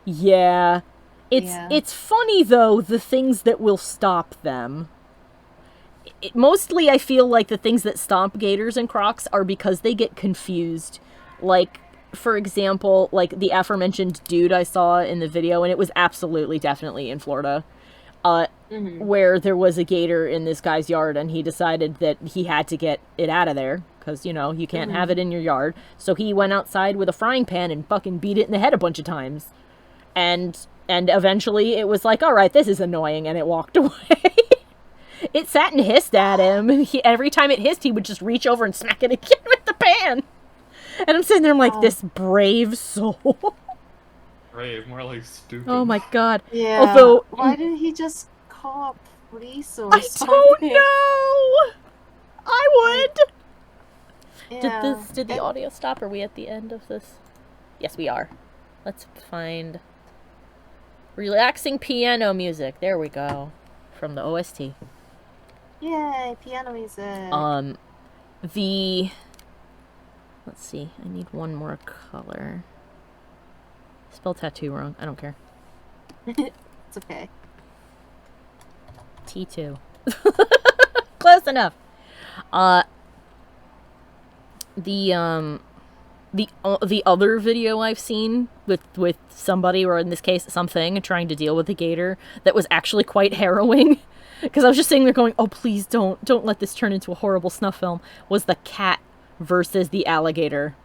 Yeah. Yeah. It's funny though, the things that will stop them. Mostly I feel like the things that stop gators and crocs are because they get confused. Like, for example, like the aforementioned dude I saw in the video, and it was absolutely definitely in Florida, where there was a gator in this guy's yard, and he decided that he had to get it out of there, because, you know, you can't have it in your yard. So he went outside with a frying pan and fucking beat it in the head a bunch of times. And eventually it was like, all right, this is annoying, and it walked away. It sat and hissed at him, and every time it hissed, he would just reach over and smack it again with the pan. And I'm sitting there, I'm like, this brave soul. Brave, more like stupid. Oh my god. Yeah. Although, why didn't he just call police or I something? don't know. I would. Yeah. Did the audio stop? Are we at the end of this? Yes, we are. Let's find relaxing piano music. There we go. From the OST. Yay, piano music. Let's see. I need one more color. Spell tattoo wrong. I don't care. It's okay. T2. Close enough. The other video I've seen with somebody, or in this case something, trying to deal with the gator that was actually quite harrowing, because I was just sitting there going, oh please don't let this turn into a horrible snuff film, was the cat versus the alligator.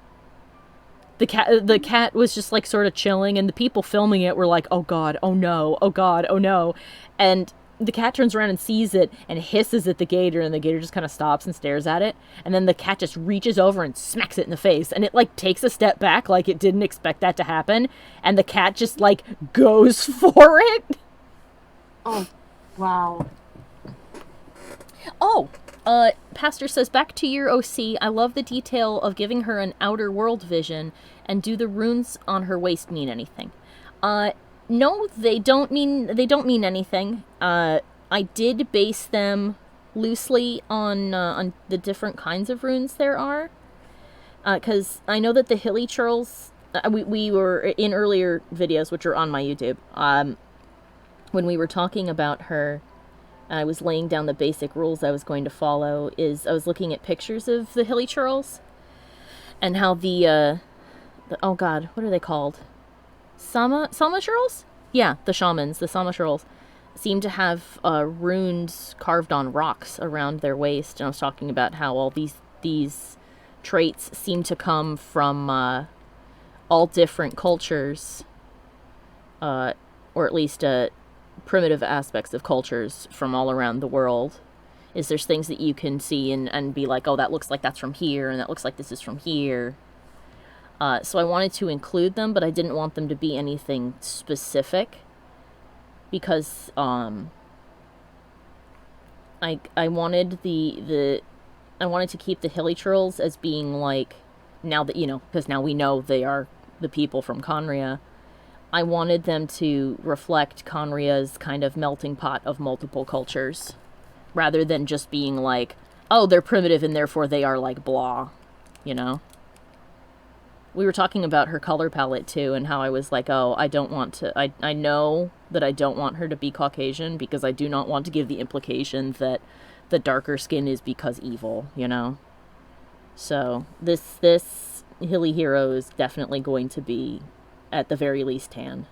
The cat was just like sort of chilling, and the people filming it were like, oh god, oh no, oh god, oh no. And the cat turns around and sees it and hisses at the gator, and the gator just kind of stops and stares at it. And then the cat just reaches over and smacks it in the face, and it like takes a step back like it didn't expect that to happen. And the cat just like goes for it. Oh, wow. Oh, Pastor says, back to your OC, I love the detail of giving her an outer world vision, and do the runes on her waist mean anything? No, they don't mean anything. I did base them loosely on the different kinds of runes there are. Because I know that the Hilly Churls, we were in earlier videos, which are on my YouTube, when we were talking about her, I was laying down the basic rules I was going to follow, is I was looking at pictures of the Hilly Churls, and how the oh god, what are they called? Sama Churls? Yeah, the shamans, the Sama Churls, seem to have runes carved on rocks around their waist, and I was talking about how all these traits seem to come from all different cultures, or at least primitive aspects of cultures from all around the world. Is there's things that you can see and be like, oh, that looks like that's from here, and that looks like this is from here. So I wanted to include them, but I didn't want them to be anything specific, because I wanted I wanted to keep the Hilly Churls as being like, now that, you know, because now we know they are the people from Conria, I wanted them to reflect Conria's kind of melting pot of multiple cultures, rather than just being like, oh, they're primitive and therefore they are like blah, you know? We were talking about her color palette too, and how I was like, oh, I don't want to, I know that I don't want her to be Caucasian, because I do not want to give the implication that the darker skin is because evil, you know? So this Hilli-Hero is definitely going to be, at the very least, tan,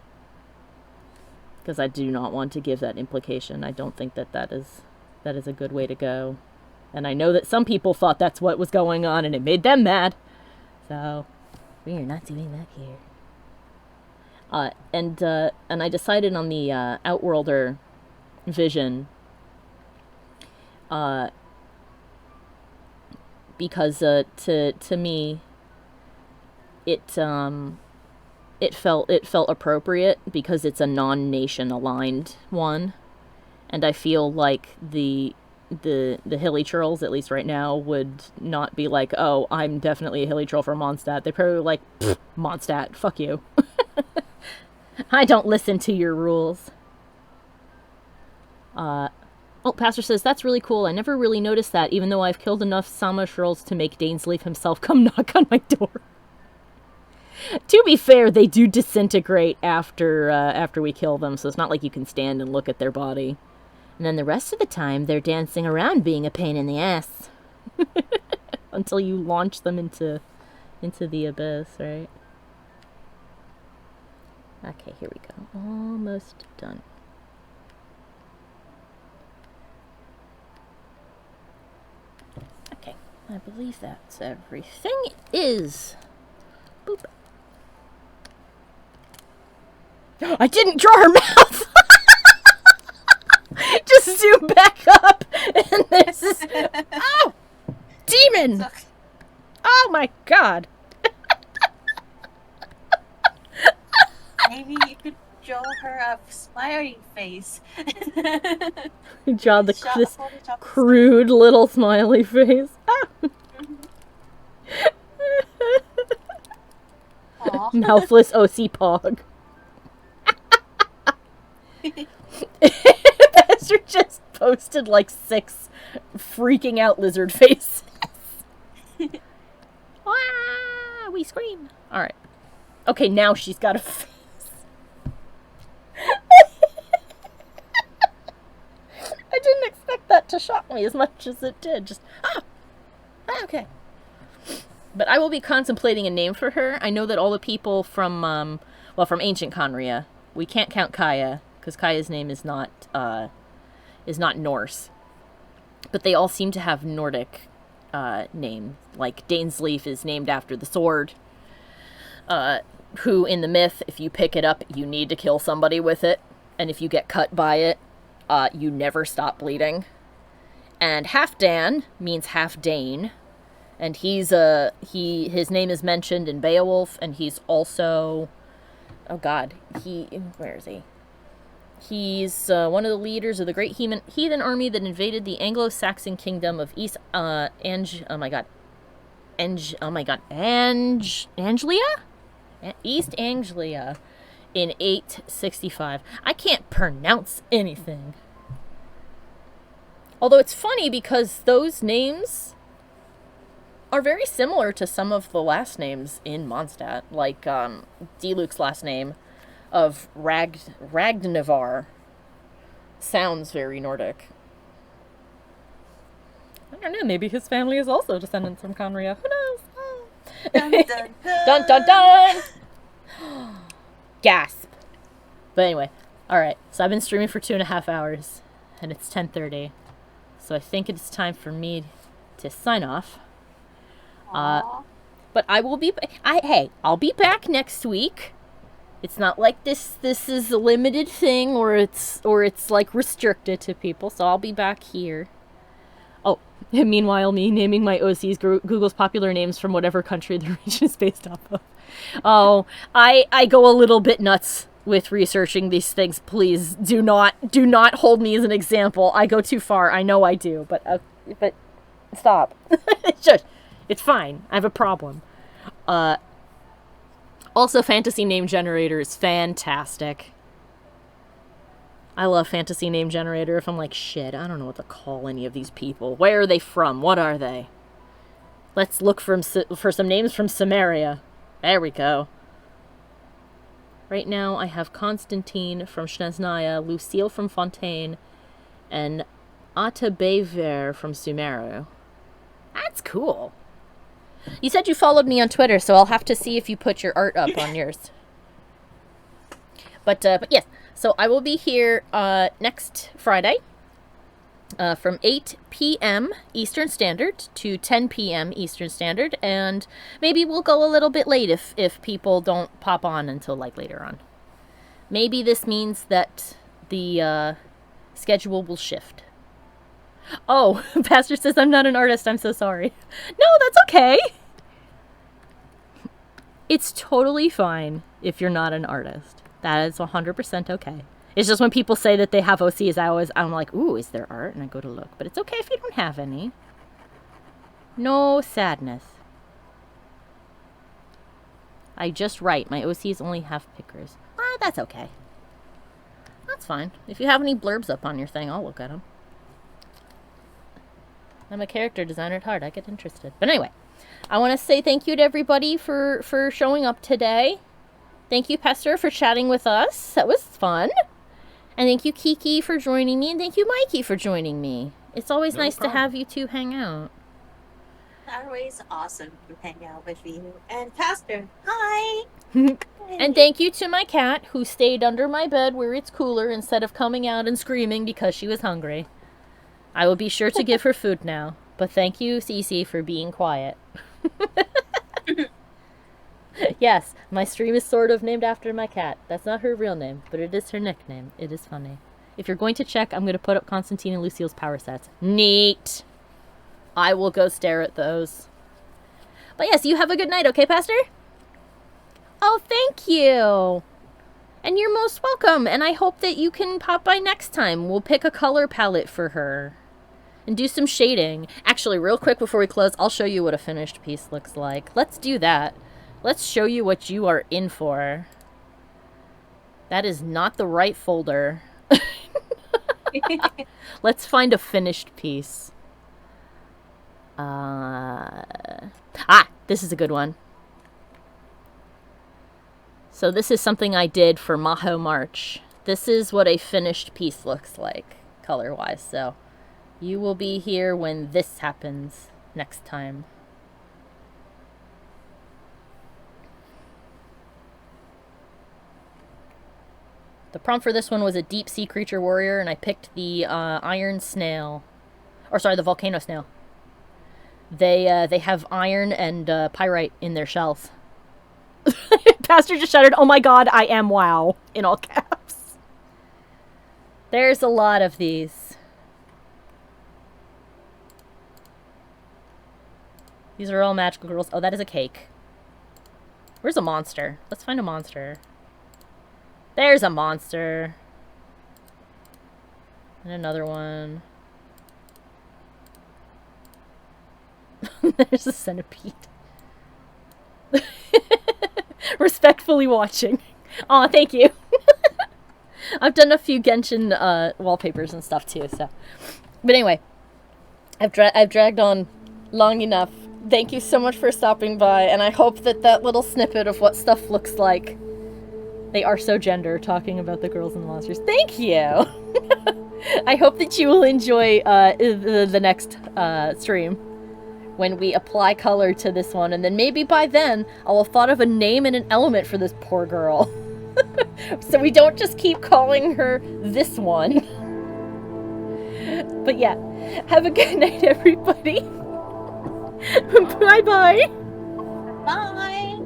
because I do not want to give that implication. I don't think that is a good way to go, and I know that some people thought that's what was going on, and it made them mad. So we are not doing that here. And I decided on the Outworlder vision, because to me it felt appropriate, because it's a non-nation aligned one, and I feel like the the Hilly Churls, at least right now, would not be like, oh, I'm definitely a Hilly Churl for Mondstadt. They probably like, Mondstadt, fuck you. I don't listen to your rules. Oh, Pastor says, that's really cool. I never really noticed that, even though I've killed enough Sama Churls to make Dainsleif himself come knock on my door. To be fair, they do disintegrate after we kill them, so it's not like you can stand and look at their body. And then the rest of the time, they're dancing around being a pain in the ass. Until you launch them into the abyss, right? Okay, here we go. Almost done. Okay, I believe that's everything. It is. Boop. I didn't draw her mouth! Just zoom back up, and this is... Oh! Demon! Oh my god! Maybe you could draw her a smiling face. Draw this crude little smiley face. Ah. Mouthless OC Pog. Pastor just posted like 6 freaking out lizard faces. Ah, we scream. Alright. Okay, now she's got a face. I didn't expect that to shock me as much as it did. Just, okay. But I will be contemplating a name for her. I know that all the people from ancient Conria, we can't count Kaya, because Kaya's name is not Norse. But they all seem to have Nordic name. Like, Dainsleif is named after the sword. Who, in the myth, if you pick it up, you need to kill somebody with it. And if you get cut by it, you never stop bleeding. And Halfdan means half Dane. And his name is mentioned in Beowulf, and he's also... Oh god, where is he? He's one of the leaders of the great heathen army that invaded the Anglo-Saxon kingdom of East Anglia? East Anglia in 865. I can't pronounce anything. Although it's funny because those names are very similar to some of the last names in Mondstadt. Like Diluc's last name of Ragnavar sounds very Nordic. I don't know, maybe his family is also descendants from Conria. Who knows? Oh. Dun, dun, dun. Dun dun dun! Gasp. But anyway, alright. So I've been streaming for 2.5 hours, and it's 10:30. So I think it's time for me to sign off. But I will be... I'll be back next week. It's not like this is a limited thing, or it's like restricted to people, so I'll be back here. Oh, and meanwhile, me naming my OCs Google's popular names from whatever country the region is based off of. Oh, I go a little bit nuts with researching these things. Please do not hold me as an example. I go too far. I know I do, but stop. It's fine. I have a problem. Also, Fantasy Name Generator is fantastic. I love Fantasy Name Generator. If I'm like, shit, I don't know what to call any of these people. Where are they from? What are they? Let's look for some names from Samaria. There we go. Right now, I have Constantine from Snezhnaya, Lucille from Fontaine, and Atabever from Sumeru. That's cool. You said you followed me on Twitter, so I'll have to see if you put your art up on yours. But yes, so I will be here next Friday from 8 p.m. Eastern Standard to 10 p.m. Eastern Standard, and maybe we'll go a little bit late if people don't pop on until like later on. Maybe this means that the schedule will shift. Oh, Pastor says I'm not an artist. I'm so sorry. No, that's okay. It's totally fine if you're not an artist. That is 100% okay. It's just when people say that they have OCs, I'm like, ooh, is there art? And I go to look. But it's okay if you don't have any. No sadness. I just write. My OCs only have pickers. Ah, that's okay. That's fine. If you have any blurbs up on your thing, I'll look at them. I'm a character designer at heart. I get interested. But anyway, I want to say thank you to everybody for showing up today. Thank you, Pester, for chatting with us. That was fun. And thank you, Kiki, for joining me. And thank you, Mikey, for joining me. It's always nice to have you two hang out. Always awesome to hang out with you. And Pastor, hi! And thank you to my cat, who stayed under my bed where it's cooler instead of coming out and screaming because she was hungry. I will be sure to give her food now. But thank you, Cece, for being quiet. Yes, my stream is sort of named after my cat. That's not her real name, but it is her nickname. It is funny. If you're going to check, I'm going to put up Constantine and Lucille's power sets. Neat! I will go stare at those. But yes, you have a good night, okay, Pastor? Oh, thank you! And you're most welcome, and I hope that you can pop by next time. We'll pick a color palette for her. And do some shading. Actually, real quick before we close, I'll show you what a finished piece looks like. Let's do that. Let's show you what you are in for. That is not the right folder. Let's find a finished piece. This is a good one. So this is something I did for Maho March. This is what a finished piece looks like, color-wise. So you will be here when this happens next time. The prompt for this one was a deep sea creature warrior, and I picked the iron snail. Or sorry, the volcano snail. They have iron and pyrite in their shells. Pastor just shouted, "Oh my god, I am WoW," in all caps. There's a lot of these. These are all magical girls. Oh, that is a cake. Where's a monster? Let's find a monster. There's a monster. And another one. There's a centipede. Respectfully watching. Aw, thank you. I've done a few Genshin wallpapers and stuff too, so. But anyway, I've dragged on long enough. Thank you so much for stopping by, and I hope that little snippet of what stuff looks like. They are so gender, talking about the girls and the monsters. Thank you! I hope that you will enjoy the next stream when we apply color to this one, and then maybe by then I'll have thought of a name and an element for this poor girl. So we don't just keep calling her this one. But yeah, have a good night, everybody. Bye-bye. Bye!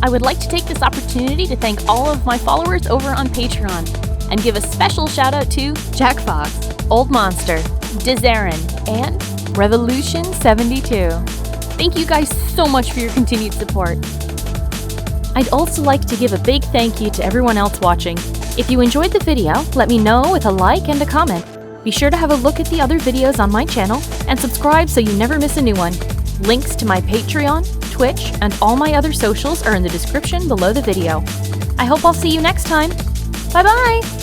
I would like to take this opportunity to thank all of my followers over on Patreon and give a special shout out to Jack Fox, Old Monster, Dizarin, and Revolution72. Thank you guys so much for your continued support. I'd also like to give a big thank you to everyone else watching. If you enjoyed the video, let me know with a like and a comment. Be sure to have a look at the other videos on my channel and subscribe so you never miss a new one. Links to my Patreon, Twitch, and all my other socials are in the description below the video. I hope I'll see you next time. Bye bye!